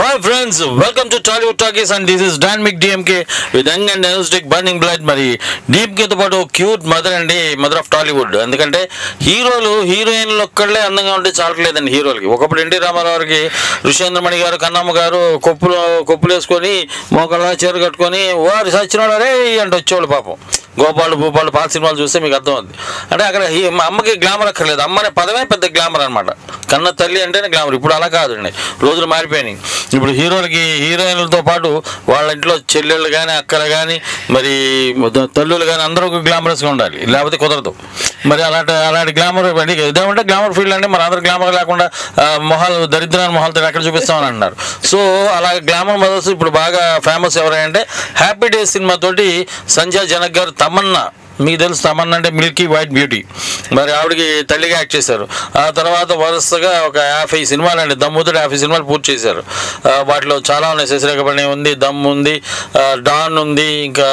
Hi friends, welcome to Tollywood Talkies and this is Dynamic DMK with young and energetic burning blood. మరి DMK తో పాటు cute mother అండి, mother of Tollywood. ఎందుకంటే హీరోలు హీరోయిన్లు ఒక్కళ్ళే అందంగా ఉంటే చాలట్లేదండి హీరోలకి. ఒకప్పుడు ఎన్టీ రామారావుకి ఋషేంద్రమణి గారు, కన్నమ్మ గారు కొప్పులు వేసుకొని మోకళ్ళ చీర కట్టుకొని వారు సచ్చినోడు రే అంటే వచ్చేవాళ్ళు పాపం. గోపాలు భూపాలు పాత సినిమాలు చూస్తే మీకు అర్థమవుతుంది. అంటే అక్కడ మా అమ్మకి గ్లామర్ అక్కర్లేదు, అమ్మనే పదమే పెద్ద గ్లామర్ అనమాట. కన్న తల్లి అంటేనే గ్లామర్. ఇప్పుడు అలా కాదండి, రోజులు మారిపోయినాయి. ఇప్పుడు హీరోలకి హీరోయిన్లతో పాటు వాళ్ళ ఇంట్లో చెల్లెళ్ళు కానీ అక్కలు కానీ మరి తల్లులు కానీ అందరూ గ్లామరస్గా ఉండాలి, లేకపోతే కుదరదు. మరి అలాంటి గ్లామర్ ఇదేమంటే గ్లామర్ ఫీల్డ్ అంటే మరి అందరూ గ్లామర్ లేకుండా మొహాలు దరిద్రాన్ని మొహాలతో ఎక్కడ చూపిస్తామని అంటున్నారు. సో అలా గ్లామర్ మదర్స్ ఇప్పుడు బాగా ఫేమస్ ఎవరంటే హ్యాపీ డేస్ సినిమాతోటి సంజయ్ జనక్ గారు తమన్నా, మీకు తెలుసు తమన్నా అంటే మిల్కీ వైట్ బ్యూటీ, మరి ఆవిడకి తల్లిగా యాక్ట్ చేశారు. ఆ తర్వాత వరుసగా ఒక 50 సినిమాలు అండి, దమ్ముతో 50 సినిమాలు పూర్తి చేశారు. వాటిలో చాలా ఉన్నాయి. శశిరేఖపణి ఉంది, దమ్ ఉంది, డాన్ ఉంది, ఇంకా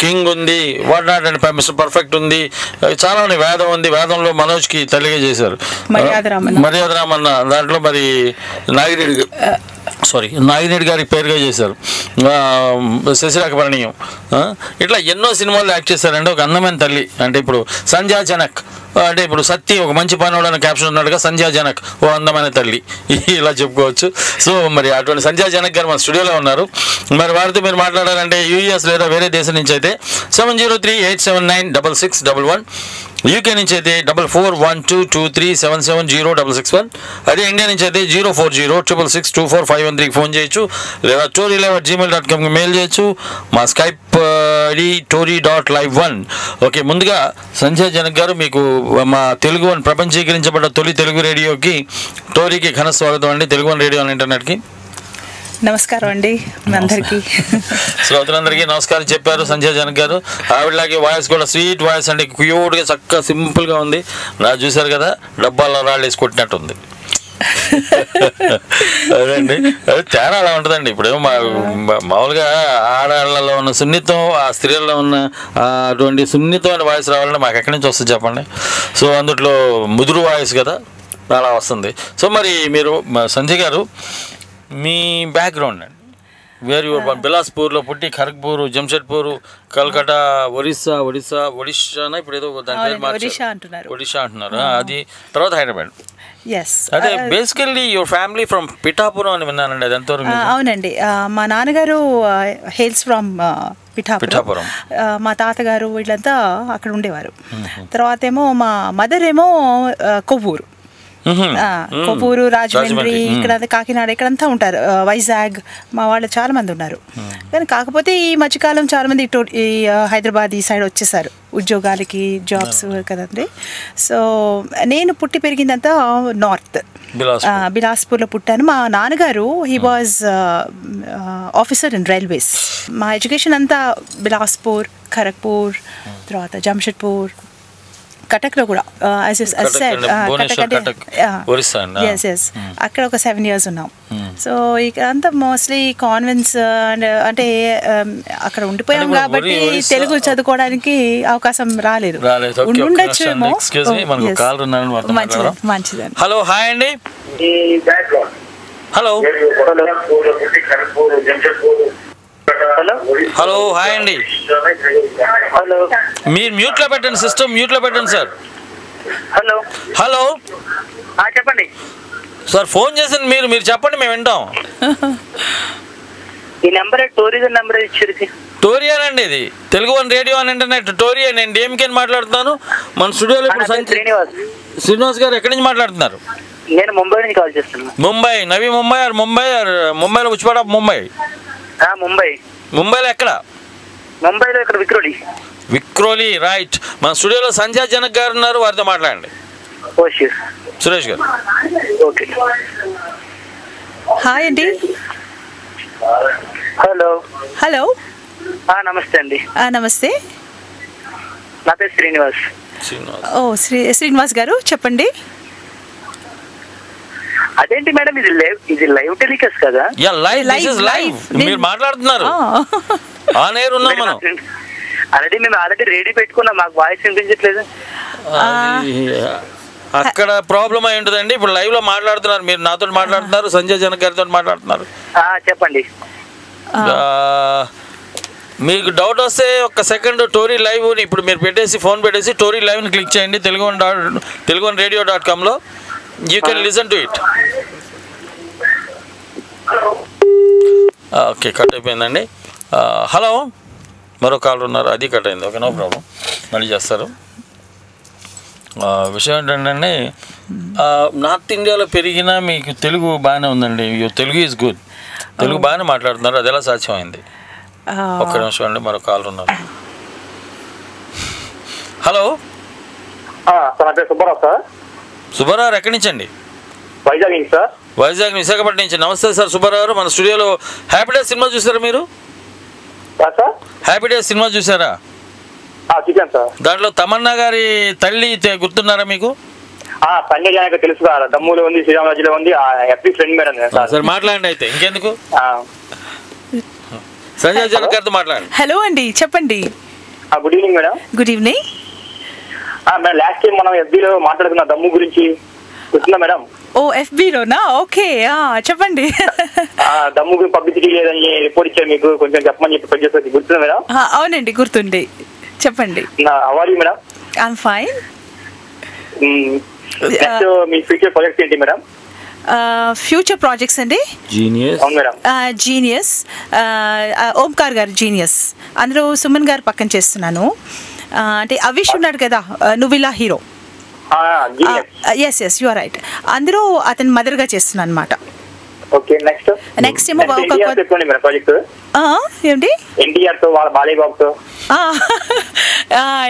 కింగ్ ఉంది, what not and mister perfect ఉంది, చాలా ఉన్నాయి. వేదం ఉంది, వేదంలో మనోజ్కి తల్లిగా చేశారు. మర్యాద రామన్న దాంట్లో మరి నాగిరెడ్డి గారికి పేరుగా చేశారు. శశిరేఖ పరిణయం, ఇట్లా ఎన్నో సినిమాల్లో యాక్ట్ చేశారంటే ఒక అందమైన తల్లి. అంటే ఇప్పుడు సంధ్యా జనక్ అంటే ఇప్పుడు సత్తి ఒక మంచి పనివాడు అనే క్యాప్షన్ ఉన్నట్టుగా సంధ్యా జనక్ ఓ అందమైన తల్లి, ఇలా చెప్పుకోవచ్చు. సో మరి అటువంటి సంధ్యా జనక్ గారు మన స్టూడియోలో ఉన్నారు. మరి వారితో మీరు మాట్లాడాలంటే యూఎస్ లేదా వేరే దేశం నుంచి అయితే 7038796611, యూకే నుంచి అయితే 441223770661, అదే ఇండియా నుంచి అయితే 04066624513 ఫోన్ చేయొచ్చు, లేదా tory@gmail.comకి మెయిల్ చేయొచ్చు. మా స్కైప్ ఐడి tory.live1. ఓకే, ముందుగా సంజయ్ జనక్ గారు మీకు మా తెలుగు వన్ ప్రపంచీకరించబడ్డ తొలి తెలుగు రేడియోకి టోరీకి ఘన స్వాగతం అండి, తెలుగు వన్ రేడియో ఇంటర్నెట్కి. నమస్కారం అండి అందరికీ, శ్రోతలందరికీ నమస్కారం చెప్పారు సంజయ్ జనక్ గారు. ఆవిడలాగే వాయిస్ కూడా స్వీట్ వాయిస్ అంటే క్యూట్గా చక్కగా సింపుల్గా ఉంది. నా చూశారు కదా, డబ్బాల్లో రాళ్ళు వేసి కొట్టినట్టుంది. అదండి, అది తేడా అలా ఉంటుందండి. ఇప్పుడు మామూలుగా ఆడవాళ్ళలో ఉన్న సున్నితం, ఆ స్త్రీల్లో ఉన్న అటువంటి సున్నితమైన వాయిస్ రావాలంటే మాకు ఎక్కడి నుంచి వస్తుంది చెప్పండి. సో అందుట్లో ముదురు వాయిస్ కదా, అలా వస్తుంది. సో మరి మీరు సంజయ్ గారు మీ బ్యాక్గ్రౌండ్ అండి, వేర్ యువర్ బిలాస్పూర్లో పుట్టి ఖరగ్పూర్, జంషెడ్పూర్, కల్కటా, ఒడిషానా ఇప్పుడు ఏదో దాని పేరు ఒడిషా అంటున్నారు, అది తర్వాత హైదరాబాద్. అదే basically your family from Pithapuram అని విన్నానండి, అది ఎంతవరకు? అవునండి, మా నాన్నగారు హెయిల్స్ ఫ్రమ్ పిఠాపురం, మా తాతగారు వీళ్ళంతా అక్కడ ఉండేవారు. తర్వాత ఏమో మా మదర్ ఏమో కొవ్వూరు, కొవ్వూరు, రాజమండ్రి, ఇక్కడ కాకినాడ ఇక్కడంతా ఉంటారు, వైజాగ్ మా వాళ్ళు చాలా మంది ఉన్నారు. కానీ కాకపోతే ఈ మధ్యకాలం చాలా మంది ఈ హైదరాబాద్ ఈ సైడ్ వచ్చేసారు ఉద్యోగాలకి, జాబ్స్ కదండి. సో నేను పుట్టి పెరిగిందంతా నార్త్ బిలాస్పూర్లో పుట్టాను. మా నాన్నగారు he was officer in railways. మా ఎడ్యుకేషన్ అంతా బిలాస్పూర్, ఖరగ్పూర్, తర్వాత జంషెడ్పూర్, కటక్లో కూడా అక్కడ ఒక 7 years ఉన్నాం. సో ఇక్కడ అంతా మోస్ట్లీ కాన్వెంట్స్, అంటే అక్కడ ఉండిపోయాం కాబట్టి తెలుగు చదువుకోవడానికి అవకాశం రాలేదు, ఉండొచ్చు. మంచిదండి. హలో, హాయ్ అండి. హలో హలో హాయ్ అండి. మీరు మ్యూట్లో పెట్టండి, సిస్టమ్ మ్యూట్లో పెట్టండి సార్. హలో హలో చెప్పండి సార్, ఫోన్ చేసింది మీరు చెప్పండి, మేము వింటాం. ఈ నెంబర్ టూరిజం నెంబర్ ఇచ్చారు. టోరియన్ అండి, ఇది తెలుగు వన్ రేడియో అని ఇంటర్నెట్. టోరియన్, నేను డిఎంకే మాట్లాడుతున్నాను. మన స్టూడియోలో ఇప్పుడు శ్రీనివాస్ గారు ఎక్కడి నుంచి మాట్లాడుతున్నారు? నేను ముంబై నుంచి కాల్ చేస్తున్నాను. ముంబై, నవీ ముంబై ఆర్ ముంబైలో ఉచిపాడ ముంబై? ముంబైలో ఎక్కడ? ముంబైలో ఇక్కడ విక్రోలి, రైట్. మన స్టూడియోలో సంజయ్ జనక్ గారు ఉన్నారు, వారితో మాట్లాడండి. సురేష్ గారు. ఓకే, హాయ్ అండి. హలో హలో నమస్తే అండి. నమస్తే, నా పేరు శ్రీనివాస్. శ్రీనివాస్ గారు చెప్పండి. అదేంటి మేడం, ఇది లైవ్ టెలికాస్ట్ కదా? లైవ్ మీరు మాట్లాడుతున్నారు, ఆన్ ఎయిర్ ఉన్నాం మనం. మేము ఆల్రెడీ రెడీ పెట్టుకున్నాం, మాకు వాయిస్ వినిపించట్లేదు. అక్కడ ప్రాబ్లం అయి ఉంటుందండి. ఇప్పుడు లైవ్ లో మాట్లాడుతున్నారు, మీరు నాతో మాట్లాడుతున్నారు, సంజయ్ జనక్ గారితో మాట్లాడుతున్నారు. చెప్పండి. మీకు డౌట్ వస్తే ఒక్క సెకండ్ టోరీ లైవ్ ఇప్పుడు మీరు పెట్టేసి ఫోన్ పెట్టేసి టోరీ లైవ్ని క్లిక్ చేయండి teluguonradio.comలో. You can listen to it. Okay, cut అయిపోయిందండి. హలో, మరో కాల్ ఉన్నారు, అది కట్ అయింది. ఓకే, నో ప్రాబ్లం, మళ్ళీ చేస్తారు. విషయం ఏంటంటే నార్త్ ఇండియాలో పెరిగినా మీకు తెలుగు బాగానే ఉందండి. తెలుగు ఈజ్ గుడ్, తెలుగు బాగానే మాట్లాడుతున్నారు. అది ఎలా సాధ్యమైంది? ఒక్క నిమిషం అండి, మరో కాల్ ఉన్నారు. Hello, Subbarao sir. సుబ్బారావు ఎక్కడి నుంచి అండి? వైజాగ్ నుంచి సార్. వైజాగ్ విశాఖపట్నం నుంచి. నమస్తే సార్ సుబ్బారావు. మన స్టూడియోలో హ్యాపీ డేస్ సినిమా చూసారా మీరు? హ్యాపీ డేస్ సినిమా చూసారా? చూసాను సార్. దాంట్లో తమన్నా గారి తల్లి గుర్తున్నారా మీకు? సంజయ్ జనక్ తెలుసు సార్. దమ్ములో ఉంది, శ్రీరామరాజులో ఉంది. FB friend madam sir. మాట్లాడండి అయితే, ఇంకెందుకు. సంజయ్ జనక్ గారితో మాట్లాడండి. హలో అండి, చెప్పండి. Good evening madam. Good evening madam. Last time మనం ఎఫ్బీలో మాట్లాడుకున్న దమ్ము గురించి గుర్తుందా మేడం? ఓ, ఎఫ్బీలోనా? ఓకే, చెప్పండి. దమ్ము పబ్లిసిటీ లేదని రిపోర్ట్ ఇచ్చారు, మీకు కొంచెం చెప్పమని చెప్పి పనిచేస్తుంది. గుర్తుందా మేడం? అవునండి, గుర్తుంది, చెప్పండి. Award madam. I'm fine. Next me future projects ఏంటి మేడం? ఫ్యూచర్ ప్రాజెక్ట్స్ అండి, జీనియస్, ఓంకార్ గారు జీనియస్, అందులో సుమన్ గారు పక్కన చేస్తున్నాను. అంటే అవిష్ ఉన్నాడు కదా, నువ్విలా hero. Yes, you are right. అందులో అతని మదర్గా చేస్తున్నాను అనమాట. నెక్స్ట్ ఏమో ఏంటి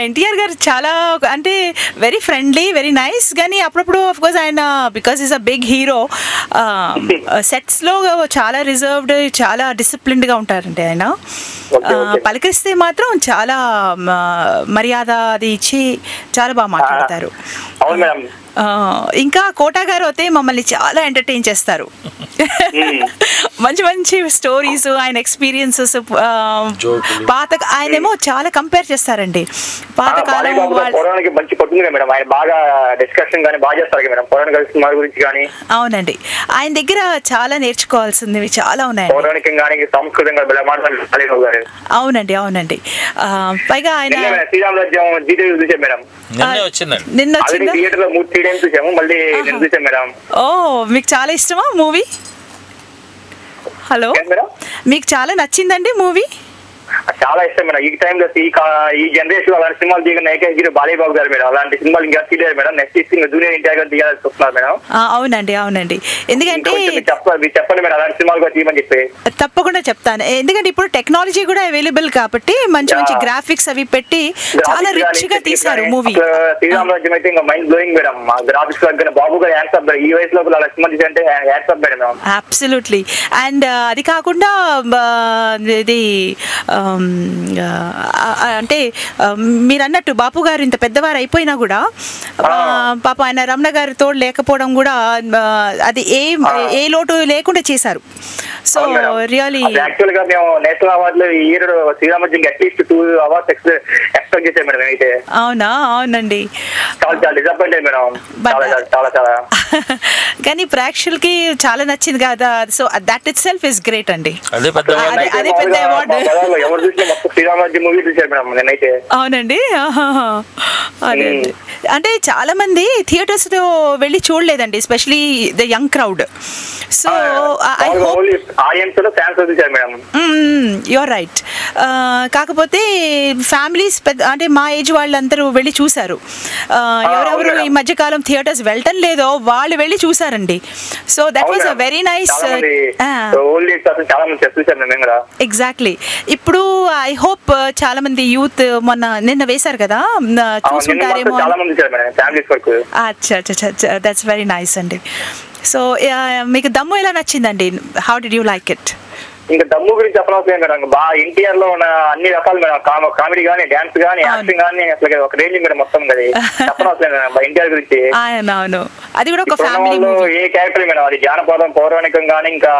ఎన్టీఆర్ గారు చాలా అంటే వెరీ ఫ్రెండ్లీ, వెరీ నైస్. కానీ అప్పుడప్పుడు ఆఫ్ కోర్స్ ఆయన because is a big hero, సెట్స్లో చాలా రిజర్వ్డ్, చాలా డిసిప్లిన్డ్గా ఉంటారండి ఆయన. పలకరిస్తే మాత్రం చాలా మర్యాద అది ఇచ్చి చాలా బాగా మాట్లాడతారు. ఇంకా కోటా గారు అయితే మమ్మల్ని చాలా ఎంటర్టైన్ చేస్తారు. మంచి మంచి స్టోరీస్, ఆయన ఎక్స్పీరియన్సెస్, పాత ఆయనేమో చాలా కంపేర్ చేస్తారండి పాతకాలం. అవునండి, ఆయన దగ్గర చాలా నేర్చుకోవాల్సింది చాలా ఉన్నాయి. అవునండి, అవునండి. పైగా ఆయన నిన్న ఓ, మీకు చాలా ఇష్టమా మూవీ? హలో, మీకు చాలా నచ్చిందండి మూవీ? చాలా ఇష్టం మేడం. ఈ టైంలో ఈ జనరేషన్ అలాంటి సినిమాలు దిగిన ఏకైక హీరో బాలయ్యబాబు గారు మేడం. అలాంటి సినిమాలు ఇంకా తీయలేదు మేడం. నెక్స్ట్ జూనియర్ ఎన్టీఆర్ గారు తీయాలని చూస్తున్నారు మేడం. అవునండి, అవునండి. ఎందుకంటే చెప్పండి మేడం, అలాంటి సినిమాలు కూడా తీయమని చెప్పి. తప్పకుండా చెప్తాను. ఎందుకంటే ఇప్పుడు టెక్నాలజీ కూడా అవైలబుల్ కాబట్టి మంచి మంచి గ్రాఫిక్స్ అవి పెట్టి చాలా రిచ్ గా తీశారు మూవీ. శ్రీరామరాజ్యం అయితే ఇంకా మైండ్ బ్లోయింగ్ మేడం. గ్రాఫిక్స్ దగ్గర బాబు గారు హ్యాండ్స్ ఈ వయసులో అలా సినిమా తీసంటే hands up madam. Absolutely. And అది కాకుండా ఇది అంటే మీరు అన్నట్టు బాపు గారు ఇంత పెద్దవారు అయిపోయినా కూడా పాప ఆయన రమణ గారి తోడు లేకపోవడం కూడా అది ఏ లోటు లేకుండా చేశారు. సో రియల్లీ యాక్చువల్ గా మేము నేషనల్ అవార్డులు ఈ year Sri Rama Rajyam at least 2 awards expect చేసాం మేడం. అయితే అవునా? అవునండి, చాలా డిసప్పాయింట్ అయ్యింది మేడం. చాలా చాలా కానీ ప్రేక్షకులకి చాలా నచ్చింది కదా. So that it self is great అండి. అదే పెద్ద అవార్డు. అవునండి, అదే. అంటే చాలా మంది థియేటర్స్ లో వెళ్ళి చూడలేదండి, especially the young crowd. So I hope you are right. కాకపోతే ఫ్యామిలీస్ అంటే మా ఏజ్ వాళ్ళందరూ వెళ్ళి చూసారు. ఎవరెవరు ఈ మధ్యకాలం థియేటర్స్ వెళ్ళటం లేదో వాళ్ళు వెళ్ళి చూసారండి. So that was a very nice. Exactly. ఇప్పుడు ఐ హోప్ చాలా మంది యూత్ నిన్న వేశారు కదా, చూసుకుంటారేమో. అచ్చా, దట్స్ వెరీ నైస్ అండి. సో మీకు దమ్ము ఎలా నచ్చిందండి? How did you like it? ఇంకా దమ్ము గురించి చెప్పనవసరం మేడం. బాగా ఎన్టీఆర్ లో ఉన్న అన్ని రకాలు మేడం, కామెడీ గానీ, డాన్స్ గానీ, యాక్టింగ్ గానీ, అసలు ఒక రేంజ్ మేడం మొత్తం. అది చెప్పనవసరం మేడం ఎన్టీఆర్ గురించి. అవును, అది కూడా ఒక ఫ్యామిలీ. ఏ క్యారెక్టర్ మేడం, అది జానపదం, పౌరాణికం గానీ, ఇంకా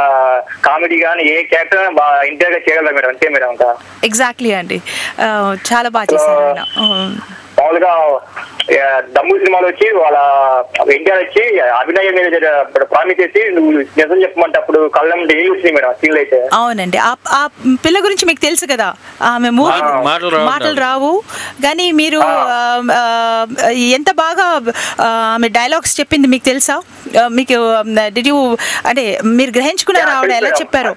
కామెడీ గానీ, ఏ క్యారెక్టర్ ఎన్టీఆర్ గా చేయగలరు మేడం. అంతే మేడం. ఇంకా ఎగ్జాక్ట్లీ అండి, చాలా బాగా చేశారు. మామూలుగా దమ్ము సినిమాలో వచ్చి వాళ్ళ ఎన్టీఆర్ వచ్చి అభినయం మీద ప్రామిస్ చేసి నువ్వు నిజం చెప్పమంటే అప్పుడు కళ్ళం డైలీ వచ్చినాయి మేడం సీన్లు అయితే. అవునండి, ఆ పిల్ల గురించి మీకు తెలుసు కదా, ఆమె మూవీ మాటలు రావు కానీ మీరు ఎంత బాగా ఆమె డైలాగ్స్ చెప్పింది మీకు తెలుసా? మీకు డిడ్ యూ అంటే మీరు గ్రహించుకున్నారా ఆవిడ ఎలా చెప్పారు?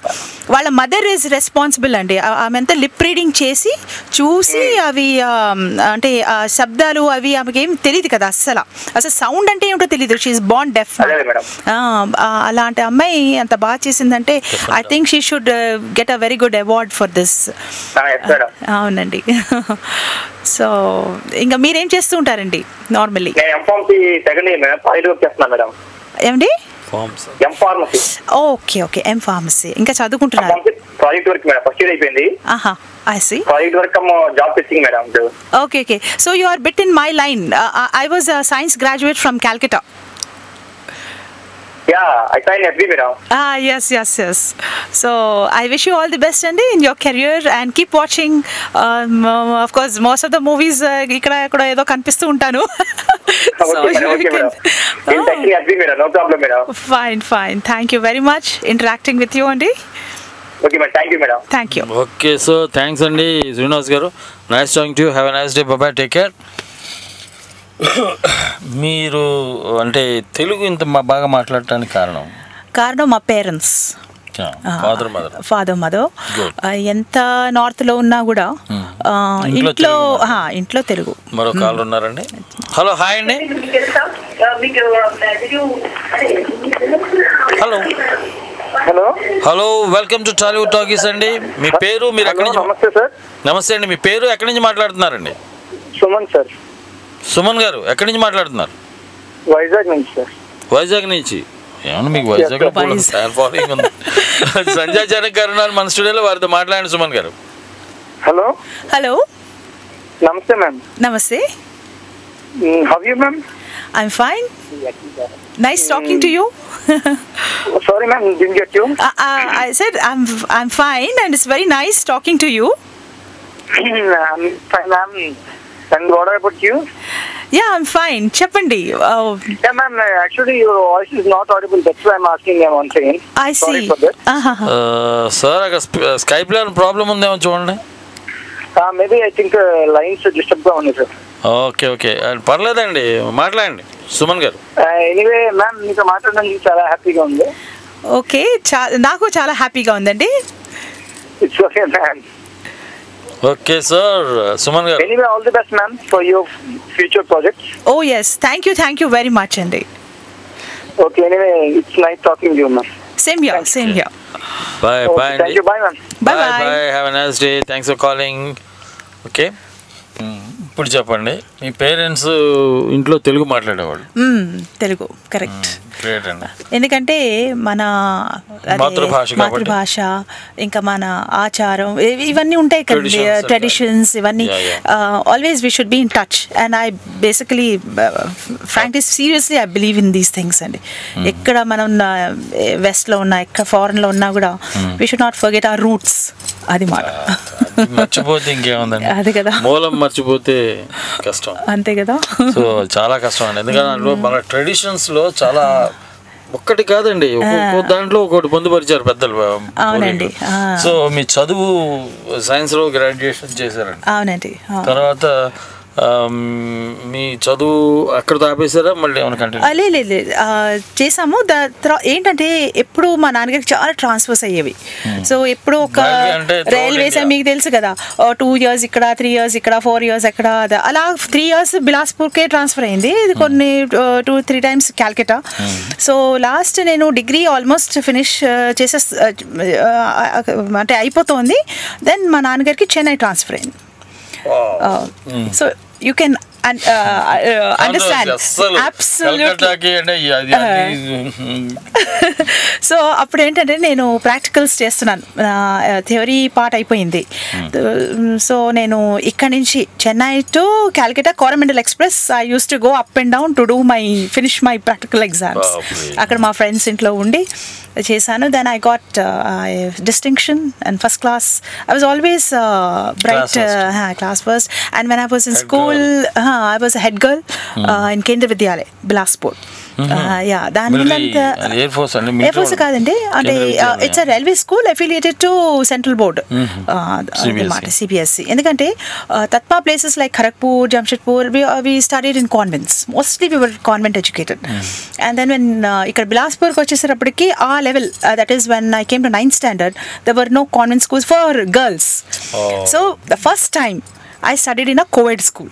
వాళ్ళ మదర్ ఈజ్ రెస్పాన్సిబుల్ అండి. ఆమె అంతా లిప్ రీడింగ్ చేసి చూసి అవి అంటే శబ్దాలు అవి ఆమెకి ఏం తెలియదు కదా, అసలు సౌండ్ అంటే ఏమిటో తెలియదు. షీఈస్ బోర్న్ డెఫ్. అలాంటి అమ్మాయి అంత బాగా చేసిందంటే I think she should get a very good award for this. అవునండి. సో ఇంకా మీరేం చేస్తూ ఉంటారండి నార్మల్లీ? ఏమండి? Okay okay, M pharmacy. ఇంకా చదువుకుంటున్నారు? Project work madam, first year అయిపోయింది. I see. Project work job fixing madam. Okay. So you are a bit in my line. I was a science graduate from Calcutta. Yeah, I signed FB madam. Yes. So I wish you all the best Andy in your career and keep watching. Of course, most of the movies ikkada edo kanipistu untanu. Okay madam. Exactly FB madam, no problem madam. Fine. Thank you very much interacting with you Andy. Okay madam, thank you madam. Thank you. Okay, so thanks Andy. Srinivas garu, nice talking to you. Have a nice day. Bye bye, take care. మీరు అంటే తెలుగు ఇంత బాగా మాట్లాడటానికి కారణం మా parents, father mother. ఎంత నార్త్లో ఉన్నా కూడా ఇంట్లో తెలుగు. మరో కాల్ ఉన్నారండి. హలో, హాయ్ అండి. Hello, welcome to Tollywood talkies అండి. మీ పేరు, మీరు ఎక్కడి నుంచి? నమస్తే సార్. నమస్తే అండి, మీ పేరు, ఎక్కడి నుంచి మాట్లాడుతున్నారండి? సుమన్ సార్. సుమన్ గారు ఎక్కడి నుంచి మాట్లాడుతున్నారు? వైజాగ్ నుంచి సార్. వైజాగ్ నుంచి. ఏమన్నా మీకు వైజాగ్ ఫ్యాన్ ఫాలోయింగ్ ఉంది? సంజయ్ జనక్ గారు ఉన్నారు మన స్టూడియోలో, వారితో మాట్లాడండి సుమన్ గారు. హలో. నమస్తే మ్యామ్. నమస్తే. How you ma'am? I'm fine. Nice talking to you. Sorry ma'am, didn't get you. I said I'm fine and it's very nice talking to you. I'm fine ma'am. And what about you? Yeah, I'm fine. Cheppandi. Yeah ma'am, actually your voice is not audible. That's why I'm asking you once again. I see. Sorry for that. Sir, Skype లో problem ఉందేమో చూడండి. Maybe I think lines disturb గా ఉన్నాయి sir. Okay, పర్లేదండి, మాట్లాడండి Suman garu. Anyway ma'am, మీతో మాట్లాడడానికి చాలా హ్యాపీగా ఉంది. ఓకే, నాకు చాలా హ్యాపీగా ఉందండి. It's okay ma'am. Okay sir, Suman garu. Anyway all the best ma'am for your future projects. Oh yes, thank you very much అండి. Okay, anyway it's nice talking you ma'am. Same here. Bye. Thank you. Bye ma'am. Bye. Have a nice day. Thanks for calling. Okay. ఇప్పుడు చెప్పండి, మీ parents ఇంట్లో తెలుగు మాట్లాడేవాళ్ళు? Telugu, correct. Great అండి. ఎందుకంటే మన మాతృభాష, ఇంకా మన ఆచారం ఇవన్నీ ఉంటాయి కదండి, ట్రెడిషన్స్ ఇవన్నీ. Always we should be in touch and I basically frankly seriously I believe in these things అండి. ఎక్కడ మనం వెస్ట్లో ఉన్నా, ఎక్కడ ఫారెన్లో ఉన్నా కూడా we should not forget our roots. అది మాట. మర్చిపోతే ఇంకేముందండి, అదే కదా, మూలం మర్చిపోతే కష్టం. అంతే కదా. సో చాలా కష్టం అండి, ఎందుకంటే మన ట్రెడిషన్స్ లో చాలా ఒక్కటి కాదండి, ఒక్కొక్క దాంట్లో ఒకటి పొందుపరిచారు పెద్దలు. అవునండి. సో మీ చదువు సైన్స్ లో గ్రాడ్యుయేషన్ చేశారండి. అవునండి. తర్వాత మీ చదువు అక్కడ ఆపేసారా, మళ్ళీ ఏమైనా కంటిన్యూ? లేదు, చేసాము. ఏంటంటే ఎప్పుడు మా నాన్నగారికి చాలా ట్రాన్స్ఫర్స్ అయ్యేవి. సో ఎప్పుడు ఒక రైల్వేస్ మీకు తెలుసు కదా, 2 years ఇక్కడ, 3 years ఇక్కడ, 4 years అక్కడ, అలా 3 years బిలాస్పూర్కే ట్రాన్స్ఫర్ అయింది. ఇది కొన్ని 2-3 times క్యాల్కటా. సో లాస్ట్ నేను డిగ్రీ ఆల్మోస్ట్ ఫినిష్ అంటే అయిపోతుంది. దెన్ మా నాన్నగారికి చెన్నై ట్రాన్స్ఫర్ అయింది. So you can understand. Absolutely. So అప్పుడు ఏంటంటే నేను ప్రాక్టికల్స్ చేస్తున్నాను, థియరీ పార్ట్ అయిపోయింది. సో నేను ఇక్కడ నుంచి Chennai to Calcutta Coromandel express I use to go up and down to do finish my practical exams. అక్కడ మా ఫ్రెండ్స్ ఇంట్లో ఉండి చేశాను. Then I got distinction and first class. I was always bright, class first. And when I was in school I was head girl in Kendra Vidyalaya Bilaspur. దాని air force కాదండి, అంటే it's a railway school affiliated to central board అన్నమాట, CBSE. ఎందుకంటే తత్మా places like Kharagpur, Jamshedpur, we studied in convents. Mostly we were convent educated. And then when ఇక్కడ బిలాస్పూర్కి వచ్చేసేటప్పటికి ఆ level, that is when I came to 9th standard, there were no convent schools for girls. So the first time I studied in a co-ed school.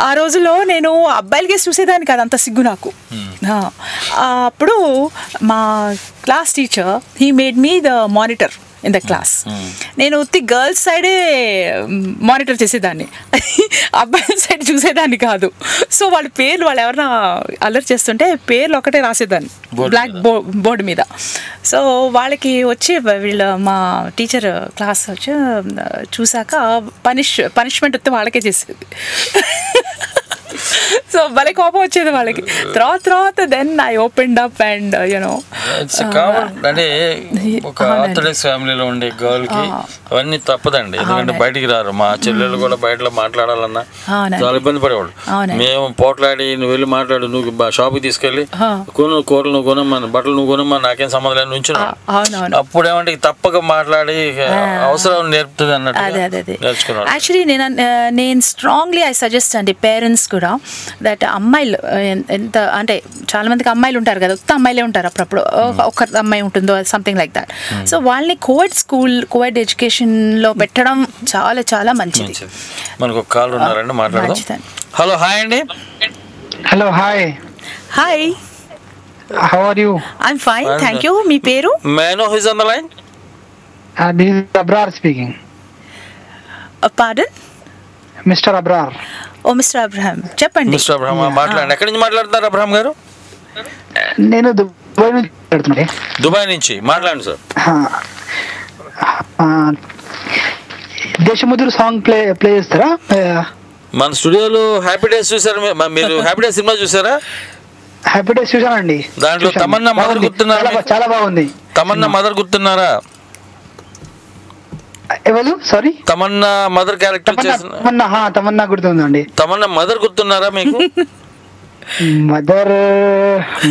ఆ రోజుల్లో నేను అబ్బాయిలకే చూసేదాన్ని కాదు, అంత సిగ్గు నాకు. అప్పుడు మా class teacher he made me the monitor in the class. నేను ఉత్తి గర్ల్స్ సైడే మానిటర్ చేసేదాన్ని, అబ్బాయిల సైడ్ చూసేదాన్ని కాదు. సో వాళ్ళ పేర్లు, వాళ్ళు ఎవరైనా అల్లరి చేస్తుంటే పేర్లు ఒకటే రాసేదాన్ని బ్లాక్ బోర్డు మీద. సో వాళ్ళకి వచ్చి మా టీచర్ క్లాస్ వచ్చి చూసాక పనిష్మెంట్ వస్తే వాళ్ళకే చేసేది. సో భలే కోపం వచ్చేది వాళ్ళకి. తర్వాత then I opened up and you know అంటే ఒక ఆర్థడాక్స్ ఫ్యామిలీలో ఉండే గర్ల్ కి అవన్నీ తప్పదండి, ఎందుకంటే బయటికి రారు. మా చెల్లెళ్ళు కూడా బయటలో మాట్లాడాలన్నా చాలా ఇబ్బంది పడేవాళ్ళు. మేము పోట్లాడి నువ్వు వెళ్ళి మాట్లాడు, నువ్వు షాప్కి తీసుకెళ్ళి కొను, కూరలు నువ్వు కొనమ్మా, బట్టలు నువ్వు కొనమ్మా, నాకేం సంబంధం లేదు నుంచున్నా. అప్పుడు ఏమంటే తప్పక మాట్లాడి అవసరం నేర్పుతుంది అన్నట్టు నేర్చుకున్నాను. యాక్చువల్లీ నేను స్ట్రాంగ్లీ ఐ సజెస్ట్ అండి పేరెంట్స్ కూడా దట్ అమ్మాయిలు ఎంత అంటే చాలా మందికి అమ్మాయిలు ఉంటారు కదా, ఉత్త అమ్మాయిలే ఉంటారు, అప్పుడప్పుడు ఒక అమ్మాయి ఉంటుందో సంథింగ్ లైక్ దాట్. సో వాళ్ళని కోవిడ్ స్కూల్, కోవిడ్ ఎడ్యుకేషన్ లో పెట్టడం చాలా చాలా మంచిది. మనకు ఒక కాల్ ఉన్నారండి, మాట్లాడదాం. హలో, హాయ్ అండి. Hello, hi. Hi, how are you? I'm fine, thank you. మీ పేరు? May I know who is on the line? This is Abrar speaking. Pardon? Mister Abrar. Oh mister Abraham, చెప్పండి. మిస్టర్ అబ్రహాం మాట్లాడండి. ఎక్కడి నుంచి మాట్లాడుతున్నారు అబ్రహాం గారు? నేను దుబాయ్ నుంచి మాట్లాడుతున్నాను. దుబాయ్ నుంచి మాట్లాడండి సార్. దేశముద్రు సాంగ్ ప్లే చేస్తారా? మన స్టూడియోలో హ్యాపీ డేస్ చూసారా మీరు? హ్యాపీ డేస్ సినిమా చూసారా? హ్యాపీ డేస్ చూసానండి. దాంట్లో తమన్నా మదర్ గుర్తున్నారా? చాలా బాగుంది. తమన్నా మదర్ గుర్తున్నారా? ఎవరు? సారీ, తమన్నా మదర్ క్యారెక్టర్ చేసిన తమన్నా గుర్తుందండి. తమన్నా మదర్ గుర్తున్నారా మీకు?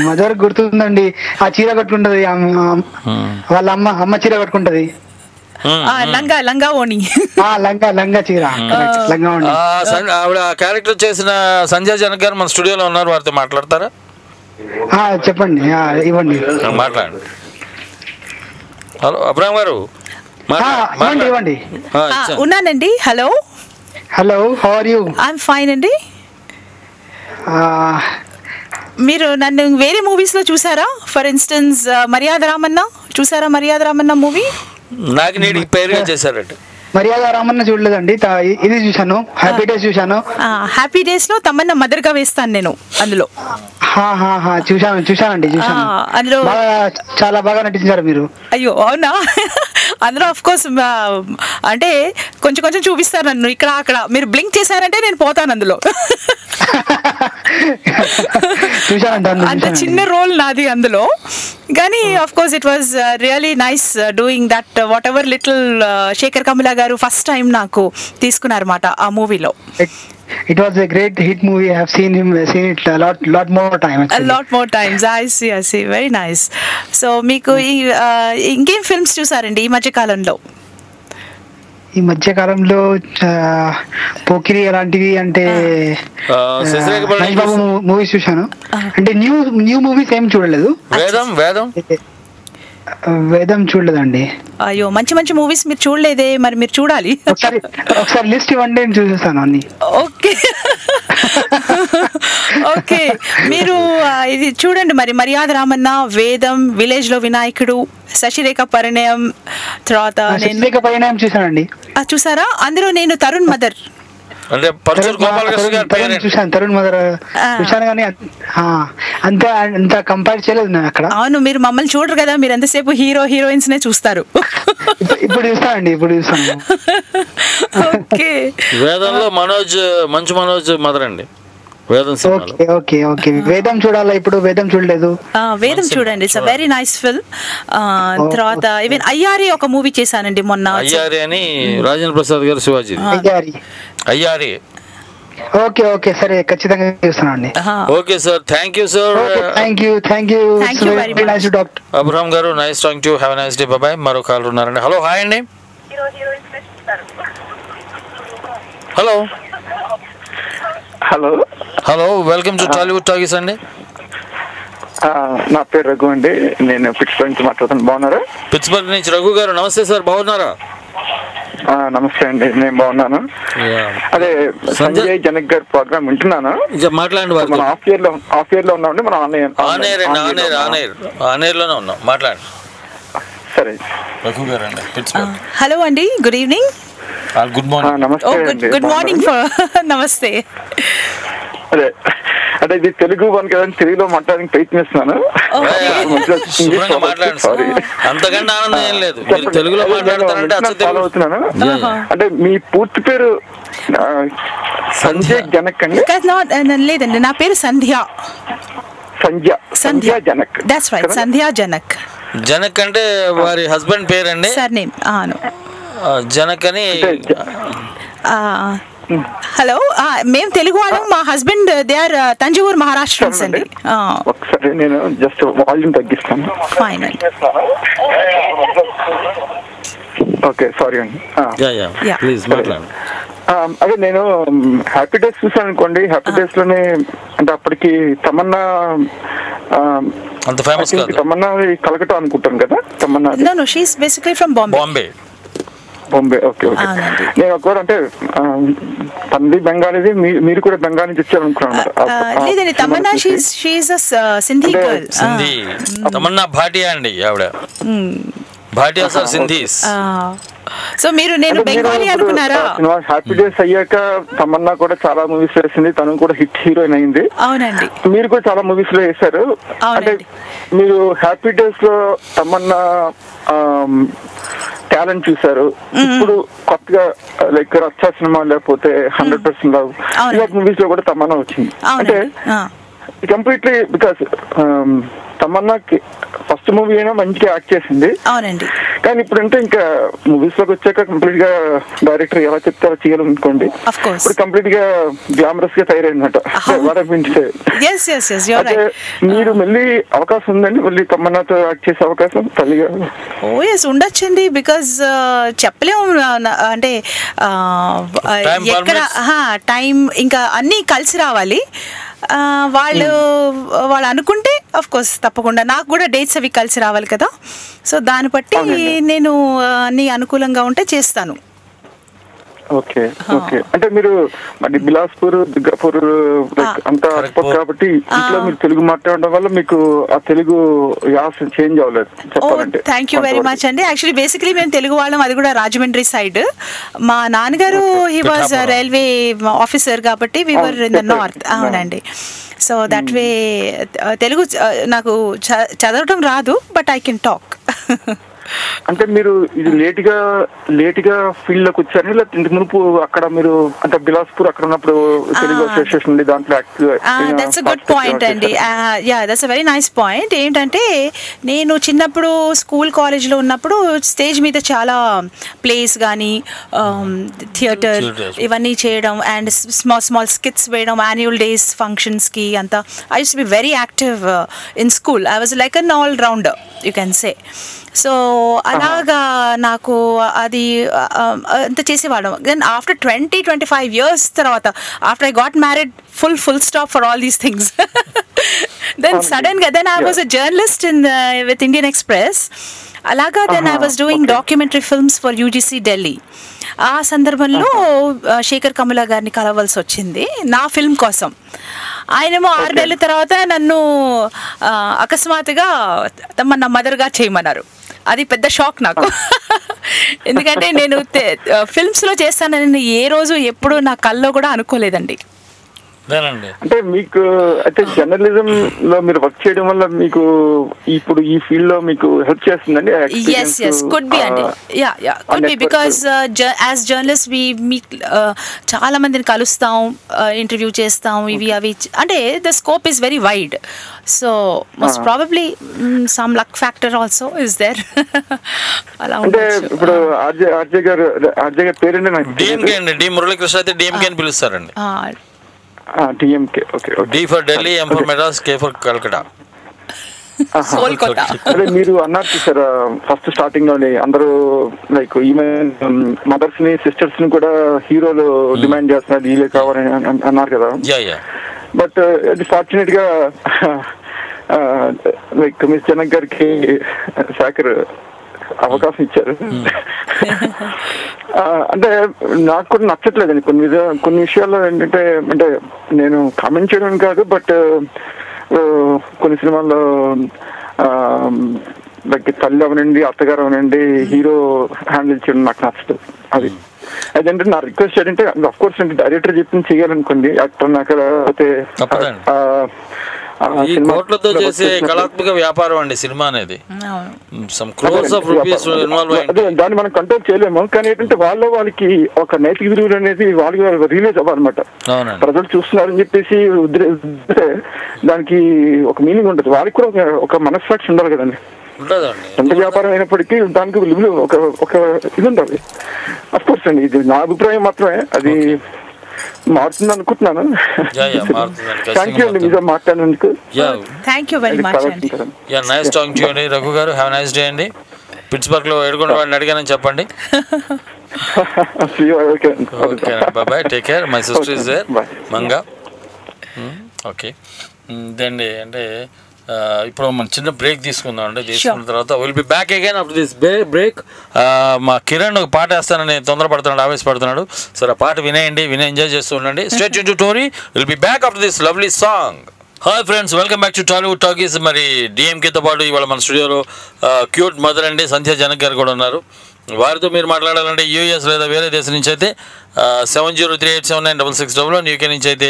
మదర్ గుర్తుందండి. ఆ చీర కట్టుకుంటది, వాళ్ళ అమ్మ చీర కట్టుకుంటది, లంగా ఓణి, లంగా చీర, లంగా ఓణి. ఆవిడ క్యారెక్టర్ చేసిన సంజయ్ జనక్ గారు మన స్టూడియోలో ఉన్నారు, వారితో మాట్లాడతారా? చెప్పండి, ఇవ్వండి, మాట్లాడండి. హలో అబ్రహాం గారు. ఇవ్వండి. ఉన్నానండి. Hello, how are you? I'm fine అండి. మీరు నన్ను వేరే మూవీస్ లో చూసారా? ఫర్ ఇన్స్టెన్స్ మర్యాద రామన్న చూసారా? మర్యాద రామన్న మూవీ నాకు నేను పేరుగా చేశారట. మర్యాద రామన్న చూడలేదండి, ఇది చూసాను. హ్యాపీ డేస్ చూసాను. హ్యాపీ డేస్ లో తమన్నా మదర్ గా వేస్తాను నేను అందులో. చూసానండి. అందులో చాలా బాగా నటించారు మీరు. అయ్యో అవునా? అందులో ఆఫ్ కోర్స్ అంటే కొంచెం కొంచెం చూపిస్తారు నన్ను ఇక్కడ అక్కడ. మీరు బ్లింక్ చేశారంటే నేను పోతాను అందులో. అంత చిన్న రోల్ నాది అందులో, కానీ of course it was really nice doing that. Whatever little Shekhar Kamala garu first time నాకు తీసుకున్నారన్నమాట ఆ మూవీలో. It was a great hit movie. I have seen it a lot more times. Actually. A lot more times. I see. Very nice. So, మీకు ఇంకేం films చూసారండి ఈ మధ్య కాలంలో? ఈ మధ్య కాలంలో పోకిరి అలాంటివి, అంటే మూవీస్ చూశాను. అంటే న్యూ మూవీస్ ఏం చూడలేదు. వేదం చూడలేదండి. అయ్యో, మంచి మంచి మూవీస్ మీరు చూడలేదే, మరి మీరు చూడాలి. ఒకసారి లిస్ట్ ఇవ్వండి, నేను చూసేస్తాను అన్ని. ఓకే మీరు ఇది చూడండి మరి. మర్యాద రామన్న, వేదం, విలేజ్ లో వినాయకుడు, శశిరేఖ పరిణయం, తర్వాత పరిణయం చూసానండి. చూసారా? అందులో నేను తరుణ్ మదర్ అంటే చూసాను, తరుణ్ మదర్ చూసాను, కానీ అంత కంపేర్ చేయలేదు నేను అక్కడ. అవును, మీరు మమ్మల్ని చూడరు కదా, మీరు ఎంతసేపు హీరోయిన్స్ నే చూస్తారు. ఇప్పుడు చూస్తాను. ఓకే, వేదంలో మంచు మనోజ్ మదర్ అండి. ఓకే. వేదం చూడాలా? ఇప్పుడు వేదం చూడలేదు. వేదం చూడండి, it's a very nice film. తర్వాత ఈవెన్ అయ్యారి ఒక మూవీ చేశానండి మొన్న. అయ్యారి అని రాజేంద్ర ప్రసాద్ గారు, శివాజీ. అయ్యారి ఓకే ఓకే సరే ఖచ్చితంగా చూస్తానండి. Okay sir, thank you sir. Thank you very nice doctor Abraham garu. Nice talking to you. Have a nice day. Bye. మరో కాల్ ఉన్నారండి. హలో, హాయ్ అండి. Hello hello hello, welcome to Tollywood talkies అండి. నా పేరు రఘు అండి, నేను పిట్స్బర్గ్ నుంచి మాట్లాడుతాను. బాగున్నారా? పిట్స్బర్గ్ నుంచి రఘు గారు. నమస్తే సార్, బాగున్నారా? నమస్తే అండి, నేను బాగున్నాను. అదే సంజయ్ జనక్ గారి ప్రోగ్రామ్ వింటున్నాను. మాట్లాడండి. మనం హాఫ్ ఇయర్ లో ఉన్నామండి. మనం ఆనేర్ లోనే ఉన్నాం. మాట్లాడండి. సరే రఘు గారు అండి, పిట్స్బర్గ్. హలో అండి, good evening. Good morning. Namaste. Good morning. Namaste. అదే అంటే ఇది తెలుగు వన్ కదా, తెలుగులో మాట్లాడడానికి ప్రయత్నిస్తున్నాను. అంతకంటే ఆనందం ఏం లేదు. తెలుగులో ఫాలో అవుతున్నాను. అంటే మీ పూర్తి పేరు సంజయ్ జనక్ అండి? లేదండి, నా పేరు సంధ్య. సంధ్య జనక్. దట్స్ రైట్, సంధ్య జనక్. జనక్ అంటే వారి హస్బెండ్ పేరండి? సర్నేమ్. జనక్ అని. హలో, మేము తెలుగు వాళ్ళం. మా హస్బెండ్ దే ఆర్ తంజావూరు మహారాష్ట్రన్స్ అండి. ఒకసారి నేను జస్ట్ వాల్యూమ్ తగ్గిస్తాను. ఫైన్ అండి. ఓకే, సారీ అండి. ప్లీజ్ మాట్లాడండి. అదే నేను హ్యాపీ డేస్ చూసాను అనుకోండి. హ్యాపీ డేస్ లోనే అంటే అప్పటికి తమన్నా అంత ఫేమస్ కాదు. తమన్నా కలకట్టా అనుకుంటాను కదా. Tamanna no, she is basically from Bombay. Okay okay. నేను ఒకవేళ అంటే తనది బెంగాలీది, మీరు కూడా బెంగాలీ నుంచి వచ్చారనుకున్నాను. లేదండి, Tamannaah she is Sindhi girl. Sindhi. Tamannaah Bhatia అండి ఆవిడ. భాటియా సార్ సింధీస్. సో నేను బెంగాలీ అనుకున్నారా? హ్యాపీ డేస్ అయ్యాక తమన్నా కూడా చాలా మూవీస్ వేసింది. తను కూడా హిట్ హీరోయిన్ అయింది. అవునండి. మీరు కూడా చాలా మూవీస్ లో వేశారు. అంటే మీరు హ్యాపీ డేస్ లో తమన్నా టాలెంట్ చూసారు. ఇప్పుడు కొత్తగా లైక్ రచ్చా సినిమా లేకపోతే 100% లవ్ ఇలాంటి మూవీస్ లో కూడా తమన్నా వచ్చింది. అంటే కంప్లీట్లీ బికాస్ తమన్నాకి ఫస్ట్ మూవీ అయినా మంచిగా యాక్ట్ చేసింది. అవునండి. కానీ ఇప్పుడు అంటే ఇంకా మూవీస్ లోకి వచ్చాక కంప్లీట్ గా డైరెక్టర్ ఎలా చెప్తే అలా చేయాలనుకోండి. ఇప్పుడు కంప్లీట్ గా గ్లామరస్ గా తయారైందట. మీరు మళ్ళీ అవకాశం ఉందండి, మళ్ళీ తమన్నాతో యాక్ట్ చేసే అవకాశం తల్లిగా? ఉండొచ్చండి. బికాజ్ చెప్పలేము. అంటే ఎక్కడ టైం ఇంకా అన్నీ కలిసి రావాలి. వాళ్ళు అనుకుంటే అఫ్ కోర్స్ తప్పకుండా నాకు కూడా డేట్స్ అవి కలిసి రావాలి కదా. సో దాన్ని బట్టి నేను నీ అనుకూలంగా ఉంటే చేస్తాను. Okay okay. అంటే మీరు మరి బిలాస్పూర్, దుర్గాపూర్ అంతా కాబట్టి ఇంట్లో మీరు తెలుగు మాట్లాడడం వల్ల మీకు ఆ తెలుగు యాస చేంజ్ అవ్వలేదు చెప్పాలంటే. థ్యాంక్ యూ వెరీ మచ్ అండి. యాక్చువల్లీ బేసికలీ మేము తెలుగు వాళ్ళం, అది కూడా రాజమండ్రి సైడ్. మా నాన్నగారు హీ వాజ్ రైల్వే ఆఫీసర్ కాబట్టి వి వర్ ఇన్ ద నార్త్. అవునండి. సో దట్ వే తెలుగు నాకు చదవటం రాదు, బట్ ఐ కెన్ టాక్. అంటే మీరు ఇది లేట్ గా ఫీల్డ్ లోకి వచ్చారు, లేకపోతే ఇంతకు మునుపు అక్కడ మీరు అంటే బిలాస్పూర్ అక్కడ ఉన్నప్పుడు తెలుగు అసోసియేషన్ ఉంది దాంట్లో? దట్స్ గుడ్ పాయింట్ అండి. That's a very nice point. ఏంటంటే నేను చిన్నప్పుడు స్కూల్ కాలేజ్లో ఉన్నప్పుడు స్టేజ్ మీద చాలా ప్లేస్ కానీ థియేటర్ ఇవన్నీ చేయడం అండ్ స్మాల్ స్కిట్స్ వేయడం, యాన్యువల్ డేస్ ఫంక్షన్స్కి అంతా. I use to be very active in school. I was like an all rounder you can say. So అలాగా నాకు అది అంత చేసేవాళ్ళం. దెన్ ఆఫ్టర్ 20-25 years తర్వాత after I got married full stop for all these things. Then సడన్గా then I was a journalist with Indian Express. అలాగా then I was doing documentary films for UGC Delhi. ఆ సందర్భంలో శేఖర్ కమలా గారిని కలవాల్సి వచ్చింది నా ఫిల్మ్ కోసం. ఆయనేమో 6 నెలల తర్వాత నన్ను అకస్మాత్తుగా తమన్నా మదర్గా చేయమన్నారు. అది పెద్ద షాక్ నాకు. ఎందుకంటే నేను ఫిల్మ్స్లో చేస్తానని ఏ రోజు ఎప్పుడు నా కల్లో కూడా అనుకోలేదండి. అంటే మీకు అయితే జర్నలిజం లో మీరు వర్క్ చేయడం వల్ల మీకు ఇప్పుడు ఈ ఫీల్డ్ లో మీకు హెల్ప్ చేస్తుందండి? yes could be అండి could be because as journalists we meet చాలా మందిని కలుస్తాం, ఇంటర్వ్యూ చేస్తాం, ఇవి అవి అంటే the scope is very wide, so most probably some luck factor also is there. అలా అంటే ఇప్పుడు ఆర్జే గారి పేరేంటి? నాకు డిఎంకే అండి, డి మురళీకృష్ణ అయితే డిఎంకే అని పిలుస్తారండి. TMK. Okay. D for Delhi, M for Madras, K for Calcutta. అదే మీరు అన్నారు చూసారా ఫస్ట్ స్టార్టింగ్ లోని అందరూ లైక్ ఈవెన్ మదర్స్ ని సిస్టర్స్ ని కూడా హీరోలు డిమాండ్ చేస్తున్నారు, వీళ్ళే కావాలని అన్నారు కదా. బట్ అది ఫార్చునేట్ గా లైక్ మిస్ జనక్ గారికి శాఖర్ అవకాశం ఇచ్చారు. అంటే నాకు కూడా నచ్చట్లేదండి కొన్ని విషయాల్లో. ఏంటంటే అంటే నేను కామెంట్ చేయడం కాదు, బట్ కొన్ని సినిమాల్లో లైక్ తల్లి అవనండి, అత్తగారు అవనండి, హీరో హ్యాండిల్ చేయడం నాకు నచ్చదు. అది అదేంటే నా రిక్వెస్ట్ ఏంటంటే అఫ్ కోర్స్ అంటే డైరెక్టర్ చెప్పింది చేయాలనుకోండి, యాక్టర్ నాకు అయితే కోట్లతో చేసే కళాత్మక వ్యాపారం అండి సినిమా అనేది. దాన్ని మనం కంట్రోల్ చేయలేము. కానీ ఏంటంటే వాళ్ళకి ఒక నైతిక విలువలు అనేది వాళ్ళకి రిలీజ్ అవ్వాలన్నమాట. ప్రజలు చూస్తున్నారని చెప్పేసి దానికి ఒక మీనింగ్ ఉంటుంది. వాళ్ళకి కూడా ఒక మనస్సాక్షి ఉండాలి కదండి. ఎంత వ్యాపారం అయినప్పటికీ దానికి విలువ ఒక ఇది ఉండాలి. అఫ్ కోర్స్ అండి, ఇది నా అభిప్రాయం మాత్రమే. అది మారుతుంది అనుకుంటున్నాను. థ్యాంక్ యూ అండి మీతో మాట్లాడినందుకు. థ్యాంక్ యూ వెరీ మచ్ అండి. నైస్ టాకింగ్ టు యు అండి రఘు గారు. హ్యావ్ నైస్ డే అండి. పిట్స్బర్గ్ లో ఏడుకొండ వాడిని అడిగానని చెప్పండి. Okay bye, take care. My sister is there, Manga. Okay ఇదండి. అంటే ఇప్పుడు మనం చిన్న బ్రేక్ తీసుకుందాం అండి. తీసుకున్న తర్వాత will be back again after this break. మా కిరణ్ ఒక పాట వేస్తానని తొందరపడుతున్నాడు, ఆవేశపడుతున్నాడు. సరే ఆ పాట వినేయండి, ఎంజాయ్ చేస్తూ ఉండండి. Straight to Tori will be back after this lovely song. Hi friends, welcome back to Tollywood talkies. మరి డిఎంకేతో పాటు ఇవాళ మన స్టూడియోలో క్యూట్ మదర్ అండి సంధ్య జనక్ గారు కూడా ఉన్నారు. వారితో మీరు మాట్లాడాలంటే యూఎస్ లేదా వేరే దేశం నుంచి అయితే 7038796661, యూకే నుంచి అయితే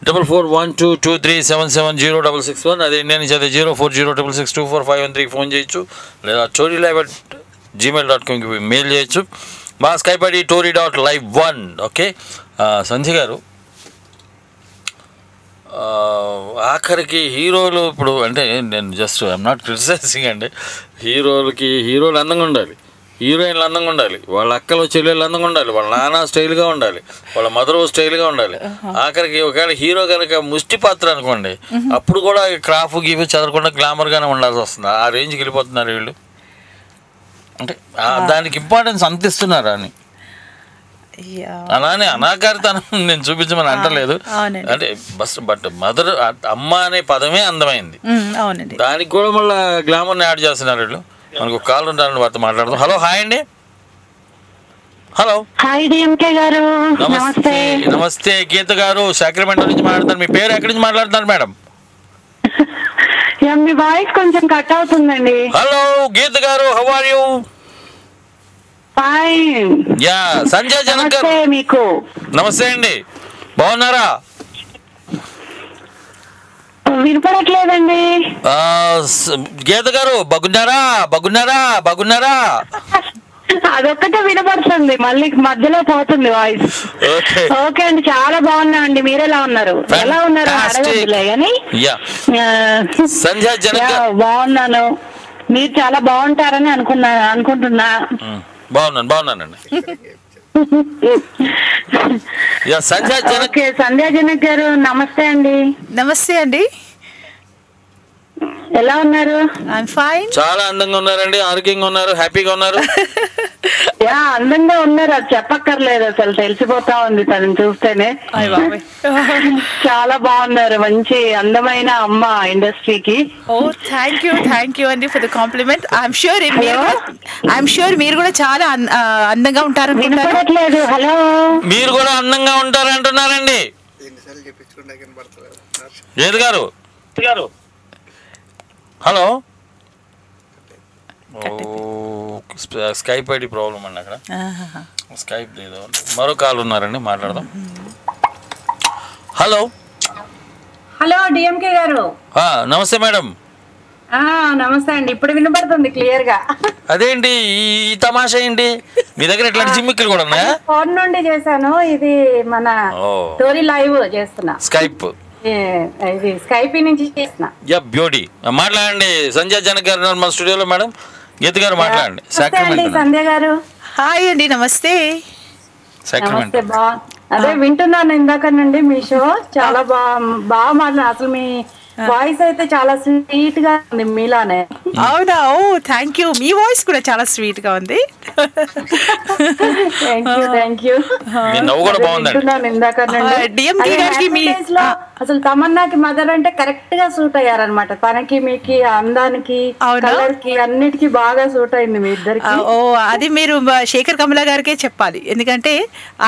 441223770661, అదే ఇండియా నుంచి అయితే 0406624513 ఫోన్ చేయొచ్చు, లేదా torylive@gmail.comకి మెయిల్ చేయొచ్చు. మా స్కైప్ ఐడి tory.live1. ఓకే సంధ్య గారు, ఆఖరికి హీరోలు ఇప్పుడు అంటే నేను జస్ట్ ఐఎమ్ నాట్ క్రిటిసైజింగ్ అండి. హీరోలు అందంగా ఉండాలి, హీరోయిన్లు అందంగా ఉండాలి, వాళ్ళ అక్కలు చెల్లెళ్ళు అందంగా ఉండాలి, వాళ్ళ నాన్న స్టైల్గా ఉండాలి, వాళ్ళ మదర్ స్టైల్గా ఉండాలి. ఆఖరికి ఒకవేళ హీరో కనుక ముష్టి పాత్ర అనుకోండి, అప్పుడు కూడా క్రాఫ్ గీఫ్ చదవకుండా గ్లామర్గానే ఉండాల్సి వస్తుంది. ఆ రేంజ్కి వెళ్ళిపోతున్నారు వీళ్ళు. అంటే దానికి ఇంపార్టెన్స్ అందిస్తున్నారా అని. అలానే అనాకారితనం నేను చూపించమని అంటలేదు. అంటే బట్ మదర్ అమ్మ అనే పదమే అందమైంది, దానికి కూడా మళ్ళీ గ్లామర్ని యాడ్ చేస్తున్నారు వీళ్ళు. మనకు కాల్ ఉంటారని వారితో మాట్లాడదాం. హలో, హాయ్ అండి. హలో, హాయ్ డిఎంకే గారు. నమస్తే. నమస్తే గీత గారు, సాక్రమెంటో నుంచి మాట్లాడుతారు. మీ పేరు ఎక్కడి నుంచి మాట్లాడుతున్నారు మేడం? మీ వాయిస్ కొంచెం కట్ అవుతుందండి. హలో గీత గారు, how are you? Fine. Yeah, Sanjay Janak గారు మీకు నమస్తే అండి, బాగున్నారా? వినపడట్లేదండి. గీత గారు బాగున్నారా? అదొక్కటే వినపడుతుంది, మళ్ళీ మధ్యలో పోతుంది వాయిస్. ఓకే అండి, చాలా బాగున్నా అండి. మీరు ఎలా ఉన్నారు? అడగదులే కానీ బాగున్నాను. మీరు చాలా బాగుంటారని అనుకుంటున్నా. బాగున్నానండి. సంధ్యా జనక్ గారు నమస్తే అండి. నమస్తే అండి, ఎలా ఉన్నారు? I'm fine. చాలా అందంగా ఉన్నారండి, ఆరోగ్యంగా ఉన్నారు, హ్యాపీగా ఉన్నారు. అందంగా ఉన్నారు, అది చెప్పక్కర్లేదు, అసలు తెలిసిపోతా ఉంది తనని చూస్తేనే. చాలా బాగున్నారు, మంచి అందమైన అమ్మ ఇండస్ట్రీకి. ఓ థ్యాంక్ యూ అండి for the complement. I'm sure మీరు కూడా చాలా అందంగా ఉంటారు. వినపడట్లేదు. హలో, మీరు కూడా అందంగా ఉంటారు అంటున్నారండి గీత గారు. హలో, స్కైప్ ఐడి ప్రాబ్లం అండి, అక్కడ స్కైప్ లేదు. మరో కాల్ ఉన్నారండి, మాట్లాడదాం. హలో హలో డిఎంకే గారు. నమస్తే మేడం. నమస్తే అండి, ఇప్పుడు వినపడుతుంది క్లియర్ గా. అదేంటి ఈ తమాషా ఏంటి మీ దగ్గర ఇట్లాంటి జిమ్మిక్కులు కూడా ఉన్నాయా? ఫోన్ నుండి చేశాను, ఇది మన స్టోరీ లైవ్ చేస్తున్నా. స్కైప్, ఇది స్కైప్ నుంచి చేస్తున్నా. బ్యూటీ. మాట్లాడండి. సంజయ్ జనక్ గారు మన స్టూడియోలో. మేడం గీత గారు మాట్లాడండి. సంధ్య గారు హాయ్ అండి. నమస్తే. నమస్తే. అదే వింటున్నాను ఇందాక నుండి మీ షో. చాలా బాగా మాట్లాడు. అసలు మీ వాయిస్ అయితే చాలా స్వీట్ గా ఉంది మీలానే. అవునా? ఓ థ్యాంక్ యూ. మీ వాయిస్ కూడా చాలా స్వీట్ గా ఉంది. Thank you. ఇందాక నుండి అసలు తమన్నాకి మదర్ అంటే కరెక్ట్ గా సూట్ అయ్యారనమాట. తనకి మీకు అందానికి కలర్ కి అన్నిటికీ బాగా సూట్ అయింది మీ ఇద్దరికి. ఓ అది మీరు శేఖర్ కమల గారికే చెప్పాలి, ఎందుకంటే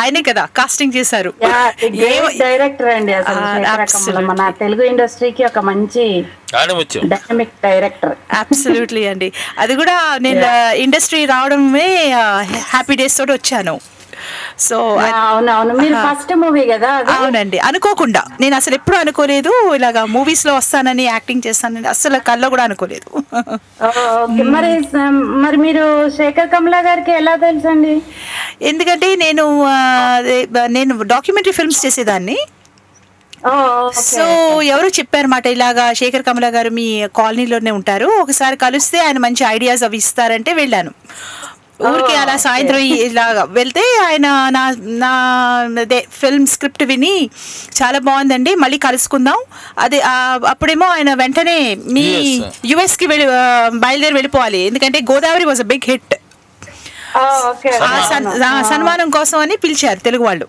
ఆయనే కదా కాస్టింగ్ చేశారు. డైరెక్టర్ అండి అసలు మన తెలుగు ఇండస్ట్రీకి ఒక మంచి డైనమిక్ డైరెక్టర్. అబ్సల్యూట్లీ అండి. అది కూడా నేను ఇండస్ట్రీ రావడమే హ్యాపీ డేస్ తోటి వచ్చాను. సో అవునవును, మీరు ఫస్ట్ మూవీ కదా? అవునండి. అనుకోకుండా, నేను అసలు ఎప్పుడు అనుకోలేదు ఇలాగా మూవీస్ లో వస్తానని, యాక్టింగ్ చేస్తానని అసలు కల్లో కూడా అనుకోలేదు. మరి మీరు శేఖర్ కమలా గారికి ఎలా తెలుసండి? ఎందుకంటే నేను డాక్యుమెంటరీ ఫిల్మ్స్ చేసేదాన్ని. సో ఎవరు చెప్పారన్నమాట, ఇలాగా శేఖర్ కమల గారు మీ కాలనీలోనే ఉంటారు, ఒకసారి కలిస్తే ఆయన మంచి ఐడియాస్ అవి ఇస్తారంటే వెళ్ళాను. ఊరికి అలా సాయంత్రం ఇలాగా వెళ్తే ఆయన నా ఫిల్మ్ స్క్రిప్ట్ విని చాలా బాగుందండి, మళ్ళీ కలుసుకుందాం. అదే అప్పుడేమో ఆయన వెంటనే మీ యుఎస్కి బయలుదేరి వెళ్ళిపోవాలి, ఎందుకంటే Godavari was a big hit. సన్మానం కోసం అని పిలిచారు తెలుగు వాళ్ళు.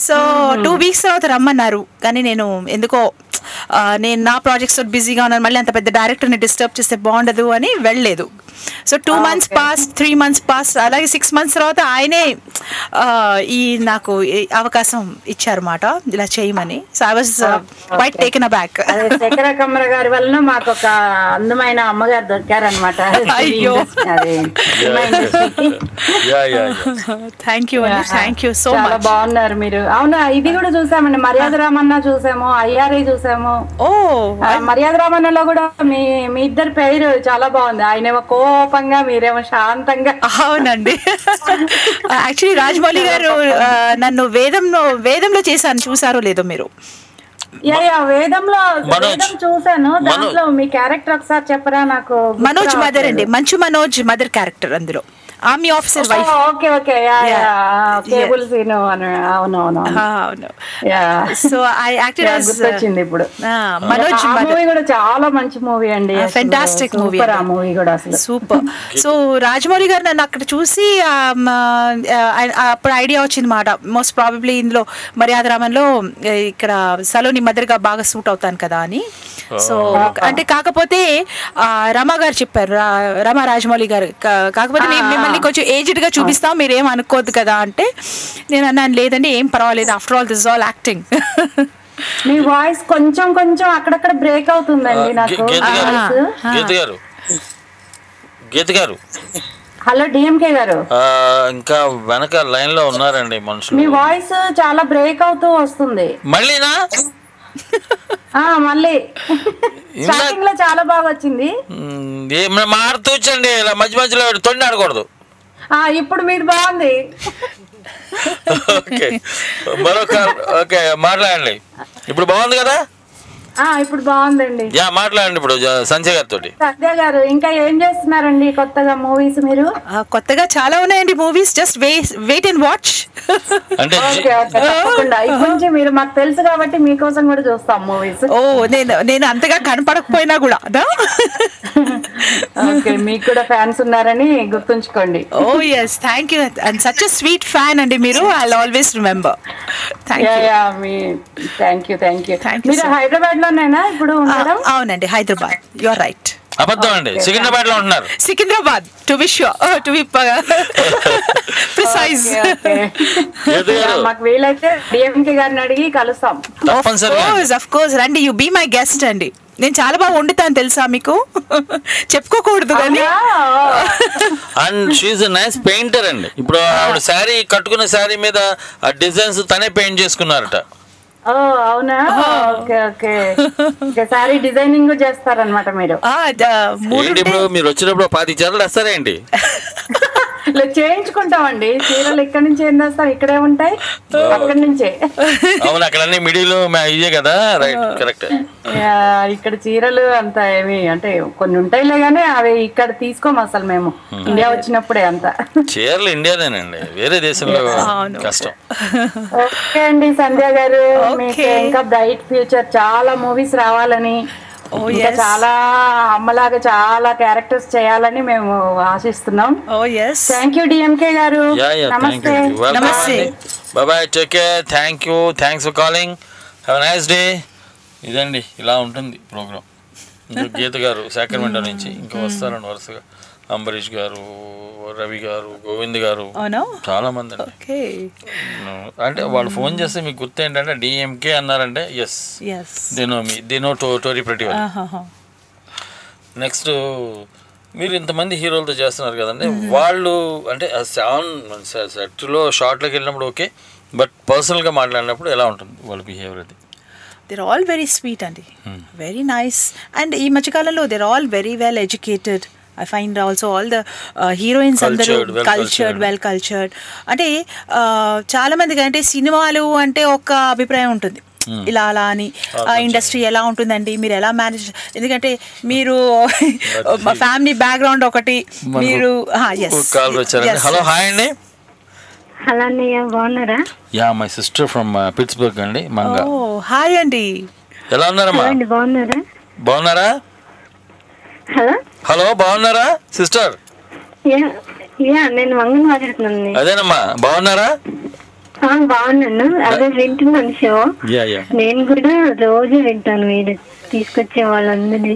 సో 2 weeks తర్వాత రమ్మన్నారు, కానీ నేను ఎందుకో నేను నా ప్రాజెక్ట్స్ బిజీగా ఉన్నాను, మళ్ళీ అంత పెద్ద డైరెక్టర్ని డిస్టర్బ్ చేస్తే బాగుండదు అని వెళ్ళలేదు. So 2 months pass, 3 months pass, అలాగే 6 months తర్వాత ఆయనే నాకు అవకాశం ఇచ్చారు మాట ఇలా చేయమని. So I was quite taken aback. Shekhara Kamala గారి వలన మాకు ఒక అందమైన అమ్మగారు దొరికారనమాట. అయ్యో, థ్యాంక్ యూ అండి, థ్యాంక్ యూ సో మచ్. బాగున్నారు మీరు. అవునా, ఇది కూడా చూసామండి, మర్యాద రామన్న చూసాము, ఐఆర్ఐ చూసాము. ఓ మర్యాద రామన్నలో కూడా మీ ఇద్దరి పేరు చాలా బాగుంది. ఆయనేమో కోపంగా, మీరేమో శాంతంగా. అవునండి. యాక్చువల్లీ రాజమౌళి గారు నన్ను వేదంలో చేశాను, చూసారో లేదో మీరు? వేదం చూసాను. దాంట్లో మీ క్యారెక్టర్ ఒకసారి చెప్పరా నాకు? మనోజ్ మదర్ అండి, మంచు మనోజ్ మదర్ క్యారెక్టర్ అందులో. Army officer wife. Okay okay, cable scene. అవునవును. సో ఐ యాక్టెడ్ యాస్, వచ్చింది ఇప్పుడు. మనోజ్ మూవీ కూడా చాలా మంచి మూవీ అండి, ఫెంటాస్టిక్ మూవీ. ఆ మూవీ కూడా అసలు సూపర్. సో రాజమౌళి గారు నన్ను అక్కడ చూసి అప్పుడు ఐడియా వచ్చింది మాట, మోస్ట్ ప్రాబబ్లీ ఇందులో మర్యాద రామన్లో ఇక్కడ సలోని మదర్గా బాగా సూట్ అవుతాను కదా అని. సో అంటే కాకపోతే రమా గారు చెప్పారు, రమా రాజమౌళి గారు, కాకపోతే మిమ్మల్ని కొంచెం ఏజ్డ్ గా చూపిస్తాం, మీరేం అనుకోవద్దు కదా అంటే నేను అన్నాను, లేదండి ఏం పర్వాలేదు, after all this is all acting. Me voice కొంచెం కొంచెం అక్కడక్కడ బ్రేక్ అవుతుందండి నాకు. గీత గారు, హలో డిఎంకే గారు, ఇంకా వెనక లైన్ లో ఉన్నారండి మనుషులు. మీ వాయిస్ చాలా బ్రేక్ అవుతూ వస్తుంది. మళ్ళీనా? మళ్ళీ స్టార్టింగ్ లో చాలా బాగా వచ్చింది, మారుతూ వచ్చండి, ఇలా మధ్య మధ్యలో తొండి ఆడకూడదు. ఇప్పుడు మీది బాగుంది. ఓకే, మరొక ఓకే మాట్లాడండి. ఇప్పుడు బాగుంది కదా? ఇప్పుడు బాగుందండి. మాట్లాడండి ఇప్పుడు సంజయ్ గారితో. సంజయ్ గారు, ఇంకా ఏం చేస్తున్నారండి కొత్తగా మూవీస్? మీరు కొత్తగా చాలా ఉన్నాయండి movies, just wait and watch. అంటే ఇప్పటి నుంచి మీరు మాకు తెలుసు కాబట్టి మీకోసం కూడా చూస్తాం మూవీస్. ఓ నేను అంతగా కనపడకపోయినా కూడా ఓకే, మీకు కూడా ఫ్యాన్స్ ఉన్నారని గుర్తుంచుకోండి. Oh yes, thank you. And such a sweet fan అండి మీరు, I will always remember. Thank you. మీరు హైదరాబాద్ లోనేనా ఇప్పుడు ఉండడం? అవునండి, హైదరాబాద్. You are right. అబద్ధం అండి, సికింద్రాబాద్ లో ఉంటున్నారు. Secunderabad, to be sure, to be precise. మాకు వీలైతే డిఎంకే గారిని అడిగి కలుస్తాం. ఆఫ్ కోర్స్ రండి, యు బీ మై గెస్ట్ అండి. నేను చాలా బాగా వండుతాను తెలుసా మీకు, చెప్పుకోకూడదు కానీ. And she is a nice painter అండి. ఇప్పుడు ఆవిడ శారీ కట్టుకున్న శారీ మీద ఆ డిజైన్స్ తనే పెయింట్ చేసుకున్నారట. ఓ అవునా, ఓకే ఓకే. సారీ డిజైనింగ్ చేస్తారనమాట మీరు. మీరు వచ్చినప్పుడు 10 చీరలు వేస్తారేంటి? చేయించుకుంటామండి చీరలు. ఇక్కడ నుంచి ఏం చేస్తాం, ఇక్కడే ఉంటాయి అక్కడి నుంచే. అవును, అక్కడ మీడియాలో ఇదే కదా, రైట్, కరెక్ట్. ఇక్కడ చీరలు అంత ఏమి అంటే కొన్ని ఉంటాయిలే గానీ అవి ఇక్కడ తీసుకోము అసలు మేము. ఇండియా వచ్చినప్పుడే అంత చీరలు ఇండియానేనండి, వేరే దేశంలో కష్టం. ఓకే అండి సంధ్య గారు, మీకు ఇంకా బ్రైట్ ఫ్యూచర్, చాలా మూవీస్ రావాలని, ఇంకా చాలా అమ్మలాగా చాలా క్యారెక్టర్స్ చేయాలని మేము ఆశిస్తున్నాం. థ్యాంక్ యూ డిఎంకే గారు. నమస్తే. Bye, take care. Thanks for calling. Have a nice day. ఇదండి, ఇలా ఉంటుంది ప్రోగ్రామ్. గీత గారు సాక్రమెంటో నుంచి ఇంకా వస్తారండి వరుసగా. అంబరీష్ గారు, రవి గారు, గోవింద్ గారు, చాలా మంది అండి. అంటే వాళ్ళు ఫోన్ చేస్తే మీకు గుర్తు ఏంటంటే డిఎంకే అన్నారంటే ఎస్, దే నో టోరీ ప్రతి. నెక్స్ట్, మీరు ఇంతమంది హీరోలతో చేస్తున్నారు కదండి, వాళ్ళు అంటే సెట్లో షార్ట్లోకి వెళ్ళినప్పుడు ఓకే, బట్ పర్సనల్గా మాట్లాడినప్పుడు ఎలా ఉంటుంది వాళ్ళ బిహేవియర్? అది they're all very sweet అండి, very nice. and ఈ మధ్యకాలంలో they're all very well educated. I find also all the heroines అందరూ cultured, well cultured. అంటే చాలా మందికి అంటే సినిమాలు అంటే ఒక అభిప్రాయం ఉంటుంది, ఇలా అలా అని. ఇండస్ట్రీ ఎలా ఉంటుందండి, మీరు ఎలా మేనేజ్, ఎందుకంటే మీరు ఫ్యామిలీ బ్యాక్గ్రౌండ్ ఒకటి, మీరు. హలో, హాయ్ అండి. హలో అన్నయ్య, బాగున్నారా? Yeah, my sister from Pittsburgh అండి, మంగ. హాయ్ అండి, ఎలా ఉన్నారమ్మా? బాగున్నారా? బాగున్నారా? హలో, బాగున్నారా సిస్టర్? నేను మంగళ మాట్లాడుతున్నాను. అదేనమ్మా, బాగున్నారా? బాగున్నాను, అదే వింటున్నాను షో. నేను కూడా రోజు వింటాను, మీరు తీసుకొచ్చే వాళ్ళందరినీ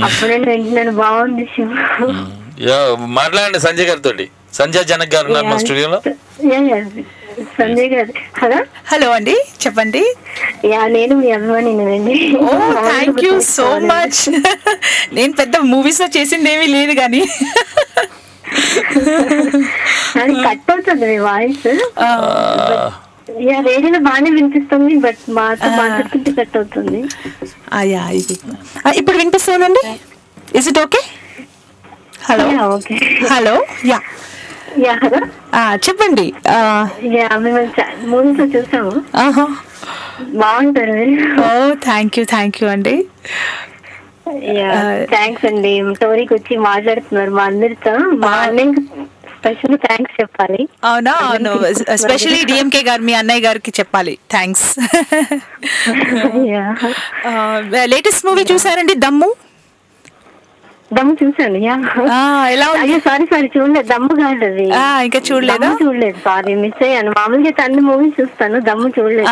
అప్పుడే వింటున్నాను. బాగుంది షో. మాట్లాడండి సంజయ్ గారితో. సంజయ్ జనక్ గారు ఉన్నారు మా స్టూడియోలో. సంజయ్ గారు. హలో అండి, చెప్పండి. నేను మీ అభిమానినండి. Thank you so much. నేను పెద్ద మూవీస్ లో చేసింది ఏమీ లేదు కానీ కట్ అవుతుంది మీ వాయిస్. రేడియోలో బాగానే వినిపిస్తుంది, బట్ మాతో మాట్లాడుతుంటే కట్ అవుతుంది. ఇప్పుడు వినిపిస్తుందండి. Is it okay? Hello. Okay. Hello. చెప్పండి. మూవీస్ లో చూసాము, బాగుంటుంది. థ్యాంక్ యూ అండి. థ్యాంక్స్ అండి, స్టోరీకి వచ్చి మాట్లాడుతున్నారు మా అందరితో. మా అన్నయ్య స్పెషల్ థ్యాంక్స్ చెప్పాలి. అవునా? అవును, ఎస్పెషల్లీ డిఎంకే గారు, మీ అన్నయ్య గారికి చెప్పాలి థ్యాంక్స్. లేటెస్ట్ మూవీ చూసారండి, దమ్ము? దమ్ము చూసాను. ఎలా ఉంది? సారీ చూడలేదు. దమ్ము కాదు అది. ఇంకా చూడలేదు. సారీ, మిస్ అయ్యాను. మామూలుగా అన్ని మూవీస్ చూస్తాను, దమ్ము చూడలేదు.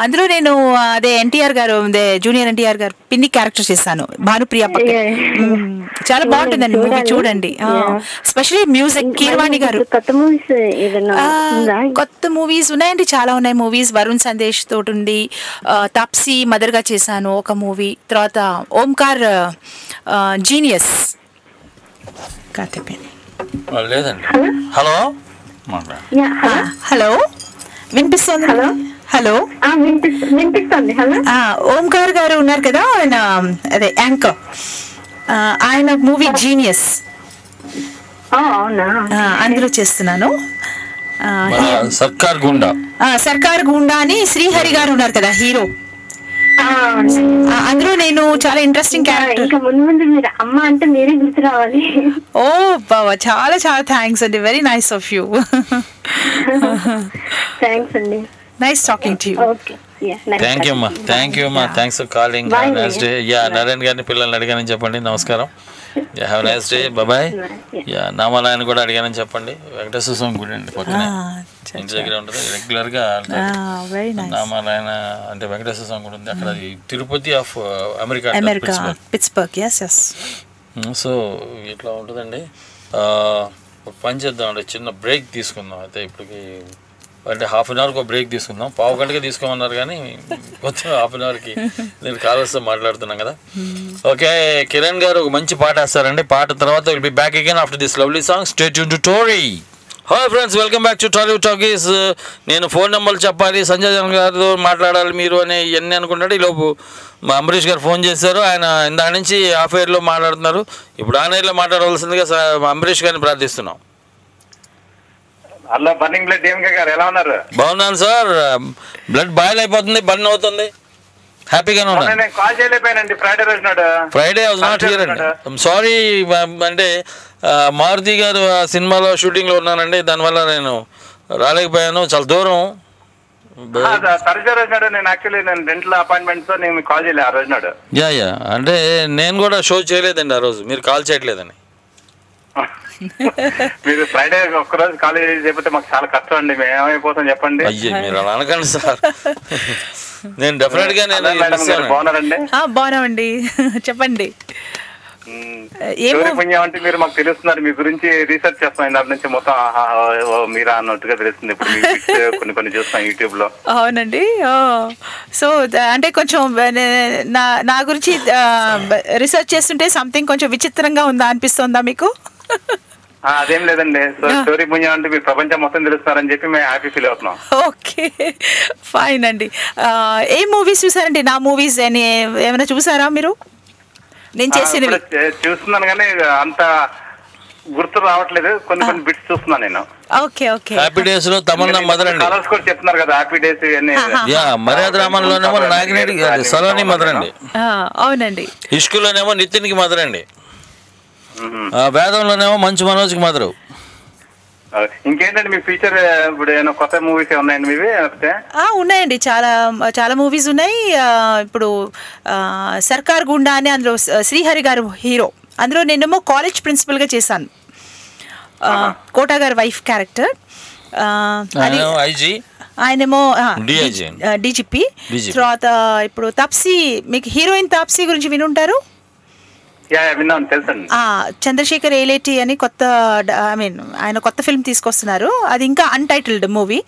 అందులో నేను అదే ఎన్టీఆర్ గారు, జూనియర్ ఎన్టీఆర్ గారు పిన్ని క్యారెక్టర్ చేశాను, భానుప్రియ. చాలా బాగుంటుందండి మూవీ, చూడండి. స్పెషల్లీ మ్యూజిక్ కీరవాణి గారు. కొత్త మూవీస్ ఉన్నాయండి, చాలా ఉన్నాయి మూవీస్. వరుణ్ సందేశ్ తోటి ఉంది, తాప్సీ మదర్ గా చేశాను ఒక మూవీ. తర్వాత ఓంకార్ జీనియస్. లేదండి. హలో హలో, వినిపిస్తుంది? హలో, వినిపిస్తుంది. ఓంకార్ గారు ఉన్నారు కదా, ఆయన అదే యాంకర్, ఆయన మూవీ జీనియస్ అందులో చేస్తున్నాను. సర్కార్ గుండా అని శ్రీహరి గారు ఉన్నారు కదా హీరో, అందులో నేను చాలా ఇంట్రెస్టింగ్ క్యారెక్టర్. ముందు మీరు అమ్మ అంటే మీరే గుర్తు రావాలి. ఓ బాబా, చాలా థ్యాంక్స్ అండి, very nice of you. Thanks అండి, nice talking to you. Thank you అమ్మా, thanks for calling. Nice day. Narayana గారిని పిల్లల్ని అడిగానని చెప్పండి, నమస్కారం. Have nice day, bye. నామాలయాన్ని కూడా అడిగానని చెప్పండి. వెంకటేశ్వర స్వామి గుడి అండి, పక్కనే ఇంటి దగ్గర ఉంటుంది, రెగ్యులర్ గా నామాలయన అంటే వెంకటేశ్వర స్వామి గుడి ఉంది అక్కడ. అది Tirupati of America, Pittsburgh. So ఇట్లా ఉంటుందండి. పని చేద్దాం అంటే చిన్న బ్రేక్ తీసుకుందాం. అయితే ఇప్పటికి అంటే హాఫ్ అన్ అవర్కి ఒక బ్రేక్ తీసుకుందాం. పావు గంటకే తీసుకోమన్నారు కానీ మొత్తం హాఫ్ అన్ అవర్కి నేను కాలర్స్తో మాట్లాడుతున్నాం కదా. ఓకే, కిరణ్ గారు ఒక మంచి పాట వేస్తారండి. పాట తర్వాత will be back again after this lovely song. Stay tuned to Tori. Hi friends, welcome back to Tollywood talkies. నేను ఫోన్ నెంబర్లు చెప్పాలి, సంజయ్ దత్ గారితో మాట్లాడాలి మీరు అని ఇవన్నీ అనుకుంటాడు. ఈలోపు మా అంబరీష్ గారు ఫోన్ చేశారు. ఆయన ఇందా నుంచి హాఫ్ ఎయిర్లో మాట్లాడుతున్నారు. ఇప్పుడు ఆన్ ఎయిర్లో మాట్లాడవలసిందిగా అంబరీష్ గారిని ప్రార్థిస్తున్నాం. హలో బర్నింగ్ బ్లడ్ డిఎంకే గారు, ఎలా ఉన్నారు? బాగున్నాను సార్. బ్లడ్ బాయిల్ అయిపోతుంది, బర్న్ అవుతుంది. హ్యాపీగానే ఉన్నాను. నేను కాల్ చేయలేకపోయానండి ఫ్రైడే రోజు నాడు. ఫ్రైడే వాజ్ నాట్ హియర్ అండి. సారీ, అంటే మారుతి గారు ఆ సినిమాలో షూటింగ్లో ఉన్నానండి, దానివల్ల నేను రాలేకపోయాను. చాలా దూరం. థర్స్డే రోజు నాడు నేను యాక్చువల్లీ నేను డెంటల్ అపాయింట్మెంట్తో నేను కాల్ చేయలేదు ఆ రోజు నాడు. యా అంటే నేను కూడా షో చేయలేదండి ఆ రోజు, మీరు కాల్ చేయట్లేదని. మీరు ఫ్రైడే ఒక్కరోజు కాలేజ్ చేయకపోతే మాకు చాలా కష్టం అండి. మేము ఏమైపోతాం చెప్పండి. అయ్యే మీరు అలా అనకండి సార్. నేను డెఫినెట్ గా నేను బాగున్నారండి? బాగున్నామండి, చెప్పండి. పుణ్యం అంటే మీరు మాకు తెలుస్తున్నారు, మీ గురించి రీసెర్చ్ చేస్తాం దాని నుంచి మొత్తం మీరా అన్నట్టుగా తెలుస్తుంది. ఇప్పుడు కొన్ని చూస్తాం యూట్యూబ్ లో. అవునండి. సో అంటే కొంచెం నా గురించి రీసెర్చ్ చేస్తుంటే సంథింగ్ కొంచెం విచిత్రంగా ఉందా అనిపిస్తుందా మీకు? అదేం లేదండి. సో స్టోరీ పుణ్యం అంటే మీరు ప్రపంచం మొత్తం తెలుస్తున్నారని చెప్పి మేము హ్యాపీ ఫీల్ అవుతున్నాం. ఓకే, ఫైన్ అండి. ఏ మూవీస్ చూసారండి? నా మూవీస్ ఏమైనా చూసారా మీరు? నేను చేసినవి చూస్తున్నాను కానీ అంత గుర్తు రావట్లేదు. కొన్ని బిట్స్ చూస్తున్నాను నేను. Okay okay. హ్యాపీ డేస్ లో తమన్నా మదర్ అండి. కలర్స్ కూడా చెప్తున్నారు కదా హ్యాపీ డేస్ ఇవన్నీ. మర్యాద రామన్లోనేమో నాగినేడి సలోని మదర్ అండి. అవునండి. ఇష్కులోనేమో నితిన్కి మదర్ అండి. వేదంలోనేమో మంచు మనోజ్కి మదరు. ఇంకేంటండి మీ ఫ్యూచర్ ఇప్పుడు ఏమైనా కొత్త మూవీస్ ఉన్నాయండి మీవి? ఉన్నాయండి, చాలా చాలా మూవీస్ ఉన్నాయి. ఇప్పుడు సర్కార్ గుండా అని, అందులో శ్రీహరి గారు హీరో. అందులో నేనేమో కాలేజ్ ప్రిన్సిపల్గా చేశాను, కోటా గారి వైఫ్ క్యారెక్టర్. ఆయనేమో డీజీపీ. తర్వాత ఇప్పుడు తాప్సీ, మీకు హీరోయిన్ తాప్సీ గురించి వినుంటారు. చంద్రశేఖర్ ఏలేటి అని కొత్త, ఆయన కొత్త ఫిల్మ్ తీసుకొస్తున్నారు. అది ఇంకా అన్టైటిల్డ్ మూవీ.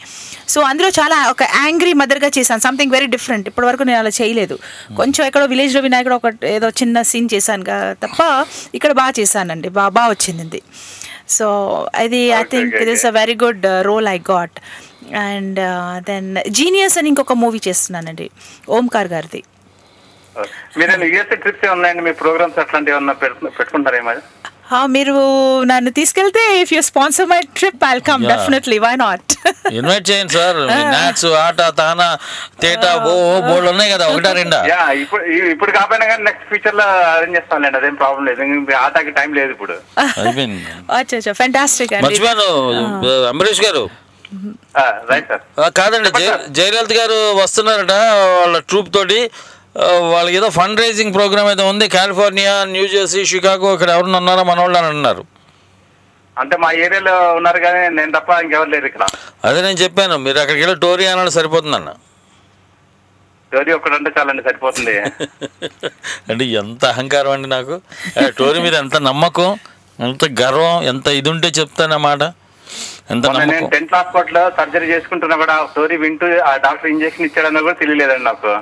సో అందులో చాలా ఒక యాంగ్రీ మదర్గా చేశాను, సంథింగ్ వెరీ డిఫరెంట్. ఇప్పటి వరకు నేను అలా చేయలేదు. కొంచెం ఎక్కడో విలేజ్లో వినాయకుడు ఒక ఏదో చిన్న సీన్ చేశాను తప్ప ఇక్కడ బాగా చేశానండి, బాగా వచ్చింది. సో అది I think it is a very good role I got. And then genius అని ఇంకొక మూవీ చేస్తున్నానండి, ఓంకార్ గారిది. మీరు యూఎస్ఏ ట్రిప్స్ ఉన్నాయండి, మీ ప్రోగ్రామ్స్ అట్లాంటివి ఏమన్నా పెట్టుకుంటారేమో? మీరు నన్ను తీసుకెళ్తే if you sponsor my trip I'll come definitely, why not? Invite చేయండి సార్. మ్యాథ్స్, ఆట, తానా, తేటా, బోర్డు ఉన్నాయి కదా, ఒకటా రెండా? ఇప్పుడు కాకపోయినా కానీ నెక్స్ట్ ఫ్యూచర్ లో అరేంజ్ చేస్తానులేండి, అదేం ప్రాబ్లం లేదు. ఆటకి టైం లేదు ఇప్పుడు. అచ్చా, ఫెంటాస్టిక్ అండి. మర్చిపోయాను అంబరీష్ గారు. Right sir. కాదండి, జయలలిత గారు వస్తున్నారట వాళ్ళ ట్రూప్ తోటి. వాళ్ళకి ఏదో ఫండ్ రైజింగ్ ప్రోగ్రామ్ ఏదో ఉంది, కాలిఫోర్నియా, న్యూజెర్సీ, షికాగో. ఇక్కడ ఎవరు ఉన్నారా మన వాళ్ళు అని అన్నారు. అంటే మా ఏరియాలో ఉన్నారు కానీ నేను తప్ప ఇంకెవరు లేరు ఇక్కడ. అదే నేను చెప్పాను, మీరు అక్కడికి వెళ్ళి టోరీ అన్నాడు సరిపోతుందన్న. టోరీ ఒక్కడంటే చాలండి, సరిపోతుంది. అంటే ఎంత అహంకారం అండి నాకు. టోరీ మీద ఎంత నమ్మకం, ఎంత గర్వం, ఎంత ఇది ఉంటే చెప్తానన్నమాట. ఎంత నమ్మకం. 10th హాస్పిటల్ లో సర్జరీ చేసుకుంటున్నా కూడా టోరీ వింటూ ఆ డాక్టర్ ఇంజెక్షన్ ఇచ్చాడన్నా కూడా తెలియలేదండి నాకు.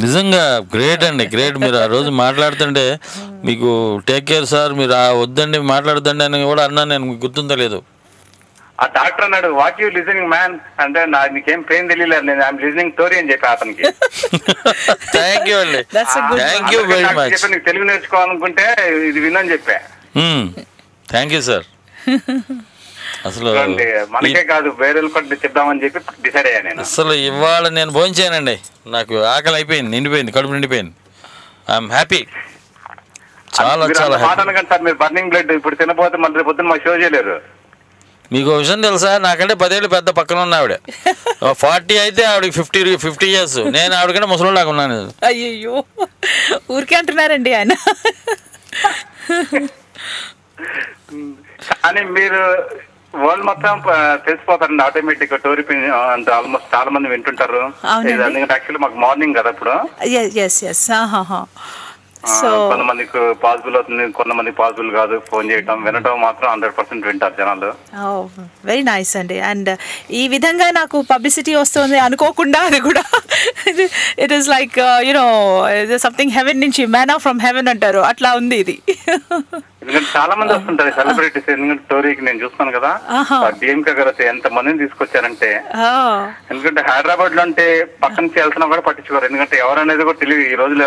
నిజంగా గ్రేట్ అండి, గ్రేట్. మీరు ఆ రోజు మాట్లాడుతుంటే మీకు టేక్ కేర్ సార్, మీరు వద్దండి మాట్లాడదండి అని కూడా అన్నాను నేను, మీకు గుర్తుందో లేదు. ఆ డాక్టర్ అన్నాడు వాట్ యూ లిజనింగ్ మ్యాన్ అంటే, నీకేం పెయిన్ తెలియలేదు, నేను ఐఎమ్ లిజనింగ్ స్టోరీ అని చెప్పి అతనికి. థ్యాంక్ యూ అండి, థ్యాంక్ యూ వెరీ మచ్. నీకు తెలుగు నేర్చుకోవాలనుకుంటే ఇది వినని చెప్పా. Thank you sir. అసలు మనకే కాదు వేరే కూడా చెప్దామని చెప్పి డిసైడ్ అయ్యా నేను. అసలు ఇవాళ నేను భోంచేయనండి, నాకు ఆకలి అయిపోయింది, నిండిపోయింది, కడుపు నిండిపోయింది. ఐఎమ్ హ్యాపీ, చాలా చాలా మాట అనకండి సార్. మీరు బర్నింగ్ బ్లడ్ ఇప్పుడు తినపోతే మళ్ళీ పొద్దున్న మా షో చేయలేరు. మీకు విషయం తెలుసా, నాకంటే 10 ఏళ్ళు పెద్ద పక్కన ఉన్న ఆవిడ 40 అయితే ఆవిడకి 50 years. నేను ఆవిడకంటే ముసలిలాగా ఉన్నాను. అయ్యో, ఊరికే అంటున్నారండి ఆయన. కానీ మీరు వరల్డ్ మొత్తం తెలిసిపోతారండి ఆటోమేటిక్ గా. టోరీ అంటే ఆల్మోస్ట్ చాలా మంది వింటుంటారు. యాక్చువల్లీ మాకు మార్నింగ్ కదా ఇప్పుడు. కొంతమందికి పాసిబుల్ అవుతుంది, కొంతమందికి పాసిబుల్ కాదు. ఫోన్ చేయటం వినటం మాత్రం 100% వింటారు జనాలు. వెరీ నైస్ అండి. అండ్ ఈ విధంగా నాకు పబ్లిసిటీ వస్తుంది అనుకోకుండా, అది కూడా it is like you know something heaven నుంచి, మ్యానా ఫ్రమ్ హెవెన్ అంటారు, అట్లా ఉంది ఇది. ఎందుకంటే చాలా మంది వస్తుంటారు సెలబ్రిటీస్. ఎందుకంటే స్టోరీకి నేను చూస్తాను కదా, డిఎంకే గారు ఎంత మందిని తీసుకొచ్చారంటే. ఎందుకంటే హైదరాబాద్ లో అంటే పక్కన నుంచి వెళ్తున్నా కూడా పట్టించుకోరు, ఎందుకంటే ఎవరనేది కూడా తెలియదు. ఈ రోజులు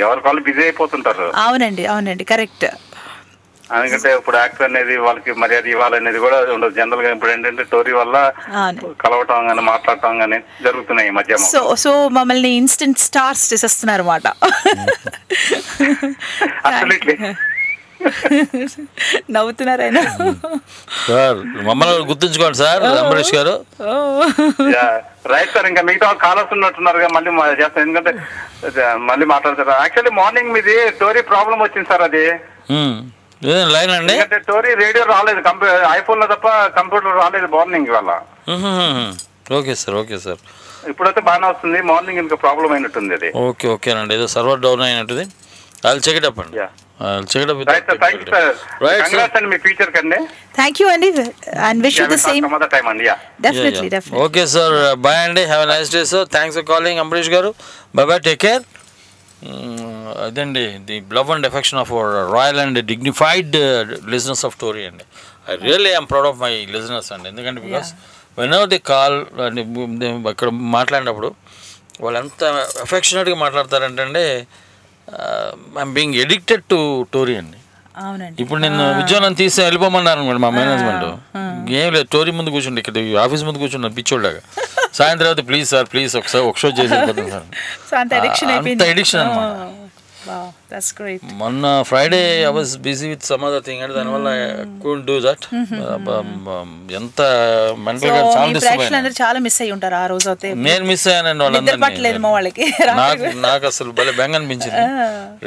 ఎవరి వాళ్ళు బిజీ అయిపోతుంటారు. అవునండి అవునండి కరెక్ట్. ఎందుకంటే ఇప్పుడు యాక్టర్ అనేది వాళ్ళకి మర్యాద ఇవ్వాలనేది కూడా ఉండదు జనరల్ గా. ఇప్పుడు ఏంటంటే స్టోరీ వల్ల కలవటం గానీ మాట్లాడటం గానీ జరుగుతున్నాయి ఈ మధ్య. సో మమ్మల్ని ఇన్స్టెంట్ స్టార్స్ చేసేస్తున్నారు అన్నమాట. నవ్వుతున్నారు ఆయన. సార్ మమ్మల్ని గుర్తుంచుకోండి సార్ అంబరీష్ గారు. Right sir. ఇంకా మిగతా కాలర్స్ ఉన్నట్టున్నారు, మళ్ళీ చేస్తాను ఎందుకంటే మళ్ళీ మాట్లాడతారు. యాక్చువల్లీ మార్నింగ్ మీది స్టోరీ ప్రాబ్లం వచ్చింది సార్. అది లైన్ అండి, స్టోరీ రేడియో రాలేదు, ఐఫోన్ లో తప్ప కంప్యూటర్ రాలేదు మార్నింగ్ వల్ల. Okay sir okay sir. ఇప్పుడైతే బాగానే వస్తుంది, మార్నింగ్ ఇంకా ప్రాబ్లం అయినట్టుంది అది. ఓకే ఓకేనండి, ఏదో సర్వర్ డౌన్ అయినట్టుంది. I'll check it up అండి. I'll check it up with right sir. Thank you sir. Right, congrats and me future కండి. Thank you అండి and wish you the same. Some other time అండి. Definitely definitely. Okay sir, bye అండి, have a nice day sir. Thanks for calling Ambarish garu. Bye bye, take care. అదండి the love and affection of our royal and dignified listeners of Tori అండి. I really I'm proud of my listeners అండి. ఎందుకంటే because whenever the call అక్కడ మాట్లాడినప్పుడు వాళ్ళు ఎంత ఎఫెక్షనేట్గా మాట్లాడతారంటే I'm being addicted to Tori అండి. ఇప్పుడు నేను ఉద్యోగం తీసి వెళ్ళిపోమన్నారు అనమాట మా మేనేజ్మెంట్. ఏం లేదు, టోరీ ముందు కూర్చుండి, ఇక్కడ ఆఫీస్ ముందు కూర్చున్నాను పిచ్చోళ్ళగా. సాయంత్రం అయితే ప్లీజ్ సార్ ప్లీజ్ ఒకసారి ఒక షో చేసి వెళ్ళిపోతాను సార్. అంత ఎడిక్షన్ అనమాట. మొన్న Friday I was busy with some other thing అంటే దానివల్ల కుడ్ డూ దట్. ఎంత మెంటల్ గా చాలా మిస్ అయ్యి ఉంటారు ఆ రోజు. అయితే నేను మిస్ అయ్యానండి వాళ్ళందరినీ. నాకు అసలు భలే బెంగ అనిపించింది.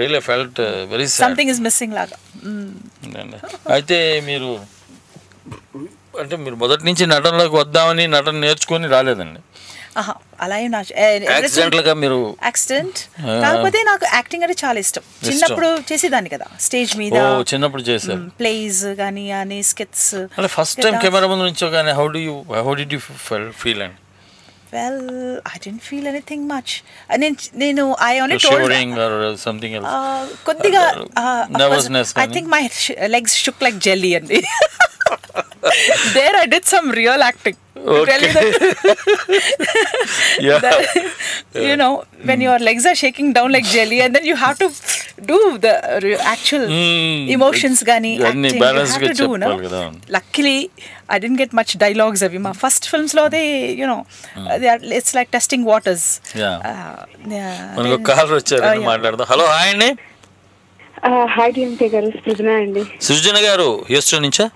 Really felt very sad, something is missing లాగా. అయితే మీరు అంటే మీరు మొదటి నుంచి నటనలోకి వద్దామని నటన నేర్చుకొని రాలేదండి? అలా యాక్సిడెంట్లుగా మీరు యాక్సిడెంట్ కాకపోతే నాకు యాక్టింగ్ అంటే చాలా ఇష్టం. చిన్నప్పుడు చేసేదాన్ని కదా స్టేజ్ మీద. చిన్నప్పుడు చేశారు ప్లేస్ కానీ అని స్కెట్స్. ఫస్ట్ టైం కెమెరా ముందు నుంచో కానీ how did you feel and? Well, I didn't feel anything much. నేను I only told shivering or something else. కొద్దిగా nervousness. I think my legs shook like jelly and there I did some real acting. Okay. That, you know, when your legs are shaking down like jelly and then you have to do the actual emotions gani acting you have to do, no? Luckily I didn't get much dialogues avi ma first films lo they, you know, they are, it's like testing waters. మనకు call వచ్చారు మాట్లాడదాం. Hello hi అండి. Hi DMK గారు, సృజన అండి. సృజన గారు Houston నుంచా?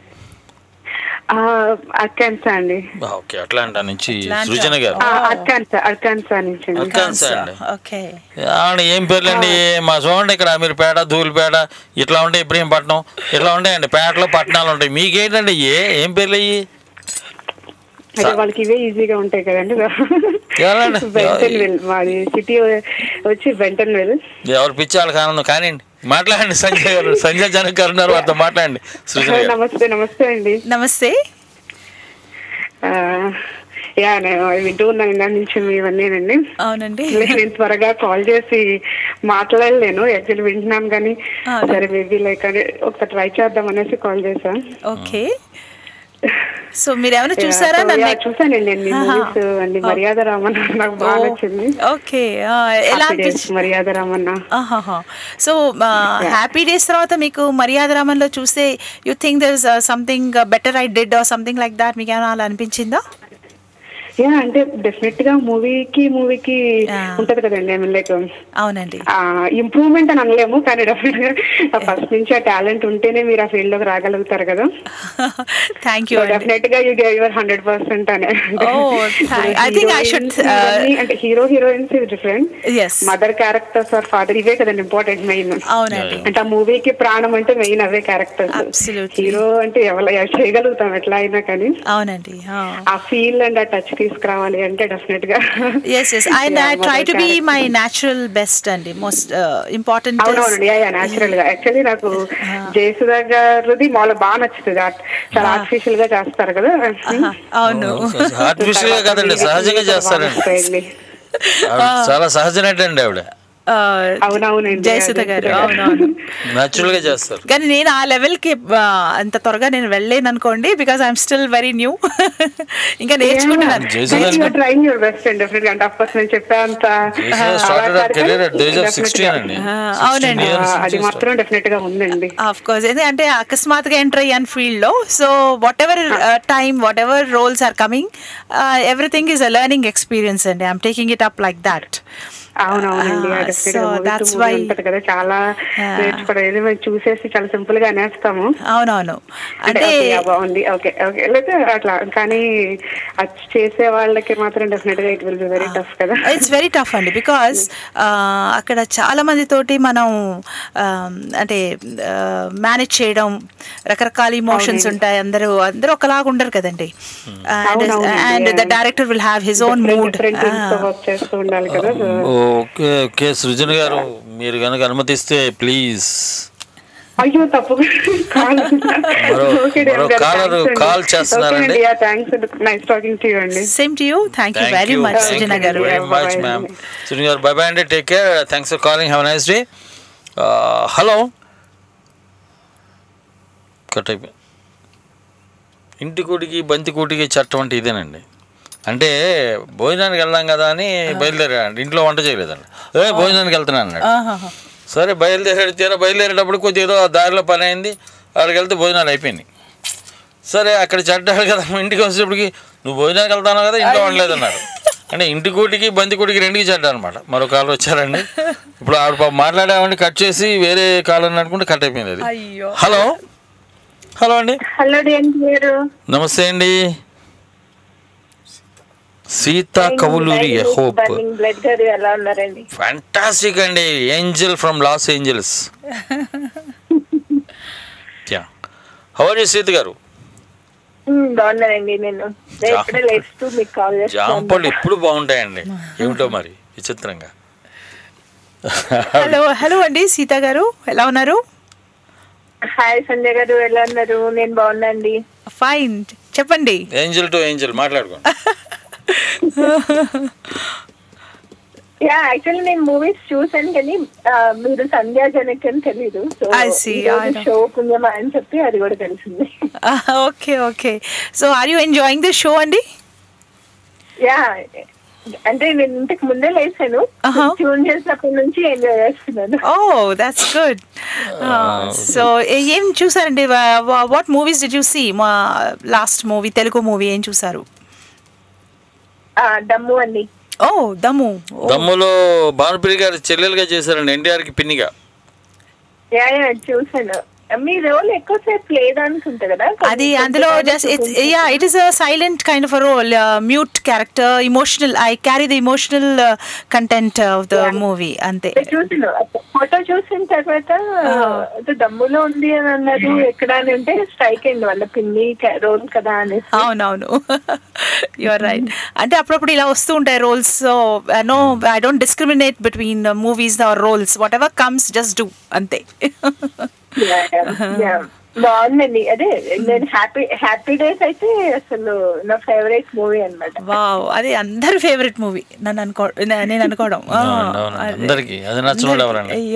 అర్కాన్సా అండి. Okay, Atlanta నుంచి సృజన గారు. అర్కాన్సా నుంచి. అర్కాన్సా అండి. ఏం పేర్లండి మా చూడండి, ఇక్కడ అమీర్పేట, ధూళిపేట ఇట్లా ఉంటాయి, ఇబ్రహీంపట్నం ఇట్లా ఉంటాయండి. పేటలో పట్టణాలు ఉంటాయి. మీకేంటండి ఏం పేర్లు అయ్యి? వాళ్ళకి ఇవే ఈజీగా ఉంటాయి కదండి. మాది సిటీ వచ్చి బెంటన్వెల్. ఎవరు పిచ్చి వాళ్ళకి ఆనందం. కానివ్వండి, మాట్లాడండి. సంజయ్ గారు, సంజయ్ జనక్ గారు ఉన్నారు, వారితో మాట్లాడండి. నమస్తే. నమస్తే అండి. నమస్తే. నేను వింటూ ఉన్నాను ఇందా నుంచి ఇవన్నీనండి. అవునండి. నేను త్వరగా కాల్ చేసి మాట్లాడలేను, యాక్చువల్లీ వింటున్నాను కానీ సరే మేబీ లైక్ ఒకసారి ట్రై చేద్దాం అనేసి కాల్ చేశాను. ఓకే, సో మీరు ఏమైనా చూసారా? చూసానండి నేను మూవీస్ అండి. మర్యాద రామన్న నాకు బాగా నచ్చింది. ఓకే, ఎలా అనిపించింది మర్యాద రామన్న? సో హ్యాపీ డేస్ తర్వాత మీకు మర్యాద రామన్లో చూస్తే you think there is something better I did or something like that, మీకు ఏమైనా అలా అనిపించిందా? అంటే డెఫినెట్ గా మూవీకి ఉంటది కదండి. ఐ మీన్ లైక్ అవునండి ఇంప్రూవ్మెంట్ అని అనలేము, కానీ డెఫినెట్ గా ఫస్ట్ నుంచి ఆ టాలెంట్ ఉంటేనే మీరు ఆ ఫీల్డ్ లోకి రాగలుగుతారు కదా. Thank you. డెఫినెట్ గా యూ గివ్ యువర్ 100% అనే. అంటే hero heroines is different, mother characters are father ఇవే కదండి ఇంపార్టెంట్ మెయిన్. అవునండి. అంటే ఆ మూవీకి ప్రాణం అంటే మెయిన్ అవే క్యారెక్టర్స్. హీరో అంటే ఎవరు చేయగలుగుతాం ఎట్లా అయినా, కానీ అవునండి ఆ ఫీల్ అండ్ ఆ టచ్ తీసుకురావాలి అంటే డెఫినెట్ గా. yes I try to be my natural best and most important. అవునండి, న్యాచురల్ గా. యాక్చువల్లీ నాకు జయసుధ గారిది మాలో బాగా నచ్చుతుంది. చాలా ఆర్టిఫిషియల్ గా చేస్తారు కదా. అవును, ఆర్టిఫిషియల్ గా కాదండి, సహజంగా చేస్తారండి. చాలా సహజ నటి అండి ఆవిడ. జయసుధ గారు. అవునవును, న్యాచురల్ గా చేస్తారు. కానీ నేను ఆ లెవెల్ కి అంత త్వరగా నేను వెళ్ళలేను అనుకోండి, because I'm still very new. ఇంకా నేర్చుకుంటున్నాను. అవునండి, అది మాత్రం డెఫినెట్ గా ఉందండి. ఆఫ్ కోర్స్, ఎందుకంటే అకస్మాత్తుగా ఎంటర్ అయ్యాను ఫీల్డ్ లో. So whatever time, whatever roles are coming, everything is a learning experience అండి. I'm taking it up like that. అవునవునండి, కదా చాలా నేర్చుకోవడం. మేము చూసేసి చాలా సింపుల్ గా అనేస్తాము. అవునవును, అంటే బాగుంది, ఓకే ఓకే లేదా అట్లా. కానీ అది చేసే వాళ్ళకి మాత్రం డెఫినెట్ గా it will be very tough కదా. ఇట్స్ వెరీ టఫ్ అండి, బికాస్ అక్కడ చాలా మంది తోటి మనం అంటే మేనేజ్ చేయడం, రకరకాల ఇమోషన్స్ ఉంటాయి. అందరూ ఒకలాగా ఉండరు కదండి. And the director will have his own mood. చేస్తూ ఉండాలి కదా. ఓకే ఓకే, సృజన గారు మీరు కనుక అనుమతిస్తే ప్లీజ్. అయ్యో తప్పకుండా కాల్ చేస్తున్నారండి. Same to you, thank you very much Srujana garu. Srujana garu, bye bye అండి, take care, thanks for calling, have a nice day. Hello, cut అయిపోయింది. ఇంటి కూటికి బంతి కూటికి చట్టం అంటే ఇదేనండి. అంటే భోజనానికి వెళ్దాం కదా అని బయలుదేరాడు, ఇంట్లో వంట చేయలేదండి. భోజనానికి వెళ్తున్నాను అన్నాడు. సరే బయలుదేరేటప్పుడు కొద్దిగా ఏదో దారిలో పని అయింది, అక్కడికి వెళ్తే భోజనాలు అయిపోయినాయి. సరే అక్కడ చెడ్డాడు కదా, ఇంటికి వచ్చేటప్పటికి నువ్వు భోజనానికి వెళ్తాను కదా, ఇంట్లో వండలేదన్నారు. అంటే ఇంటి కూటికి బంతి కూటికి రెండుకి చెడ్డా అనమాట. మరో కాలు వచ్చారండి. ఇప్పుడు ఆవిడ మాట్లాడామండి, కట్ చేసి వేరే కాలు అని అనుకుంటే కట్ అయిపోయింది అది. హలో హలో అండి. నమస్తే అండి. సీతా కవులూరి హోప్. ఫ్యాంటాస్టిక్ అండి. Angel from Los Angeles. How are you Seetha గారు? బాగున్నానండి. నేను జాంపళ్ళు ఎప్పుడు బాగుంటాయండి, ఏమిటో మరి విచిత్రంగా. హలో అండి సీత గారు, ఎలా ఉన్నారు? హాయ్ సంజయ్ గారు, ఎలా ఉన్నారు? నేను బాగున్నా అండి. ఫైన్, చెప్పండి. ఏంజల్ టు ఏంజల్ మాట్లాడుకోండి. యా, యాక్చువల్లీ నేను మూవీస్ చూసాను కానీ మీరు సంధ్యా జనక్ అని తెలీదు. సో షో పుణ్యమా అని చెప్పి అది కూడా తెలిసింది. Okay okay, so are you enjoying the show అండి? యా, అంటే నేను ఇంతకు ముందే లేసాను, ట్యూన్ చేసినప్పటి నుంచి ఎంజాయ్ చేస్తున్నాను. ఓ దట్స్ గుడ్. సో ఏం చూసారండి? What movies did you see? మా లాస్ట్ మూవీ, తెలుగు మూవీ ఏం చూసారు? దమ్ము అండి. ఓ దమ్ము. దమ్ములో భానుప్రియ గారు చెల్లెలుగా చేశారండి, ఎన్టీఆర్ కి పిన్నిగా. యా యా చూసాను. మీ రోల్ ఎక్కువసేపు లేదనుకుంటా కదా అది. అందులో just it is a silent kind of a role, mute character, emotional. I carry the emotional content of the movie, అంతే. చూసిన ఫోటో చూసిన తర్వాత దమ్ములో ఉంది అని అన్నారు, ఎక్కడ అని అంటే స్ట్రైక్ అయింది వాళ్ళ పిన్ని రోల్ కదా అని. అవునవును, యువర్ రైట్. అంటే అప్పుడప్పుడు ఇలా వస్తూ ఉంటాయి roles. So no, I don't discriminate between movies or roles. Whatever comes just do, అంతే. బాగుందండి. అదే నేను హ్యాపీ డేస్ అయితే అసలు నా ఫేవరెట్ మూవీ అన్నమాట. వావ్, అదే అందరి ఫేవరెట్ మూవీ నేను అనుకోవడం.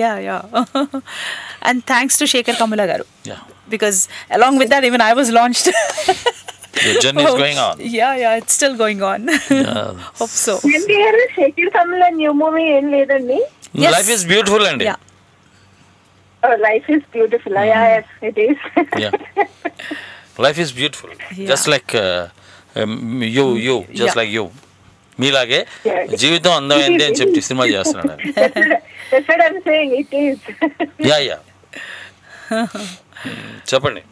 Yeah yeah, and thanks to Shekhar Kammula garu, because along with that even I was launched. Your journey is going on. Yeah, it's still going on. Hope so. Sekhar Kammula new movie ఏం లేదండి. Life is beautiful అండి. Yeah. Oh, life is beautiful. Yes, it is. Yeah. Life is beautiful. Yeah. Just like you, just yeah. Like you. మీలాగే జీవితం అందమైంది అని చెప్పి cinema చేస్తున్నాడు. That's what I'm saying. It is. Yeah. చెప్పండి.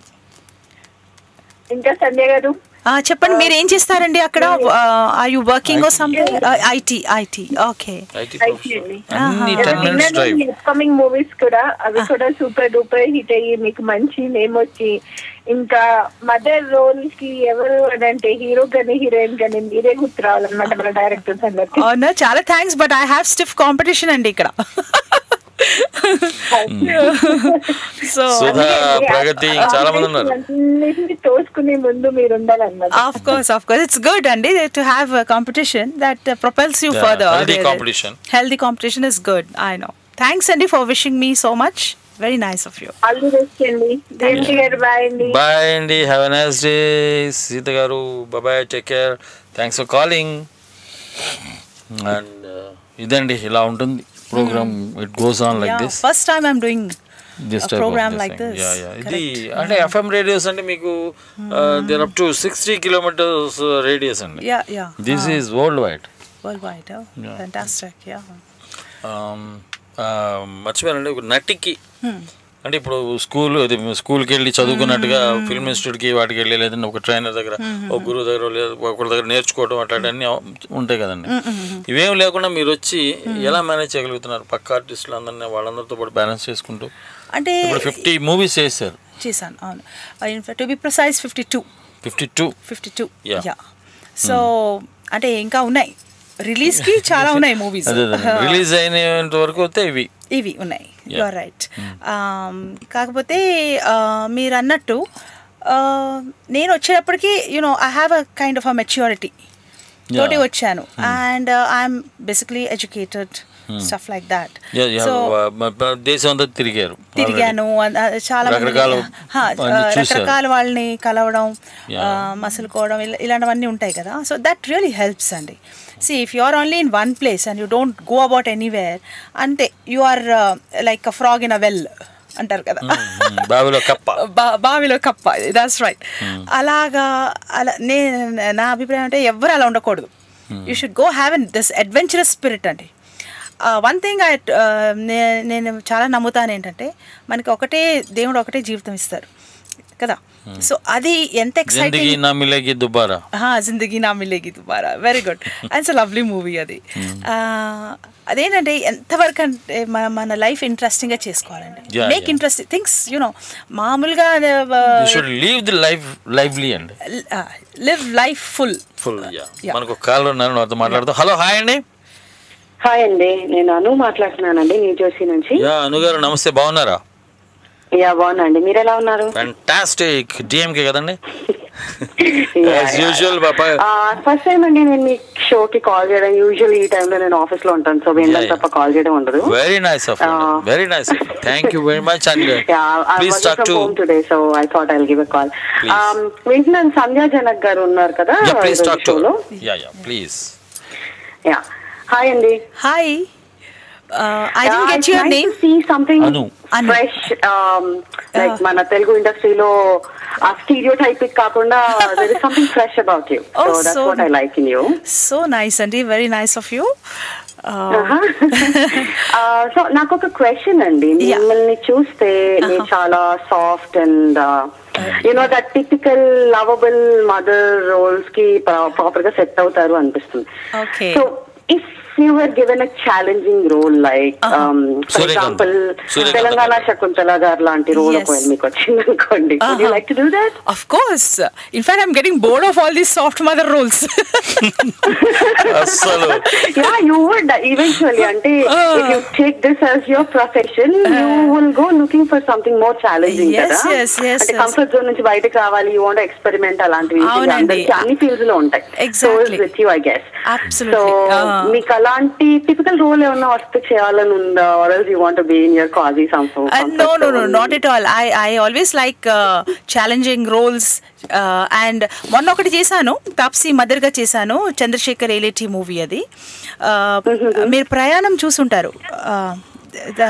ఇంకా సంజయ్ గారు చెప్పండి, మీరు ఏం చేస్తారండి అక్కడ? Are you working or something? IT. Okay. Upcoming movies కూడా అవి కూడా సూపర్ డూపర్ హిట్ అయ్యి మీకు మంచి నేమ్ వచ్చి, ఇంకా మదర్ రోల్ కి ఎవరు అంటే హీరో కానీ హీరోయిన్ కానీ మీరే గుర్తు రావాలన్నమాట మన డైరెక్టర్స్ అందరికి. అవునా, చాలా thanks. But I have stiff competition అండి ఇక్కడ. సో ప్రగతి చాలా మంది ఉన్నారు. తోసుకునే ముందు మీరు ఉండాలన్నమాట. ఆఫ్ కోర్స్ ఇట్స్ గుడ్ అండి to have competition that propels you further. Healthy competition is good. I know. Thanks అండి for wishing me so much. Very nice of you. All the best అండి. Bye అండి. Bye అండి. Have a nice day. Sita garu. Bye bye. Take care. Thanks for calling. And idandi ila untundi program. It goes on like this. First time I'm doing this a program like this. Yeah. Idi ante FM radios ante meeku they're up to 60 kilometers radius andi. Yeah. This is worldwide. Worldwide. Oh, yeah. Fantastic. Yeah. మర్చిపోయానండి ఒక నటికి అంటే ఇప్పుడు స్కూల్కి వెళ్ళి చదువుకున్నట్టుగా film ఇన్స్టిట్యూట్కి వాటికి వెళ్ళి లేదంటే ఒక ట్రైనర్ దగ్గర ఒక గురువు దగ్గర లేదా ఒకరి దగ్గర నేర్చుకోవడం అట్లాంటివన్నీ ఉంటాయి కదండి. ఇవేం లేకుండా మీరు వచ్చి ఎలా మేనేజ్ చేయగలుగుతున్నారు పక్క ఆర్టిస్టులు అందరినీ వాళ్ళందరితో పాటు బ్యాలెన్స్ చేసుకుంటూ? అంటే ఇప్పుడు 50 మూవీస్ చేశాను. అవును. To be precise 52. Yeah. So అంటే ఇంకా ఉన్నాయి, రిలీజ్ కి చాలా ఉన్నాయి మూవీస్. రిలీజ్ అయినంత వరకు అయితే ఇవి ఉన్నాయి. You are right. కాకపోతే మీరు అన్నట్టు నేను వచ్చేటప్పటికి you know I have a kind of a maturity తోటి వచ్చాను. And I'm basically educated, stuff like that. So దేశం అంతా తిరిగాను, చాలా రకరకాల వాళ్ళని కలవడం, మసులుకోవడం, ఇలాంటివన్నీ ఉంటాయి కదా. సో దట్ రియలీ హెల్ప్స్ అండి. See, if you are only in one place and you don't go about anywhere, ante you are like a frog in a well అంటారు కదా, బావిలో కప్ప. That's right. అలాగా నా అభిప్రాయం అంటే ఎవరు అలా ఉండకూడదు. You should go have this adventurous spirit అండి. వన్ థింగ్ నేను చాలా నమ్ముతాను ఏంటంటే మనకి దేవుడు ఒకటే జీవితం ఇస్తారు కదా. సో అది ఎంత ఎక్సైటింగ్. జిందగీ నా మిలేగి దుబారా. Very good. It's lovely movie అది. అదేంటంటే ఎంతవరకు అంటే మన లైఫ్ ఇంట్రెస్టింగ్ గా చేసుకోవాలండి. Make interesting things, you know. మామూలుగా లివ్ లైఫ్ ఫుల్. మనకు కాల్ ఉన్నారు, మాట్లాడుతూ. హలో, హాయ్ అండి. హాయ్ అండి, నేను అను మాట్లాడుతున్నానండి, న్యూ జెర్సీ నుంచి. అను గారు నమస్తే, బాగున్నారా? యా బాగున్నాండి, మీరు ఎలా ఉన్నారు? ఫ్యాంటాస్టిక్. డిఎంకే కదండి యాజ్ యూజువల్. ఫస్ట్ టైం అండి నేను మీ షోకి కాల్ చేయడం. యూజువల్ ఈ టైంలో నేను ఆఫీస్ లో ఉంటాను, సో వినడం తప్ప కాల్ చేయడం ఉండదు. Very nice of you, very nice. Thank you very much. And please talk to today, so I thought I'll give a call. వింటున్నాను, సంధ్యా జనక్ గారు ఉన్నారు కదా please talk to. Yeah please. Yeah hi అండి. Hi. I didn't get your name. See something fresh, like mana Telugu industry lo a stereotypic kaakunda there is something fresh about you. So that's what I like in you. So nice, Andy. Very nice of you. So నాకు ఒక question అండి. మిమ్మల్ని చూస్తే మీరు చాలా soft and that typical lovable mother roles కి proper గా set అవుతారు అనిపిస్తుంది. So if you were given a challenging role, like for example Telangana Shakuntala garu lanti role ఒకవేళ మీకు వచ్చింది అనుకోండి, would you like to do that? Of course. In fact, I'm getting bored of all these soft mother roles. Assalu. Yeah, you would eventually. Ante if you take this as your profession, you will go looking for something more challenging. Yes. Ante comfort zone నుంచి బయటకు రావాలి, you want to experiment అలాంటివి అందరికీ అన్ని fields లో ఉంటాయి. So is with you, I guess. Absolutely. So మీకు అలాంటి టిపికల్ రోల్ ఏమన్నా వస్తే చేయాలని ఉందా, or else you want to be in your quasi something? No, not at all. I always like challenging roles. And మొన్న ఒకటి చేశాను, తాప్సీ మదర్ గా చేశాను, చంద్రశేఖర్ ఏలేటి మూవీ అది. మీరు ప్రయాణం చూసుంటారు.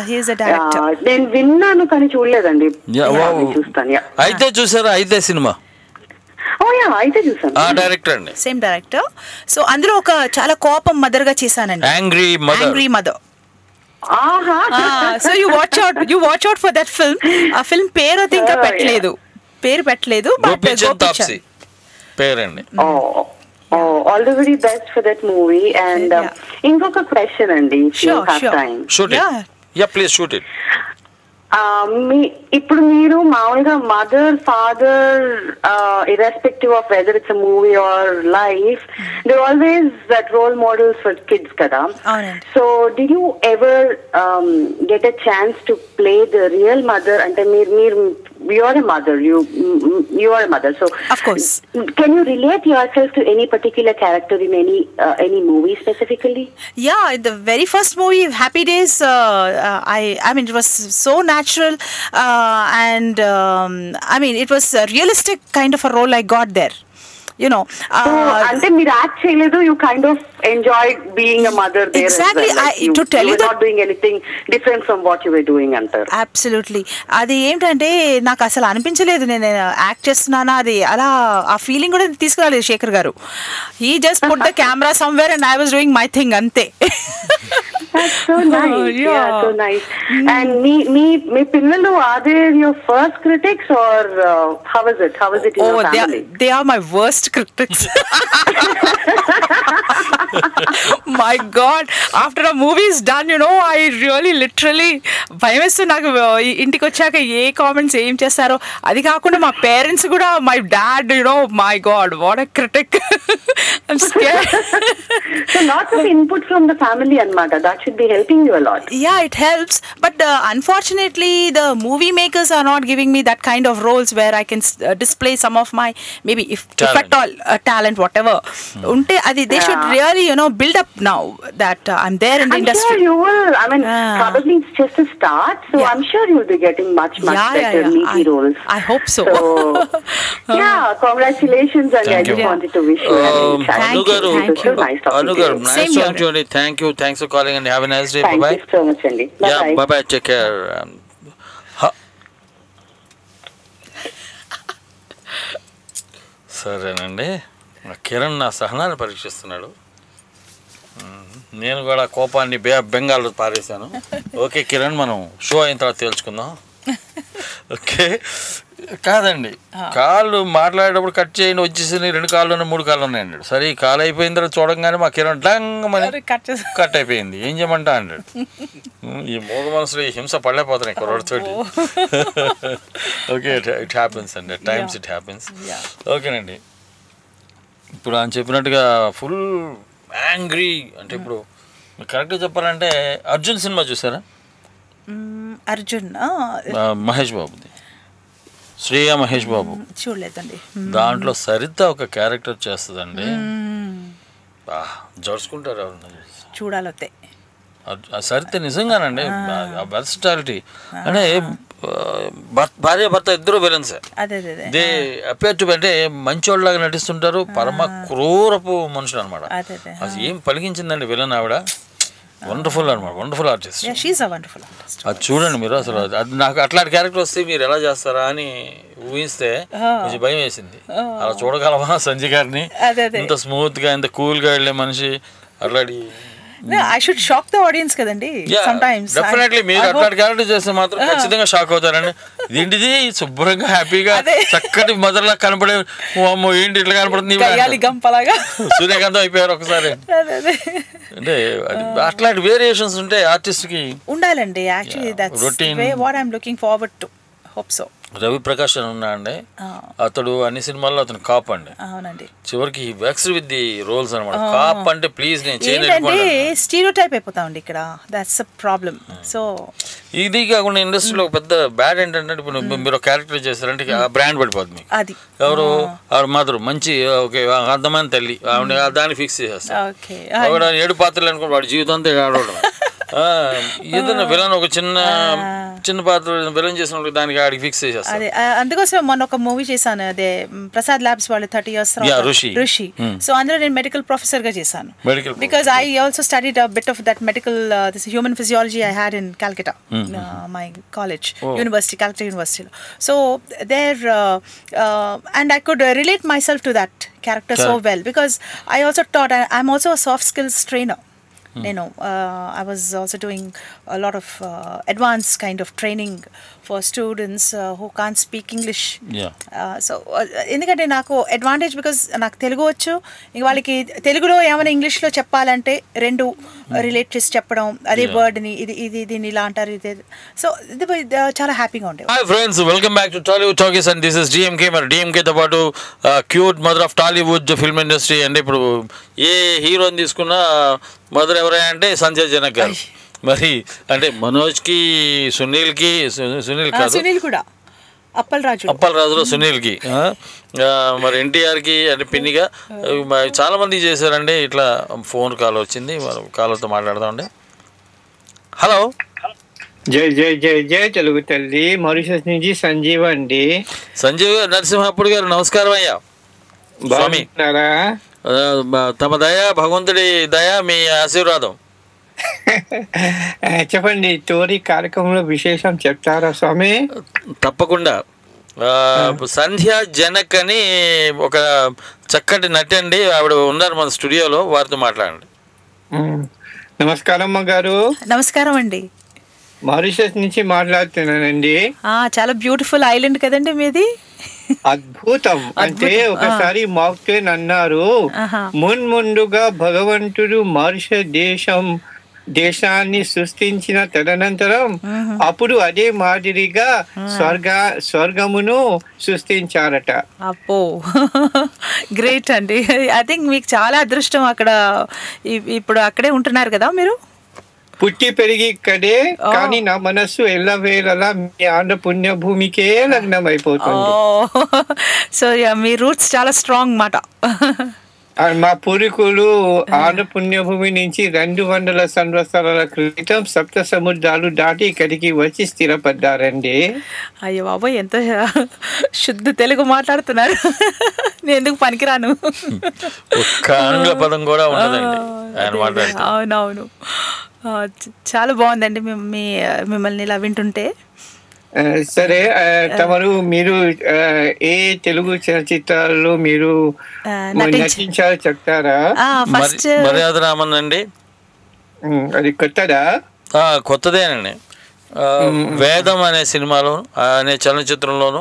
he is a director. నేను విన్నాను కానీ చూడలేదండి. చూస్తాను. అయితే చూసారా? అయితే సినిమా అయితే చూసాను. డైరెక్టర్ అండి, సేమ్ డైరెక్టర్. సో అందులో ఒక చాలా కోపం మదర్ గా చేశానండి. Angry mother. So you watch out for that film. ఆ ఫిల్మ్ పేరు అయితే ఇంకా పెట్టలేదు. తాప్సీ పేరండి. All the very best for that movie. And ఇంకొక క్వశ్చన్ అండి, if you have time. Shoot it. Yeah, please shoot it. ఇప్పుడు మీరు మామూలుగా mother father irrespective of whether it's a movie or life, they're always that role models for kids kada. So did you ever get a chance to play the real mother? And you are a mother, you are a mother, so of course can you relate yourself to any particular character in any movie specifically? Yeah, the very first movie, Happy Days, I mean it was so natural, and I mean it was a realistic kind of a role I got there, you know. Ante meer act cheyaledu, you kind of enjoyed being a mother there. Exactly. As well. Like to tell you were not doing anything different from what you were doing antaru. Absolutely. అది ఏంటంటే నాకు అసలు అనిపించలేదు నేను act చేస్తున్నానా, అది అలా ఆ ఫీలింగ్ కూడా తీసుకురాలేదు శేఖర్ గారు. He just put the camera somewhere and I was doing my thing అంతే. That's so nice. Yeah, so nice. And me పిల్లలు, are they your first critics or how is it in your family? They are my worst critics. My God, after a movie is done, you know, I really literally భయమేస్తూ నాకు ఇంటికి వచ్చాక ఏ comments ఏం చేస్తారో. అది కాకుండా మా parents కూడా, my dad, you know, my God, what a critic. I'm scared. So lots of input from the family anamata. That should be helping you a lot. Yeah, it helps, but unfortunately the movie makers are not giving me that kind of roles where I can display some of my maybe if at all talent whatever unte adi they should really, you know, build up now that I'm there in the industry. I'm sure you will. I mean, probably it's just a start, so I'm sure you'll be getting much better meaty roles. I hope so. Yeah, congratulations, and I just wanted to wish you Thank you. Nice talking to you. Nice talking to you. Thank you. Thanks for calling and have a nice day. Thank Bye-bye. you so much, Andy. Bye-bye. Yeah, bye-bye. Take care. సరేనండి, కిరణ్ నా సహనాన్ని పరీక్షిస్తున్నాడు. నేను కూడా కోపాన్ని బెంగాల్లో పారేశాను. Okay Kiran, మనం show అయిన తర్వాత తేల్చుకుందాం. ఓకే, కాదండి, కాళ్ళు మాట్లాడేటప్పుడు కట్ చేయండి, వచ్చేసి 2 కాళ్ళు ఉన్నాయి 3 కాళ్ళు ఉన్నాయి అన్నాడు. సరే, ఈ కాలు అయిపోయిన తర్వాత చూడంగానే మా కిరణ్ డంగమని కట్ అయిపోయింది. ఏం చేయమంటా అన్నాడు. ఈ మూగ మనసులో ఈ హింస పడలేకపోతున్నాయి కుర్రోడితోటి. ఓకే, ఇట్ హ్యాపెన్స్ అండి, అట్ టైమ్స్ ఇట్ హ్యాపెన్స్. ఓకేనండి, ఇప్పుడు ఆయన చెప్పినట్టుగా ఫుల్ యాంగ్రీ అంటే, ఇప్పుడు కరెక్ట్గా చెప్పాలంటే అర్జున్ సినిమా చూసారా? అర్జున్ మహేష్ బాబుది, శ్రేయ మహేష్ బాబు. చూడలేదండి. దాంట్లో సరిత ఒక క్యారెక్టర్ చేస్తుందండి, జరుచుకుంటారు ఎవరు చూడాలి. సరిత నిజంగానండి ఆ వెర్సటాలిటీ అంటే, భార్య భర్త ఇద్దరు విలన్సే. దే అపేర్ టు అంటే మంచోళ్ళలాగా నటిస్తుంటారు, పరమ క్రూరపు మనుషులు అనమాట. అది ఏం పలికించిందండి విలన్ ఆవిడ, వండర్ఫుల్ అనమాట, వండర్ఫుల్ ఆర్టిస్ట్. అది చూడండి మీరు, అసలు అది నాకు అట్లాంటి క్యారెక్టర్ వస్తే మీరు ఎలా చేస్తారా అని ఊహిస్తే కొంచెం భయం వేసింది. అలా చూడగలవా సంజయ్ గారిని, ఇంత స్మూత్ గా ఇంత కూల్ గా వెళ్ళే మనిషి అట్లాంటి. I should shock the audience కదండి. sometimes డెఫినెట్లీ మీరు అట్లాంటి క్యారెక్టర్ చేస్తే మాత్రం ఖచ్చితంగా షాక్ అవుతారండి. ఏంటిది శుభ్రంగా హ్యాపీగా చక్కటి మదర్లా కనపడే, అమ్మో ఏంటి ఇట్లా కనపడుతుంది, సూర్యకాంతం అయిపోయారు ఒకసారి. అంటే అట్లాంటి వేరియేషన్స్ ఉంటే ఆర్టిస్ట్ కి ఉండాలండి. Actually that's what I'm looking forward to. Hope so. Ravi Prakash అని ఉన్నా అండి, అతడు అన్ని సినిమాల్లో అతను కాప్ అండి. అవునండి, చివరికి వెక్స్డ్ విత్ ది రోల్స్ అనమాట. కాప్ అంటే ప్లీజ్ నేను స్టీరియోటైప్ అయిపోతామండి ఇక్కడ, దట్స్ అ ప్రాబ్లం. సో ఇది కాకుండా ఇండస్ట్రీలో పెద్ద బ్యాడ్ ఏంటంటే, ఇప్పుడు మీరు క్యారెక్టర్ చేస్తారంటే ఆ బ్రాండ్ పడిపోతుంది మీకు. అది ఎవరు ఆవిడ మాత్రం మంచి ఓకే అర్థమైన తల్లి, ఆవిడ దాన్ని ఫిక్స్ చేసేస్తారు. 7 పాత్రలు అనుకో వాడి జీవితంతో ఆడవడం. ఏదైనా విలన్ ఒక చిన్న పాత్ర విలన్ చేసినప్పుడు దానికి ఆడికి ఫిక్స్ చేసేస్తారు. అదే అందుకోసం మొన్న ఒక మూవీ చేశాను, అదే ప్రసాద్ ల్యాబ్స్ వాళ్ళు 30 years ఋషి. సో అందులో నేను మెడికల్ ప్రొఫెసర్ గా చేశాను. Because I also studied a bit of that medical human physiology I had in Calcutta, my college, university, Calcutta University. So there and I could relate myself to that character so well, because I also taught, I'm also a soft skills trainer. You know, I was also doing a lot of advanced kind of training for students who can speak English. So ఎందుకంటే నాకు advantage because నాకు తెలుగు వచ్చు, ఇంక వాళ్ళకి తెలుగులో ఏమైనా ఇంగ్లీష్లో చెప్పాలంటే రెండు రిలేట్ చేసి చెప్పడం, అదే వర్డ్ని ఇది దీన్ని ఇలా అంటారు, ఇది. సో ఇది చాలా హ్యాపీగా ఉండేది. Hi friends, welcome back to Tollywood talkies and this is DMK. మరి డిఎంకేతో పాటు cute mother of Tollywood film industry. అంటే ఇప్పుడు ఏ హీరోని తీసుకున్నా మదర్ ఎవరైనా అంటే సంజయ్ జనక్ గారు. మరి అంటే మనోజ్కి, సునీల్కి, సునీల్ కూడా అప్పలరాజులో సునీల్కి, మరి ఎన్టీఆర్కి అంటే పిన్నిగా చాలా మంది చేశారండి. ఇట్లా ఫోన్ కాల్ వచ్చింది, కాల్తో మాట్లాడదామండి. హలో, జై జై జై జై తెలుగు తల్లి, మారిషస్ నుంచి సంజీవ్ అండి. సంజీవ్ నరసింహప్పుడు గారు నమస్కారం అయ్యా. స్వామి తమ దయ, భగవంతుడి దయ, మీ ఆశీర్వాదం. చెప్పండి, టోరీ కార్యక్రమంలో విశేషం చెప్తారా స్వామి? తప్పకుండా. సంధ్య జనక్ అని ఒక చక్కటి నటి అండి, ఆవిడ ఉన్నారు మన స్టూడియోలో, వారితో మాట్లాడండి. నమస్కారం అమ్మ గారు. నమస్కారం అండి. మారిషస్ నుంచి మాట్లాడుతున్నానండి. చాలా బ్యూటిఫుల్ ఐలాండ్ కదండి మీది. అద్భుతం. అంటే ఒకసారి మాక్టేన్ అన్నారు, ముందుగా భగవంతుడు మారిషస్ దేశాన్ని సృష్టించిన తదనంతరం అప్పుడు అదే మాదిరిగా స్వర్గమును సృష్టించారట. అప్పో, గ్రేట్ అండి. ఐ థింక్ మీకు చాలా అదృష్టం. అక్కడ ఇప్పుడు అక్కడే ఉంటున్నారు కదా మీరు? పుట్టి పెరిగి ఇక్కడే, కానీ నా మనస్సు ఎల్లవేళలా మీ ఆంధ్ర పుణ్యభూమికే లగ్నం అయిపోతుంది. సో మీ రూట్స్ చాలా స్ట్రాంగ్ మాట. మా పూర్వీకులు ఆంధ్ర పుణ్యభూమి నుంచి 200 సంవత్సరాల క్రితం సప్త సముద్రాలు దాటి ఇక్కడికి వచ్చి స్థిరపడ్డారండి. అయ్యో బాబోయ్, ఎంత శుద్ధ తెలుగు మాట్లాడుతున్నారు. నేను ఎందుకు పనికిరాను. అవునవును, చాలా బాగుందండి మిమ్మల్ని ఇలా వింటుంటే. సరే, తమరు మీరు ఏ తెలుగు చలచిత్రాల్లో మీరు నటించారో చెప్తారా? మర్యాద రామన్ అండి. అది కొత్తదా? కొత్తదేనండి. వేదం అనే సినిమాలో, అనే చలనచిత్రంలోను,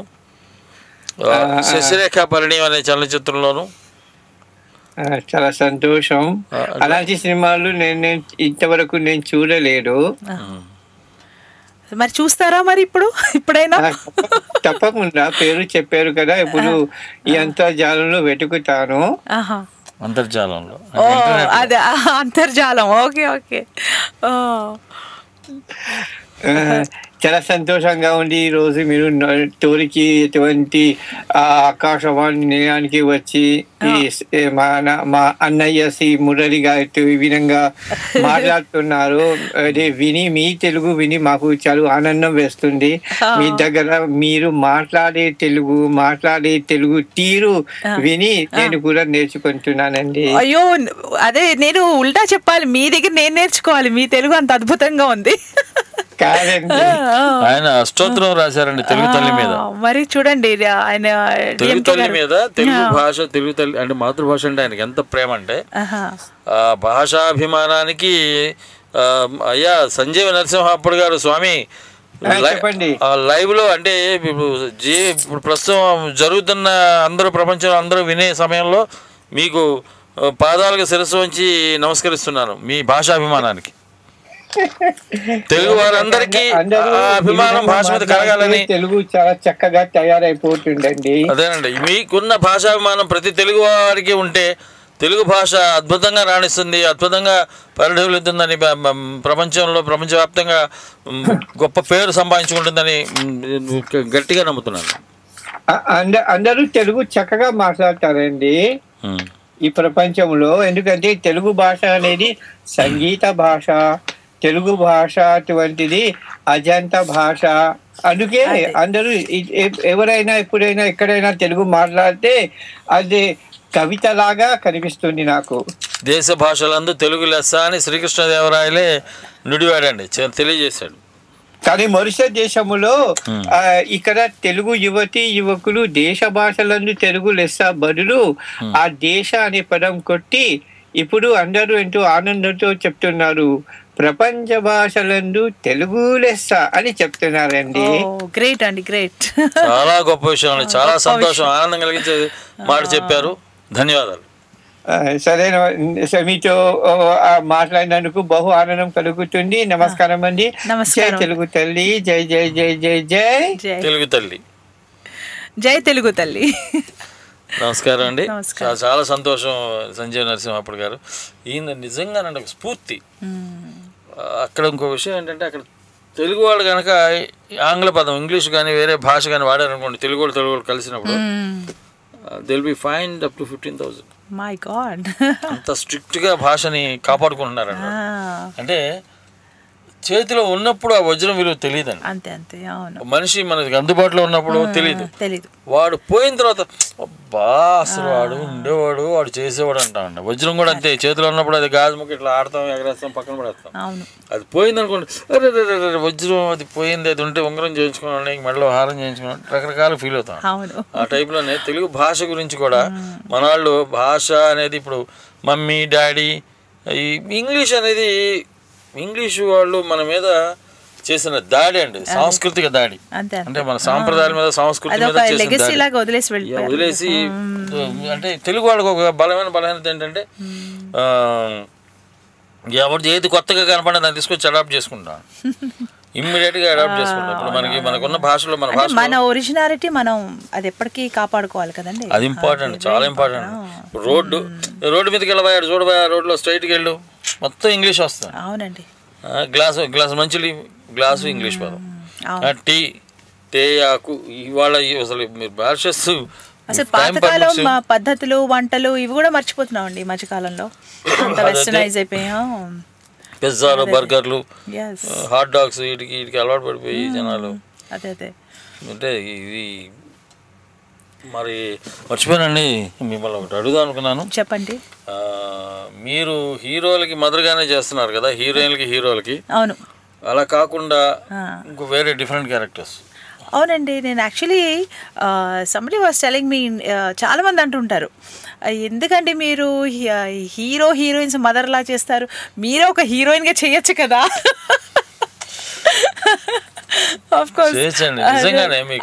శశిరేఖ పరిణయం అనే చలనచిత్రంలోను. చాలా సంతోషం. అలాంటి సినిమాలు నేను ఇంతవరకు నేను చూడలేదు. మరి చూస్తారా మరి ఇప్పుడైనా? తప్పకుండా, పేరు చెప్పారు కదా, ఇప్పుడు ఈ అంతర్జాలంలో వెతుకుతాను. అంతర్జాలంలో అదే అంతర్జాలం. Okay okay. చాలా సంతోషంగా ఉంది ఈ రోజు మీరు టోరీకి ఎటువంటి ఆకాశవాణి నిలయానికి వచ్చి మా అన్నయ్య శ్రీ మురళి గారితో ఈ విధంగా మాట్లాడుతున్నారు. అదే విని, మీ తెలుగు విని మాకు చాలా ఆనందం వేస్తుంది. మీ దగ్గర మీరు మాట్లాడే తెలుగు తీరు విని నేను కూడా నేర్చుకుంటున్నానండి. అయ్యో, అదే నేను ఉల్టా చెప్పాలి, మీ దగ్గర నేను నేర్చుకోవాలి. మీ తెలుగు అంత అద్భుతంగా ఉంది. ఆయన అష్టోత్తరం రాశారండి తెలుగు తల్లి మీద. మరి చూడండి, ఆయన తెలుగు తల్లి మీద, తెలుగు భాష, తెలుగు తల్లి అంటే మాతృభాష అంటే ఆయనకి ఎంత ప్రేమ అంటే, భాషాభిమానానికి. అయ్యా సంజీవ నరసింహప్పుడు గారు స్వామి, లైవ్ లో అంటే ఇప్పుడు ప్రస్తుతం జరుగుతున్న అందరూ ప్రపంచంలో అందరూ వినే సమయంలో మీకు పాదాలకు శిరస్సు వంచి నమస్కరిస్తున్నాను మీ భాషాభిమానానికి. తెలుగు వారందరికీ అభిమానం భాష మీద కలగాలని. తెలుగు చాలా చక్కగా తయారైపోతుందండి. అదేనండి, మీకున్న భాషాభిమానం ప్రతి తెలుగు వారికి ఉంటే తెలుగు భాష అద్భుతంగా రాణిస్తుంది, అద్భుతంగా పరిఢవిల్లుతుందని, ప్రపంచవ్యాప్తంగా గొప్ప పేరు సంపాదించుకుంటుందని గట్టిగా నమ్ముతున్నాను. అందరూ తెలుగు చక్కగా మాట్లాడతారండి ఈ ప్రపంచంలో. ఎందుకంటే తెలుగు భాష అనేది సంగీత భాష, తెలుగు భాష అటువంటిది అజంత భాష. అందుకే అందరూ ఎవరైనా ఎప్పుడైనా ఎక్కడైనా తెలుగు మాట్లాడితే అది కవితలాగా కనిపిస్తుంది నాకు. దేశ భాషలందు తెలుగు లెస్స అని శ్రీకృష్ణదేవరాయలే నుడివాడండి, తెలియజేశాడు. కానీ మారిషస్ దేశంలో ఇక్కడ తెలుగు యువకులు దేశ భాషలందు తెలుగు లెస్స బదులు ఆ దేశ అనే పదం కొట్టి ఇప్పుడు అందరూ ఎంతో ఆనందంతో చెప్తున్నారు, ప్రపంచ భాషలందు తెలుగు లెస్స అని చెప్తున్నారండి. గ్రేట్ అండి, గ్రేట్. చాలా గొప్ప విషయం అండి, చాలా సంతోషం, ఆనందం కలిగించే మాట చెప్పారు. ధన్యవాదాలు. సరే, మీతో మాట్లాడినందుకు బహు ఆనందం కలుగుతుంది. నమస్కారం అండి. జై తెలుగు తల్లి, జై జై జై జై జై తెలుగు తల్లి, జై తెలుగు తల్లి. నమస్కారం అండి. చాలా సంతోషం సంజీవ్ నరసింహప్పటి గారు. ఈయన నిజంగానండి ఒక స్ఫూర్తి. అక్కడ ఇంకో విషయం ఏంటంటే, అక్కడ తెలుగు వాళ్ళు కనుక ఆంగ్ల పదం, ఇంగ్లీష్ కానీ వేరే భాష కానీ వాడారనుకోండి, తెలుగు వాళ్ళు కలిసినప్పుడు will be fined up to 15,000. My god, అంత స్ట్రిక్ట్గా భాషని కాపాడుకుంటున్నారండి. అంటే చేతిలో ఉన్నప్పుడు ఆ వజ్రం విలువ తెలియదండి. అంతే అంతే, అవును. మనిషి మనకి అందుబాటులో ఉన్నప్పుడు తెలియదు. వాడు పోయిన తర్వాత అబ్బా అసలు వాడు ఉండేవాడు, వాడు చేసేవాడు అంటామండి. వజ్రం కూడా అంతే, చేతిలో ఉన్నప్పుడు అది గాజు ముక్క ఇట్లా ఆడతాం, ఎగరేస్తాం, పక్కన పడేస్తాం. అది పోయింది అనుకోండి, అరే వజ్రం అది పోయింది, అది ఉంటే ఉంగరం చేయించుకోవాలి, మెడలో హారం చేయించుకోవాలి, రకరకాల ఫీల్ అవుతాం. ఆ టైప్లోనే తెలుగు భాష గురించి కూడా మన వాళ్ళు భాష అనేది ఇప్పుడు మమ్మీ డాడీ, ఈ ఇంగ్లీష్ అనేది ఇంగ్లీషు వాళ్ళు మన మీద చేసిన దాడి అండి, సాంస్కృతిక దాడి. అంటే మన సాంప్రదాయాల మీద, సంస్కృతి మీద వదిలేసి, అంటే తెలుగు వాళ్ళకి ఒక బలహీనత ఏంటంటే, ఎవరు ఏది కొత్తగా కనపడే దాన్ని తీసుకొచ్చి అడాప్ట్ చేసుకుంటాం, ఇమ్మీడియట్ గా అడాప్ట్ చేసుకుంటాం. ఇప్పుడు మనకున్న భాషలో మన ఒరిజినాలిటీ మనం అది ఎప్పటికీ కాపాడుకోవాలి కదండి. అది ఇంపార్టెంట్, చాలా ఇంపార్టెంట్. రోడ్డు మీదకి వెళ్ళబోయాడు, చూడబోయా, రోడ్లో స్ట్రైట్కి వెళ్ళు, మొత్తం ఇంగ్లీష్ వస్తుంది. అవునండి. గ్లాసు మంచి గ్లాసు ఇంగ్లీష్ పదం. టీ, టే ఆకు, ఇవాళ అసలు మీరు భాషస్ అసలు పాతకాలం పద్ధతులు, వంటలు ఇవి కూడా మర్చిపోతున్నాం అండి ఈ మధ్యకాలంలో. అంత వెస్టర్నైజ్ అయిపోయాం. పిజ్జాలు, బర్గర్లు, హాట్ డాగ్స్, వీటికి అలవాటు పడిపోయి జనాలు. అదే అదే అంటే ఇది మరి మర్చిపోయానండి, మిమ్మల్ని ఒకటి అడుగుదాం అనుకున్నాను. చెప్పండి. మీరు హీరోలకి మదర్గానే చేస్తున్నారు కదా, హీరోయిన్లకి. అవును. అలా కాకుండా ఇంకో వేరే డిఫరెంట్ క్యారెక్టర్స్. అవునండి, నేను actually somebody was telling me, చాలామంది అంటుంటారు, ఎందుకంటే మీరు హీరోయిన్స్ మదర్లా చేస్తారు, మీరే ఒక హీరోయిన్గా చేయొచ్చు కదా. ఆఫ్ కోర్స్,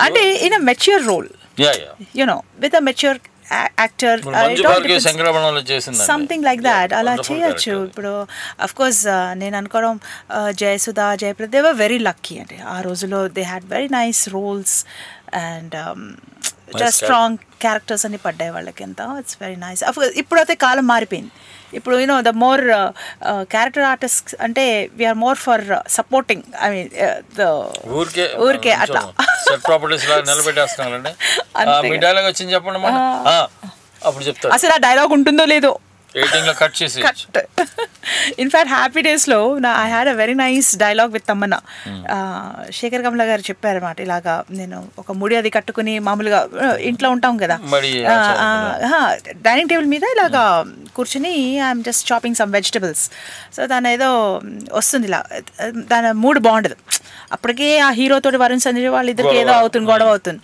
అంటే in a mature role, you know, with a mature actor, something like that, అలా చేయొచ్చు. ఇప్పుడు అఫ్ కోర్స్ నేను అనుకోవడం Jayasudha, Jayaprada, they were very lucky అంటే ఆ రోజుల్లో they had very nice roles and strong characters అన్ని పడ్డాయి వాళ్ళకి. ఎంత ఇట్స్ వెరీ నైస్. ఇప్పుడైతే కాలం మారిపోయింది. ఇప్పుడు you know the more character artist అంటే we are more for supporting, I mean ఊరికే అట్లా అసలు ఆ డైలాగ్ ఉంటుందో లేదో ఇన్ఫాక్ట్ హ్యాపీ డేస్లో I had a very nice dialogue with Tamannaah. Shekhar Kamala garu చెప్పారన్నమాట, ఇలాగా నేను ఒక ముడి అది కట్టుకుని మామూలుగా ఇంట్లో ఉంటాం కదా, డైనింగ్ టేబుల్ మీద ఇలాగా కూర్చుని I'm just chopping some vegetables. So దాని ఏదో వస్తుంది, ఇలా దాని మూడ్ బాగుండదు. అప్పటికే ఆ హీరోతో వరుణ్ సంజయ్ వాళ్ళిద్దరికి ఏదో అవుతుంది, గొడవ అవుతుంది.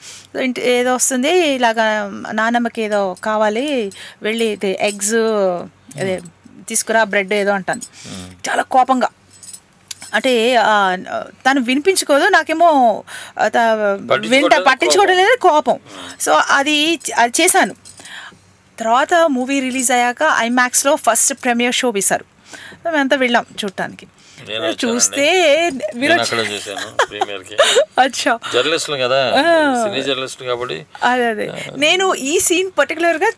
ఏదో వస్తుంది, ఇలాగా నానమ్మకి ఏదో కావాలి, వెళ్ళి ఎగ్స్ అదే తీసుకురా, బ్రెడ్ ఏదో అంటాను, చాలా కోపంగా. అంటే తను వినిపించుకోదు, నాకేమో పట్టించుకోవడం లేదు, కోపం. సో అది చేశాను. తర్వాత మూవీ రిలీజ్ అయ్యాక ఐమాక్స్లో ఫస్ట్ ప్రీమియర్ షో వేశారు, మేమంతా వెళ్ళాం చూడటానికి. చూస్తే అదే అదే నేను ఈ సీన్ పర్టికులర్గా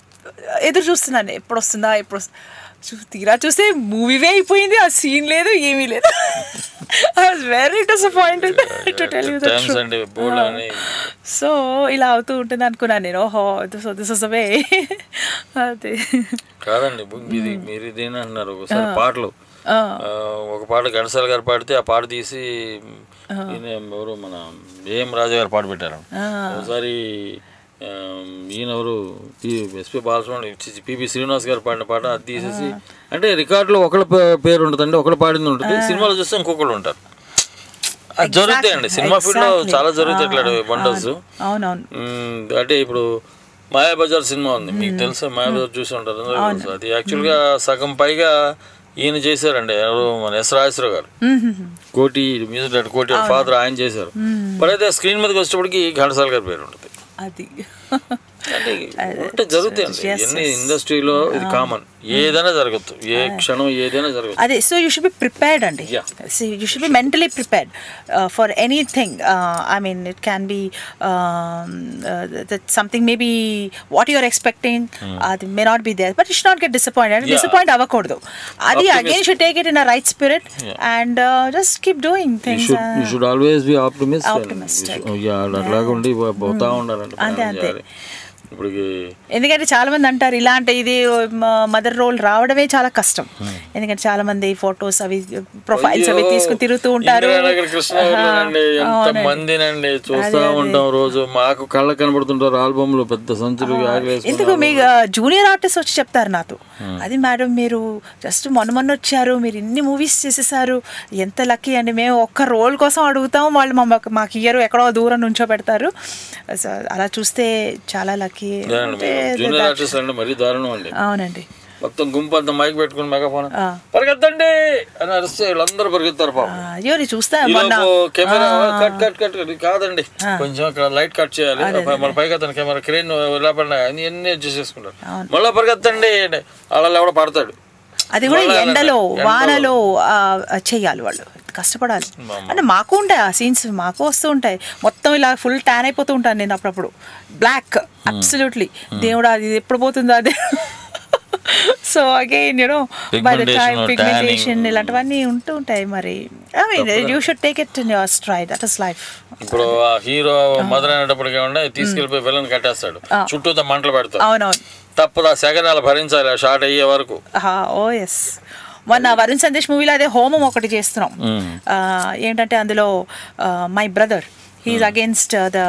ఎదురు చూస్తున్నాను, ఎప్పుడు వస్తుందా. తీరా చూస్తే మూవీవే అయిపోయింది, ఆ సీన్ లేదు, ఏమీ లేదు. I was very disappointed to tell you the truth. So ఇలా అవుతూ ఉంటుంది అనుకున్నాను నేను. ఓహో, దిస్ ఇస్ ద వే. అదే కాదండి, మీరు ఇదేనా అన్నారు ఒకసారి పాటలు, ఒక పాట ఘంటసాల గారు పాడితే ఆ పాట తీసి ఎవరు మన ఏఎం రాజా గారు పాట పెట్టారు. ఒకసారి ఈయనెవరు ఎస్పి బాలసుబ్రహ్మణ్యం, పిబి శ్రీనివాస్ గారు పాడిన పాట అది తీసేసి, అంటే రికార్డులో ఒకళ్ళ పేరు ఉంటుందండి, ఒకళ్ళు పాడింది ఉంటుంది, సినిమాలో చూస్తే ఇంకొకళ్ళు ఉంటారు. అది జరుగుతాయండి సినిమా ఫీల్డ్ లో, చాలా జరుగుతాయి ఇట్లా వండర్స్. అంటే ఇప్పుడు మాయాబజార్ సినిమా ఉంది, మీకు తెలుసా? మాయాబజార్ చూసి ఉంటారు. అది యాక్చువల్గా సగం పైగా ఈయన చేశారండి, ఎవరు మన ఎస్ రాజేశ్వరరావు గారు, కోటి మ్యూజిక్ డైరెక్టర్, కోటి ఫాదర్ ఆయన చేశారు. బట్ అయితే స్క్రీన్ మీదకి వచ్చేప్పటికి ఘంటసాల గారి పేరు ఉంటుంది. అది అంటే జరుగుతాయండి ఇవన్నీ ఇండస్ట్రీలో, ఇది కామన్. ఏదైనా జరగచ్చు, ఏ క్షణం ఏదైనా జరగచ్చు. అదే, so you should be prepared అండి. You should be mentally prepared for anything. I mean it can be something maybe what you are expecting, అది may not be there, but you should not get disappointed. Disappoint అవ్వకూడదు. అది again should take it in a right spirit and just keep doing things. You should always be optimistic. అట్లాగా ఉండి పోతా ఉండాలండి. అంతే అంతే. ఎందుకంటే చాలా మంది అంటారు ఇలాంటి ఇది మదర్ రోల్ రావడమే చాలా కష్టం. ఎందుకంటే చాలా మంది ఫొటోస్ అవి ప్రొఫైల్స్ అవి తీసుకుని తిరుగుతూ ఉంటారు. మందినండి చూస్తా ఉంటాం రోజు, మాకు కళ్ళ కనబడుతుంటారు ఆల్బమ్లు పెద్ద సంచులు. ఎందుకు మీకు జూనియర్ ఆర్టిస్ట్ వచ్చి చెప్తారు నాతో, అది మేడం మీరు జస్ట్ మొన్న వచ్చారు, మీరు ఇన్ని మూవీస్ చేసేసారు, ఎంత లక్కీ అండి, మేము ఒక్క రోల్ కోసం అడుగుతాం, వాళ్ళు మాకు ఇయ్యరు, ఎక్కడో దూరం నుంచో పెడతారు. అలా చూస్తే చాలా లక్కీ. అవునండి. మొత్తం గుంపు అంతా మైక్ పెట్టుకుని మెగాఫోన్ పరిగెత్తండి అని అరిస్తే వీళ్ళందరూ పరిగెత్తారు. పాపం చూస్తా కెమెరా కట్ కట్ కట్ కాదండి, కొంచెం అక్కడ లైట్ కట్ చేయాలి, మన పైకి అతను కెమెరా క్రేన్ ఇలా పడినా అన్ని అడ్జస్ట్ చేసుకుంటారు. మళ్ళీ పరిగెత్తండి అలా ఎవడో పడతాడు. అది కూడా ఎండలో వానలో చెయ్యాలి, వాళ్ళు కష్టపడాలి. అంటే మాకు ఉంటాయి ఆ సీన్స్, మాకు వస్తూ ఉంటాయి. మొత్తం ఇలా ఫుల్ ట్యాన్ అయిపోతూ ఉంటాను నేను అప్పుడప్పుడు, బ్లాక్ అబ్సల్యూట్లీ. దేవుడా అది ఎప్పుడు పోతుందో అదే. So again you know by the time pigmentation ఇలాంటివన్నీ ఉంటూ ఉంటాయి. మరి I mean you should take it in your stride, that is life. ఇప్పుడు హీరో మదర్ అనేటప్పటికి ఏమన్నా తీసుకెళ్ళిపోయి విలన్ కట్టేస్తాడు, చుట్టూతో మంటలు పెడతాడు. అవునవును, తప్పదు, ఆ సెకండ్ భరించాలి ఆ షార్ట్ అయ్యే వరకు. ఓ ఎస్. మొన్న వరుణ్ సందేశ్ మూవీలో అదే హోమం ఒకటి చేస్తున్నాం. ఏంటంటే అందులో my brother he's against the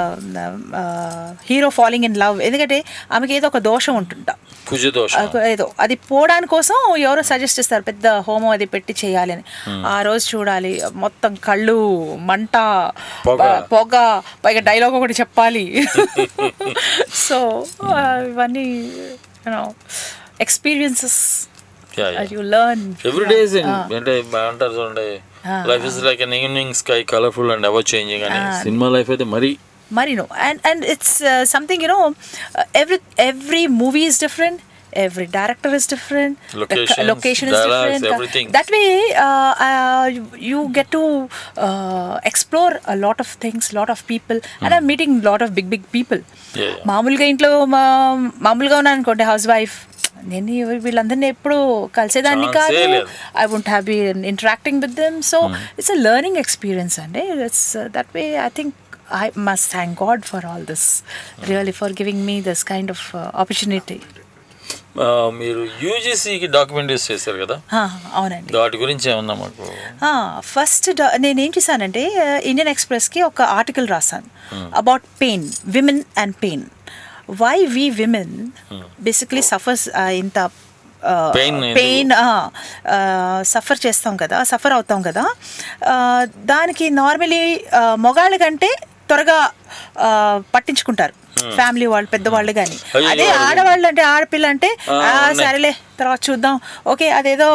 hero falling in love. ఎందుకంటే ఆమెకి ఏదో ఒక దోషం ఉంటుంటా, ఏదో అది పోవడానికి కోసం ఎవరో సజెస్ట్ చేస్తారు పెద్ద హోమం అది పెట్టి చేయాలి అని. ఆ రోజు చూడాలి, మొత్తం కళ్ళు మంట, పొగ, పైగా డైలాగ్ ఒకటి చెప్పాలి. సో ఇవన్నీ experiences you learn every day. అంటే అంటారు చూడండి, life is like an evening sky, colorful and ever changing. అని సినిమా లైఫ్ అయితే మరి no, and it's something, you know, every movie is different, every director is different, location is different, everything. That way you get to explore a lot of things, lot of people, and I'm meeting lot of big people. మామూలుగా ఇంట్లో మామూలుగా ఉన్నాను అనుకోండి, house wife, నేను వీళ్ళందరినీ ఎప్పుడు కలిసేదాన్ని కాదు. I won't have been interacting with them. So it's a learning experience అండి. It's that way I think I must thank God for all this, really, for giving me this kind of opportunity. మీరు యూజీసీకి documentaries చేశారు కదా? అవునండి. వాటి గురించి ఏమన్నా మాకు? First నేనేం చేశానంటే ఇండియన్ ఎక్స్ప్రెస్కి ఒక ఆర్టికల్ రాశాను about pain, women and pain. Why we women basically suffers ఇంత పెయిన్ సఫర్ చేస్తాం కదా, సఫర్ అవుతాం కదా. దానికి నార్మలీ మొగాళ్ళ కంటే త్వరగా పట్టించుకుంటారు ఫ్యామిలీ వాళ్ళు, పెద్దవాళ్ళు. కానీ అదే ఆడవాళ్ళు అంటే, ఆడపిల్ల అంటే సరేలే తర్వాత చూద్దాం, ఓకే అదేదో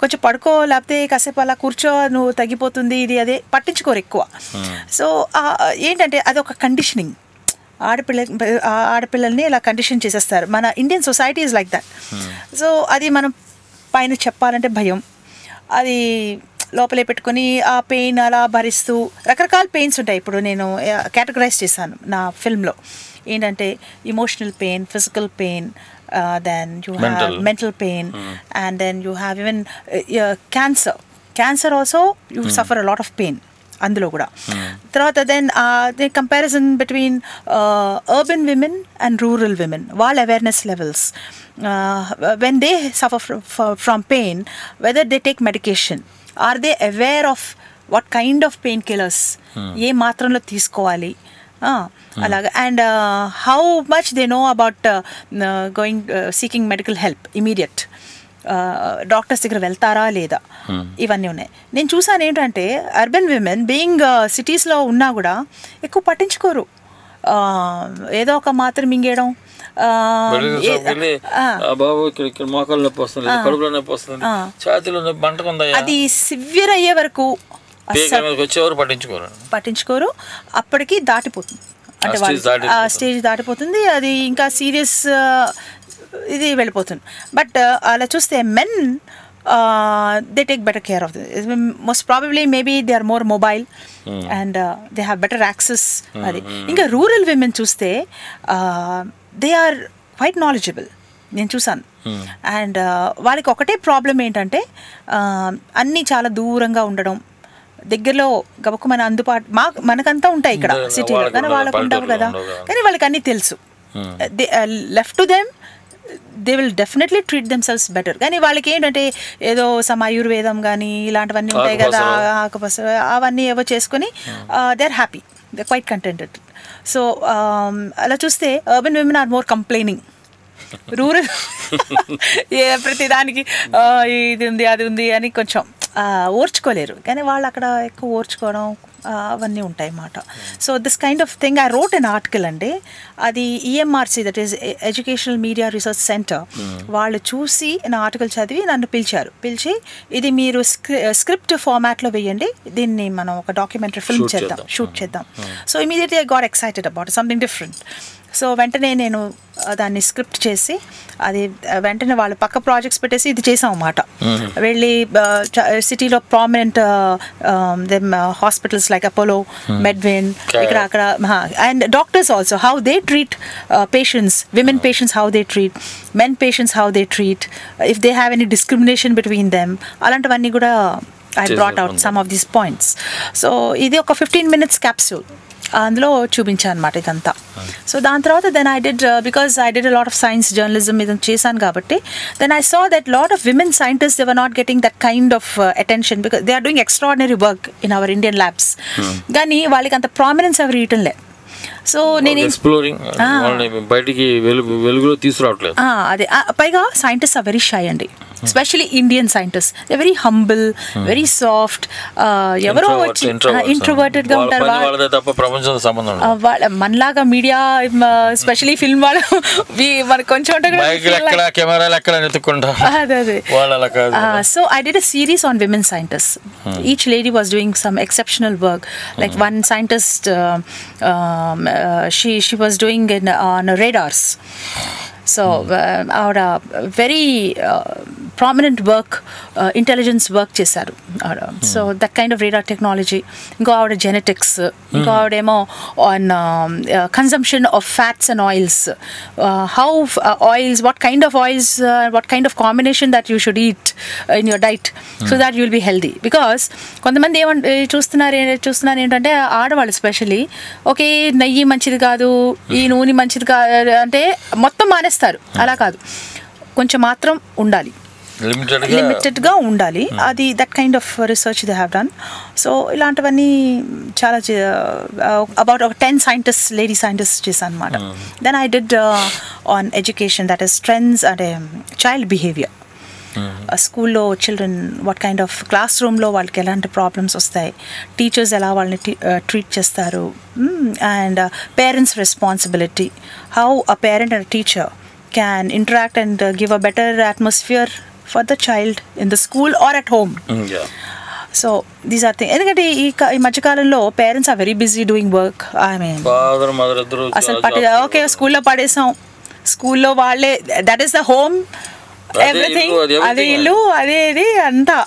కొంచెం పడుకో, లేకపోతే కాసేపు అలా కూర్చో, నువ్వు తగ్గిపోతుంది, ఇది అదే పట్టించుకోరు ఎక్కువ. సో ఏంటంటే అదొక కండిషనింగ్, ఆడపిల్లల్ని ఇలా కండిషన్ చేసేస్తారు. మన Indian society is like that. So అది మనం పైన చెప్పాలంటే భయం, అది లోపలే పెట్టుకొని ఆ పెయిన్ అలా భరిస్తూ, రకరకాల పెయిన్స్ ఉంటాయి. ఇప్పుడు నేను కేటగరైజ్ చేశాను నా ఫిల్మ్లో. ఏంటంటే emotional pain, physical pain, then you have mental pain, and then you have even cancer also you suffer a lot of pain అందులో కూడా. తర్వాత then the comparison between urban women and rural women, వాళ్ళ awareness levels, when they suffer from pain, whether they take medication, are they aware of what kind of painkillers ఏ మాత్రంలో తీసుకోవాలి అలాగా, and how much they know about seeking medical help immediate, doctors దగ్గర వెళ్తారా లేదా, ఇవన్నీ ఉన్నాయి. నేను చూసాను ఏంటంటే అర్బన్ విమెన్ బీయింగ్ సిటీస్లో ఉన్నా కూడా ఎక్కువ పట్టించుకోరు. ఏదో ఒక మాత్రం మింగేయడం, బాబు ఇక్కడ మోకాలు నొప్పి వస్తుంది, కడుపులో నొప్పి వస్తుంది, ఛాతీలో నొప్పి మంటకుందా, అది సివియర్ అయ్యే వరకు వచ్చేవారు పట్టించుకోరు. అప్పటికి దాటిపోతుంది, అంటే ఆ స్టేజ్ దాటిపోతుంది, అది ఇంకా సీరియస్ ఇది వెళ్ళిపోతుంది. బట్ అలా చూస్తే men they take better care of this. Most probably maybe they are more mobile and they have better access. అది ఇంకా రూరల్ విమెన్ చూస్తే they are quite knowledgeable. నేను చూసాను. అండ్ వాళ్ళకి ఒకటే ప్రాబ్లం ఏంటంటే అన్నీ చాలా దూరంగా ఉండడం, దగ్గరలో గబకు మన అందుబాటు మనకంతా ఉంటాయి ఇక్కడ సిటీలో, కానీ వాళ్ళకు ఉండవు కదా. కానీ వాళ్ళకి అన్నీ తెలుసు. Left to them they will definitely treat themselves better. కానీ వాళ్ళకి ఏంటంటే ఏదో సమ ఆయుర్వేదం కానీ ఇలాంటివన్నీ ఉంటాయి కదా, ఆకుపస అవన్నీ ఏవో చేసుకొని they are happy, they quite contented. So అలా చూస్తే urban women are more complaining. Rural ప్రతిదానికి ఇది ఉంది అది ఉంది అని కొంచెం ఓర్చుకోలేరు, కానీ వాళ్ళు అక్కడ ఎక్కువ ఓర్చుకోవడం అవన్నీ ఉంటాయి అన్నమాట. So this kind of thing I wrote an article అండి. అది EMRC, that is educational media research centre, వాళ్ళు చూసి నా ఆర్టికల్ చదివి నన్ను పిలిచి ఇది మీరు స్క్రిప్ట్ ఫార్మాట్లో వేయండి, దీన్ని మనం ఒక డాక్యుమెంటరీ ఫిల్మ్ చేద్దాం, షూట్ చేద్దాం. So immediately I got excited about something different. So వెంటనే నేను దాన్ని స్క్రిప్ట్ చేసి అది వెంటనే వాళ్ళు పక్క ప్రాజెక్ట్స్ పెట్టేసి ఇది చేసాం అన్నమాట. వెళ్ళి సిటీలో ప్రామినెంట్ హాస్పిటల్స్ లైక్ అపోలో, మెడ్వెన్, ఇక్కడ అక్కడ, and doctors also how they treat patients, women patients how they treat, men patients how they treat, if they have any discrimination between them, అలాంటివన్నీ కూడా I brought out some of these points. So ఇది ఒక 15 minutes capsule అందులో చూపించాను అనమాట ఇదంతా. So దాని తర్వాత then I did, because I did a lot of science journalism ఇది చేశాను కాబట్టి, then I saw that lot of women scientist they were not getting that kind of attention, because they are doing extraordinary work in our Indian labs, కానీ వాళ్ళకి అంత prominence ఎవరు ఇవ్వటంలే. So నేను బయటికి వెలుగులో తీసుకురావట్లేదు. అదే పైగా సైంటిస్ట్ ఆర్ వెరీ షై అండి, especially Indian scientist, they very humble, very soft, ఎవరో వచ్చి ఇంట్రోవర్టెడ్ గా ఉంటారు. మనలాగా మీడియా ఎస్పెషలీ ఫిల్మ్ వాళ్ళు మనకు కొంచెం so I did a series on women scientist. Each lady was doing some exceptional work. Like one scientist she was doing on radars. So our very prominent work, intelligence work చేశారు. So that kind of radar technology. Go out genetics, go out on consumption of fats and oils, how oils, what kind of oils, what kind of combination that you should eat in your diet so that you will be healthy. Because కొంతమంది చూస్తున్నారు ఏంటంటే ఆడవాళ్ళు specially okay నెయ్యి మంచిది కాదు, ఈ నూనె మంచిది కాదు అంటే మొత్తం మానేస్తారు. అలా కాదు, కొంచెం మాత్రం ఉండాలి, లిమిటెడ్గా ఉండాలి. అది that kind of research they have done. So ఇలాంటివన్నీ చాలా అబౌట్ ఒక 10 సైంటిస్ట్, లేడీ సైంటిస్ట్ చేశాను అనమాట. Then I did on education, that is trends అంటే చైల్డ్ బిహేవియర్. స్కూల్లో children what kind of class రూమ్లో వాళ్ళకి ఎలాంటి ప్రాబ్లమ్స్ వస్తాయి, టీచర్స్ ఎలా వాళ్ళని ట్రీట్ చేస్తారు, and parents responsibility, how a parent and teacher can interact and give a better atmosphere for the child in the school or at home. So these are things. ఎందుకంటే ఈ మధ్యకాలంలో parents are very busy doing work. I mean father mother ఇద్దరు అసలు okay స్కూల్లో పడేసాం, స్కూల్లో వాళ్ళే, that is the home, everything, అదే ఇల్లు, అదే ఇది అంతా.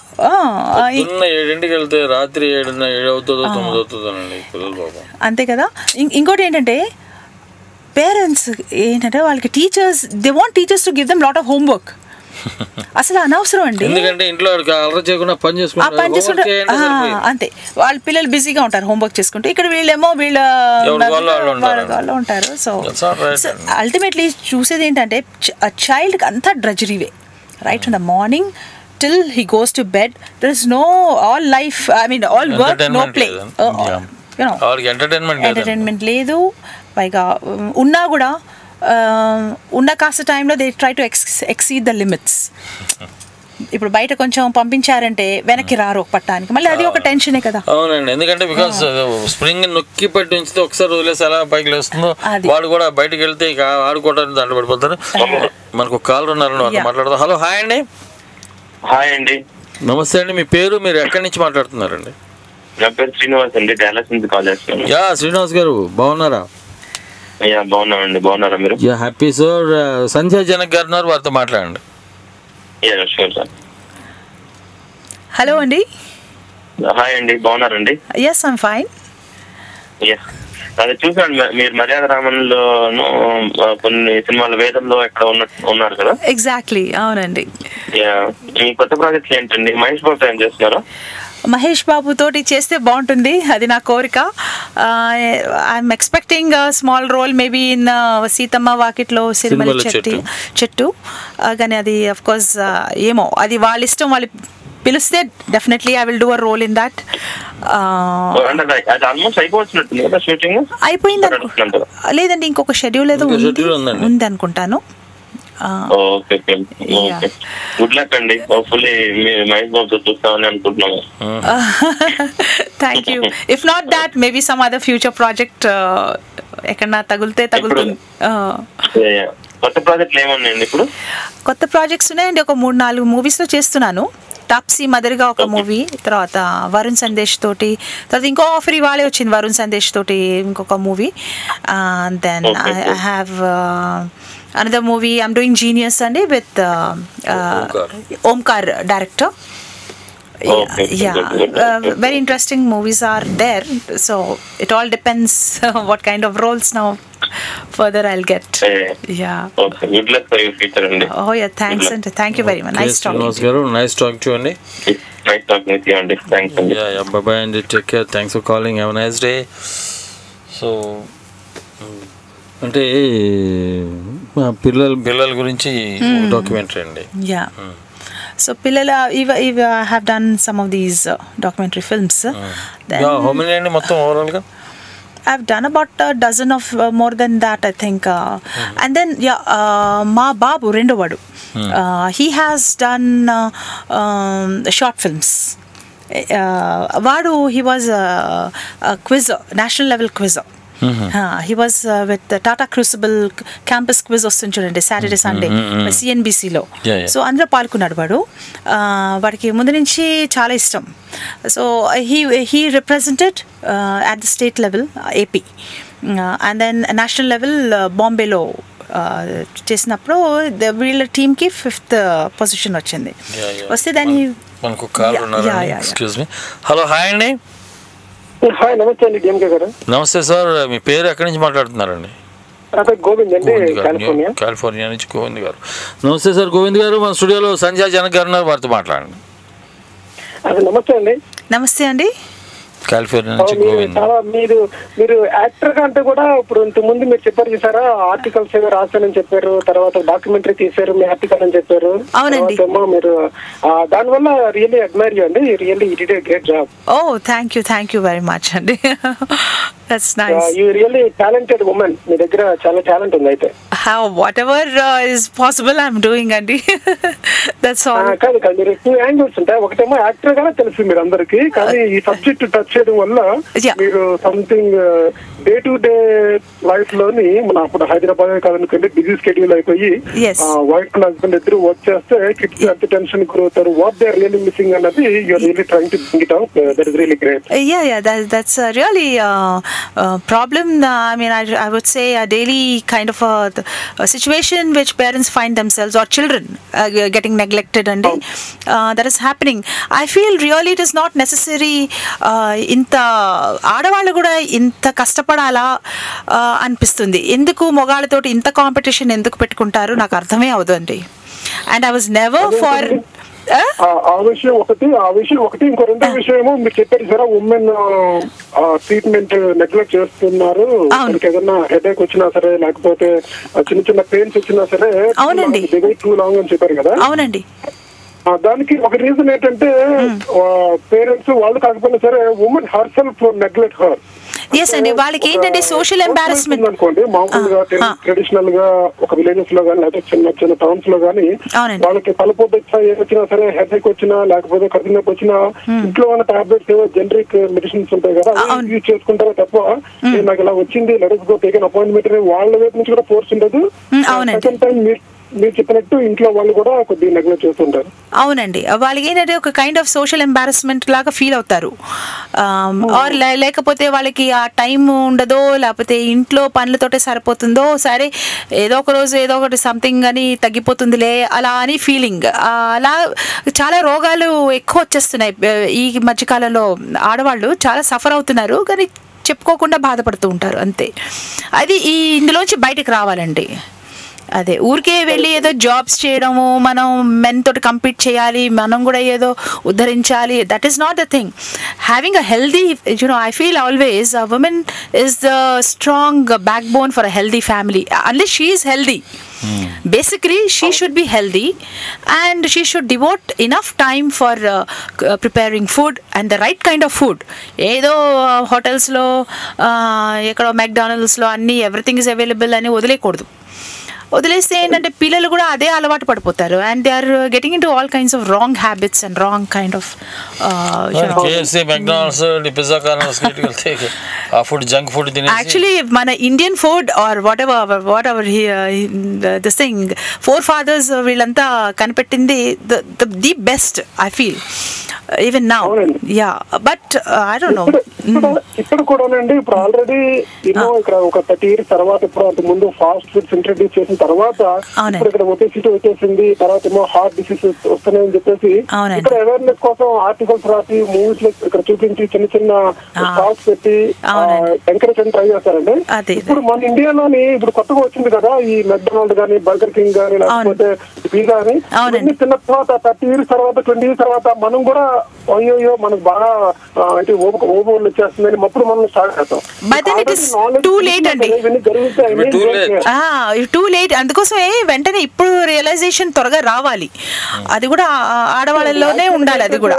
7ంటికి వెళ్తే రాత్రి 7 అవుతుందో 9 అవుతుందోనండి పిల్లలు పాపం. అంతే కదా. ఇంకోటి ఏంటంటే పేరెంట్స్ ఏంటంటే వాళ్ళకి teachers, they want teachers to give them lot of homework. అసలు అనవసరం అండి, ఎందుకంటే ఇంట్లో పని చేసుకుంటే అంతే, వాళ్ళ పిల్లలు బిజీగా ఉంటారు హోంవర్క్ చేసుకుంటే, ఇక్కడ వీళ్ళేమో వీళ్ళ వాళ్ళు ఉంటారు. సో అల్టిమేట్లీ చూసేది ఏంటంటే చైల్డ్కి అంతా డ్రజరీవే, right from the morning till he goes to bed. There is no all life, I mean all work, no play. You know, entertainment లేదు. పైగా ఉన్నా కూడా ఉన్న కాస్త టైంలో they try to exceed the limits. ఇప్పుడు బయట కొంచెం పంపించారంటే వెనక్కి రారు పట్టానికి, మళ్ళీ అది ఒక టెన్షనే కదా. అవునండి, ఎందుకంటే బికాస్ స్ప్రింగ్ నొక్కి పట్టి ఉంచితే ఒకసారి వదిలేసి అలా పైకి లేస్తుందో వాడు కూడా బయటకు వెళ్తే ఇక ఆడుకోవడానికి దాంట్లో పడిపోతారు. మనకు కాల్ ఉన్నారు మాట్లాడదాం. హలో, హాయ్ అండి. హాయ్ అండి. నమస్తే అండి, మీ పేరు, మీరు ఎక్కడి నుంచి మాట్లాడుతున్నారండి? నా పేరు శ్రీనివాస్ అండి, డాలస్ నుంచి కాల్ చేస్తున్నాను. యా శ్రీనివాస్ గారు బాగున్నారా? బాగున్నామండి, బాగున్నారా మీరు? Yeah happy sir. Sandhya Janak garu ఉన్నారు, వారితో మాట్లాడండి. హలో అండి. హాయ్ అండి, బాగున్నారండి? Yes I'm fine. అదే చూసాను, మీరు మర్యాద రామన్లోను కొన్ని సినిమాల వేదంలో ఎక్కడ ఉన్నారు కదా? ఎగ్జాక్ట్లీ, అవునండి. మీ కొత్త ప్రాజెక్ట్స్ ఏంటండి? మహేష్ బాబు ఏం చేస్తున్నారా? మహేష్ బాబు తోటి చేస్తే బాగుంటుంది, అది నా కోరిక. I'm expecting small role maybe in Seethamma Vakitlo Sirimalle చెట్టు, కానీ అది అఫ్ కోర్స్ ఏమో అది వాళ్ళ ఇష్టం, వాళ్ళు పిలిస్తే definitely I will do a role in that. అయిపోయింది లేదండి, ఇంకొక షెడ్యూల్ ఏదో ఉంది అనుకుంటాను. గుడ్ లక్ అండి, హోప్ఫుల్లీ మహేష్ బాబుతో చూస్తామని అనుకుంటున్నాము. Thank you. If not that maybe some other future project ఎక్కడన్నా తగులుతుంది. కొత్త ప్రాజెక్టులు ఏమున్నాయండి ఇప్పుడు? కొత్త ప్రాజెక్ట్స్ ఉన్నాయండి, ఒక 3-4 మూవీస్లో చేస్తున్నాను. టాప్సీ మదర్గా ఒక మూవీ, తర్వాత వరుణ్ సందేశ్ తోటి, తర్వాత ఇంకో ఆఫర్ ఇవాళే వచ్చింది వరుణ్ సందేశ్ తోటి ఇంకొక movie. Then I have another movie I'm doing Genius and with Omkar director. Very interesting movies are there, so it all depends what kind of roles now further I'll get. Okay, good luck for your future and oh yeah, thanks and thank you very much. Nice talking to you. Nice talking to you and nice talking with you and thanks and yeah, bye bye and take care. Thanks for calling, have a nice day. So అంటే పిల్లల గురించి documentary అండి. Yeah, so పిల్లల I have done some of these documentary films. How many అండి మొత్తం overall గా? I've done about a dozen of more than that, I think. And then Ma Babu Rendovadu, he has done short films. Vadu, he was a quizzer, national level quizzer. He was with the Tata Crucible campus quiz వస్తుంది చూడండి, Saturday Sunday CNBCలో. So అందులో పాల్గొన్నాడు వాడు. వాడికి ముందు నుంచి చాలా ఇష్టం. So he represented at the state level AP, and then national level బాంబేలో చేసినప్పుడు వీళ్ళ టీమ్కి 5th పొజిషన్ వచ్చింది. వస్తే దాన్ని మనకు కాల్ ఉన్నారు. Excuse me. హలో, హాయ్ అండి. హాయ్, నమస్తే అండి డిఎంకే గారు. నమస్తే సార్, మీ పేరు ఎక్కడి నుంచి మాట్లాడుతున్నారండి? గోవింద్ అండి, కాలిఫోర్నియా నుంచి గోవింద్ గారు. నమస్తే సార్ గోవింద్ గారు, మన స్టూడియోలో సంధ్యా జనక్ గారు ఉన్నారు, వారితో మాట్లాడండి. నమస్తే అండి. నమస్తే అండి. కాలిఫోర్నియా నుంచి గోవింద్. మీరు యాక్టర్ గా అంటే కూడా ఇప్పుడు ఇంతకుముందు మీరు చెప్పారు చూసారా, ఆర్టికల్స్ ఏదో రాశానని చెప్పారు, తర్వాత డాక్యుమెంటరీ తీశారు మీ ఆర్టికల్ అని చెప్పారు. అవునండి. మీరు దానివల్ల రియల్లీ అడ్మైర్ యూ అండి, really you did a great job. Oh thank you very much అండి. That's nice. You really talented woman. మీ దగ్గర చాలా టాలెంట్ ఉంది అయితే. Whatever is possible I'm doing అండి. That's all. కాదు మీరు 2 యాంగిల్స్ ఉంటాయి. ఒకటేమో యాక్టర్ గానే తెలుసు మీరు అందరికి, కానీ ఈ సబ్జెక్ట్ టచ్ చేయడం వల్ల మీరు something day to day life లోని మన అప్పుడు హైదరాబాద్ కాదనుకోండి బిజీ స్కెడ్యూల్ అయిపోయి వైఫ్ అండ్ హస్బెండ్ ఇద్దరు వర్క్ చేస్తే కిడ్స్ ఎంత టెన్షన్ గురవుతారు, what they are really missing అన్నది you are really trying to bring it out. That is really great. That's really problem. I mean, I would say a daily kind of a situation which parents find themselves or children getting neglected and that is happening. I feel really it is not necessary ఇంత ఆడవాళ్ళు కూడా ఇంత కష్టపడాలా అనిపిస్తుంది. ఎందుకు మొగాళ్ళతోటి ఇంత competition ఎందుకు పెట్టుకుంటారు నాకు అర్థమే అవదండి. And I was never for ఆ విషయం ఒకటి ఇంకో రెండో విషయమో మీరు చెప్పారు సార్, ఉమెన్ ట్రీట్మెంట్ నెగ్లెక్ట్ చేస్తున్నారు. ఏదైనా హెడేక్ వచ్చినా సరే లేకపోతే చిన్న చిన్న పెయిన్స్ వచ్చినా సరే అవునండి టూ లాంగ్ అని చెప్పారు కదా. అవునండి. దానికి ఒక రీజన్ ఏంటంటే పేరెంట్స్ వాళ్ళు కాకపోయినా సరే women herself neglect her. Yes అండి, వాళ్ళకి ఏంటంటే సోషల్ ఎంబారస్మెంట్ అనుకోండి. మామూలుగా ట్రెడిషనల్ గా ఒక విలేజెస్ లో కానీ లేకపోతే చిన్న చిన్న టౌన్స్ లో కానీ వాళ్ళకి తలపోటు వచ్చినా సరే, హెడ్ ఎక్ వచ్చినా లేకపోతే కడుపు నొప్పి వచ్చినా ఇంట్లో ఉన్న టాబ్లెట్స్ ఏవో జనరిక్ మెడిసిన్స్ ఉంటాయి కదా, అవి యూజ్ చేసుకుంటారే తప్ప నాకు ఇలా వచ్చింది let's go take an appointment వాళ్ళ వైపు నుంచి కూడా ఫోర్స్ ఉండదు. సెకండ్ టైం మీరు చెప్పినట్టు ఇంట్లో వాళ్ళు కూడా కొద్దిగా నెగ్లెక్ట్ చేస్తుంటారు. అవునండి, వాళ్ళకి ఏంటంటే ఒక కైండ్ ఆఫ్ సోషల్ ఎంబారస్మెంట్ లాగా ఫీల్ అవుతారు. ఆర్ లేకపోతే వాళ్ళకి ఆ టైం ఉండదో, లేకపోతే ఇంట్లో పనులతోటే సరిపోతుందో, సరే ఏదో ఒక రోజు ఏదో ఒకటి సంథింగ్ అని తగ్గిపోతుందిలే అలా అని ఫీలింగ్. అలా చాలా రోగాలు ఎక్కువ వచ్చేస్తున్నాయి ఈ మధ్యకాలంలో. ఆడవాళ్ళు చాలా సఫర్ అవుతున్నారు కానీ చెప్పుకోకుండా బాధపడుతూ ఉంటారు అంతే. అది ఇందులోంచి బయటకు రావాలండి. అదే ఊరికే వెళ్ళి ఏదో జాబ్స్ చేయడము, మనం మెన్ తోటి కంపీట్ చేయాలి, మనం కూడా ఏదో ఉద్ధరించాలి, that is not the thing. Having a healthy, I feel always a woman is the strong backbone for a healthy family unless she is healthy. Basically, she should be healthy and she should devote enough time for preparing food and the right kind of food. ఏదో హోటల్స్లో ఎక్కడో మెక్డానల్డ్స్లో అన్నీ everything is available అని వదిలేయకూడదు. వదిలేస్తే ఏంటంటే పిల్లలు కూడా అదే అలవాటు పడిపోతారు and they are getting into all kinds of wrong habits and wrong kind of actually మన Indian food or whatever this thing forefathers వీళ్ళంతా కనిపెట్టింది the best I feel even now. Yeah but I don't know. ఇప్పుడు కూడానండి ఇప్పుడు already ఇక్కడ ఒక 30 years తర్వాత ఇప్పుడు అంత ముందు ఫాస్ట్ ఫుడ్స్ ఇంట్రడ్యూస్ చేసిన తర్వాత ఇప్పుడు ఇక్కడ ఒబెసిటీ వచ్చేసింది, తర్వాత ఏమో హార్ట్ డిసీజెస్ వస్తున్నాయని చెప్పేసి ఇక్కడ అవేర్నెస్ కోసం ఆర్టికల్స్ రాసి మూవీస్ లో ఇక్కడ చూపించి చిన్న చిన్న స్టాల్స్ పెట్టి ఎంకరేజ్ అని ట్రై చేస్తారండి. ఇప్పుడు మన ఇండియాలోని ఇప్పుడు కొత్తగా వచ్చింది కదా ఈ మెక్డొనాల్డ్ గానీ బర్గర్ కింగ్ గానీ లేకపోతే పిజ్జా అని ఇవన్నీ తిన్న తర్వాత 30 years తర్వాత 20 years తర్వాత మనం కూడా అయ్యో మనకు బాగా అంటే ఓవర్లు వచ్చేస్తుందని అప్పుడు మనం స్టార్ట్ చేస్తాం. Too late. అందుకోసమే వెంటనే ఇప్పుడు రియలైజేషన్ త్వరగా రావాలి. అది కూడా ఆడవాళ్ళలోనే ఉండాలి. అది కూడా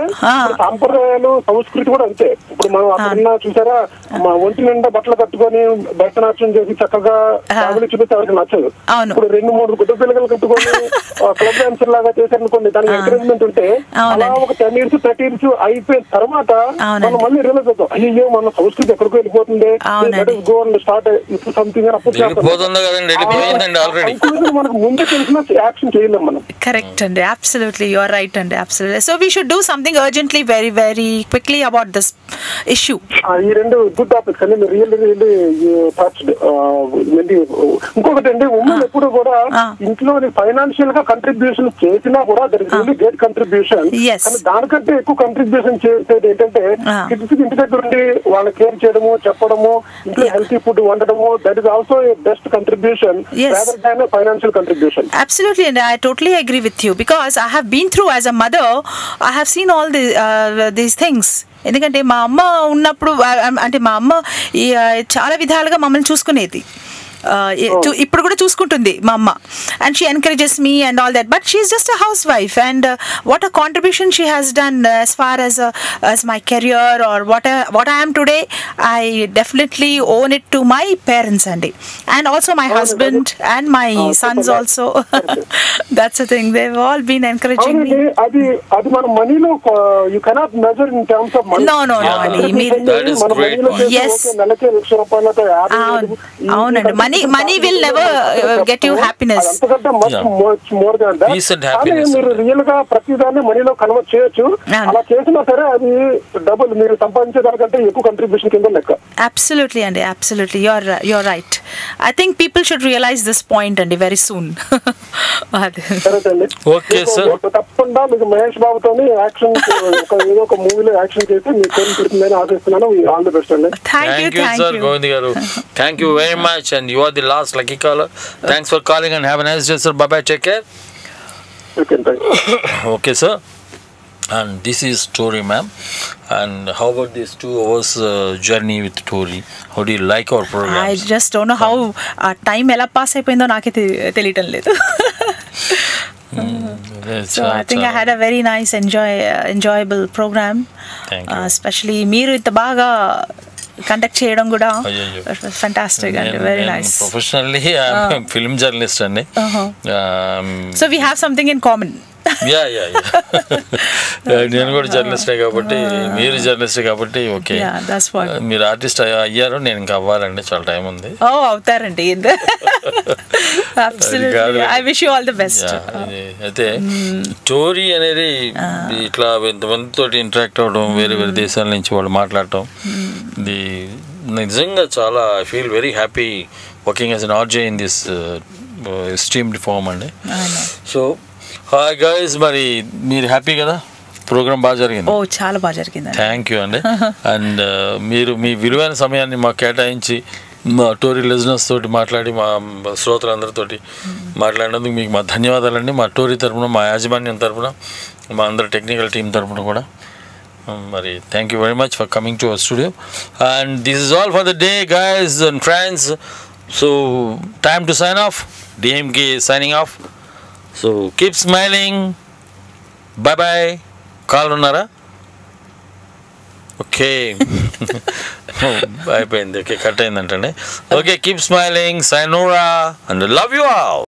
సాంప్రదాయాలు సంస్కృతి కూడా అంతే. ఇప్పుడు మనం అక్కడ చూసారా మా ఒంటి నిండా బట్టలు కట్టుకొని భరతనాట్యం చేసి చక్కగా ఫ్యామిలీ చూపిస్తే ఎవరికి నచ్చదు. ఇప్పుడు 2-3 గుడ్డ పిల్లలు కట్టుకొని క్లబ్ డాన్సర్ లాగా చేశారనుకోండి, దానికి ఎంకరేజ్మెంట్ ఉంటే అలా ఒక 10 years 30 years అయిపోయిన తర్వాత మనం మళ్ళీ రియలైజ్ అవుతాం అయ్యో మన సంస్కృతి ఎక్కడికో వెళ్ళిపోతుంది, స్టార్ట్ సంథింగ్ అని అప్పుడు మనకు ముందు తెలిసిన యాక్షన్ చేయలేం మనం. కరెక్ట్ అండి, అబ్సల్యూట్లీ యు ఆర్ రైట్ అండి, absolutely. So we should do something urgently very very quickly about this issue. ఈ రెండు గుడ్ టాపిక్స్ అండి, మీరు రియల్లీ టచ్డ్. ఇంకొకటి అండి, ఉమెన్ ఎప్పుడు కూడా ఇంట్లో ఫైనాన్షియల్ గా కంట్రిబ్యూషన్ చేసినా కూడా there is really great contribution. కానీ దానికంటే ఎక్కువ కంట్రిబ్యూషన్ చేసేది ఏంటంటే కిడ్స్ ఇంటి దగ్గర ఉండి వాళ్ళ కేర్ చేయడము, చెప్పడము, ఇంట్లో హెల్తీ ఫుడ్ వండడము, that is also a best contribution rather than a financial contribution. Absolutely, and I totally agree with you because I have been through as a mother, I have seen all these things. ఎందుకంటే మా అమ్మ ఉన్నప్పుడు అంటే మా అమ్మ చాలా విధాలుగా మమ్మల్ని చూసుకునేది. ఇప్పుడు కూడా చూసుకుంటుంది మా అమ్మ and she encourages me and all that, but she is just a housewife and what a contribution she has done as far as my career or what I am today, I definitely own it to my parents and also my husband and my sons also. That's the thing, they've all been encouraging me. అది మన మనీలో you cannot measure in terms of money. No that is great point. Yes, నెలకి ₹1,00,000 అవునండి, money will never get you happiness. Much more than that. మీరు real గా ప్రతిదాన్ని మనీలో convert చేయొచ్చు. అలా చేసినా సరే అది డబుల్ మీరు సంపాదించే దానికంటే ఎక్కువ కంట్రిబ్యూషన్ కింద లెక్క. Absolutely అండి, absolutely, you're right. I think people should realize this point అండి very soon. ఓకే సార్, తప్పకుండా మీకు మహేష్ బాబుతోని యాక్షన్ ఏదో ఒక మూవీలో యాక్షన్ చేసి మీకు పేరు పెడుతుందని ఆశిస్తున్నాను. ఆల్ ది బెస్ట్ అండి. Thank you sir Govind garu, thank you very much and you are the last lucky caller. Thanks for calling and have a nice day sir. Bye bye, take care. Okay sir, and this is Tori ma'am, and how about this 2 hours journey with Tori? How do you like our program? I just don't know how time ఎలా pass అయిపోయిందో నాకే తెలియటం లేదు. So I think I had a very nice enjoyable program. Thank you. Especially మీరు ఇంత బాగా conduct చేయడం కూడా fantastic and very nice. Professionally film journalist అండి. So we have something in common. నేను కూడా జర్నలిస్టే కాబట్టి మీరు జర్నలిస్టే కాబట్టి ఓకే మీరు ఆర్టిస్ట్ అయ్యారు నేను ఇంకా అవ్వాలండి చాలా టైం ఉంది అవుతారండి I wish you all the best అయితే స్టోరీ అనేది ఇట్లా ఎంతమందితో ఇంటరాక్ట్ అవ్వడం వేరే వేరే దేశాల నుంచి వాళ్ళు మాట్లాడటం ఇది నిజంగా చాలా I feel very happy working as an RJ in this streamed form అండి సో హాయ్ గైస్ మరి మీరు హ్యాపీ కదా ప్రోగ్రామ్ బాగా జరిగింది చాలా బాగా జరిగింది థ్యాంక్ యూ అండి అండ్ మీరు మీ విలువైన సమయాన్ని మాకు కేటాయించి మా టోరీ లిజనర్స్ తోటి మాట్లాడి మా శ్రోతలందరితోటి మాట్లాడినందుకు మీకు మా ధన్యవాదాలండి మా టోరీ తరఫున మా యాజమాన్యం తరఫున మా అందరి టెక్నికల్ టీం తరఫున కూడా మరి thank you very much for coming to our studio and this is all for the day guys and friends so time to sign off DMK signing off so keep smiling bye bye call ఉన్నారా okay అయిపోయింది okay cut అయిందంటండి okay keep smiling sayonara and love you all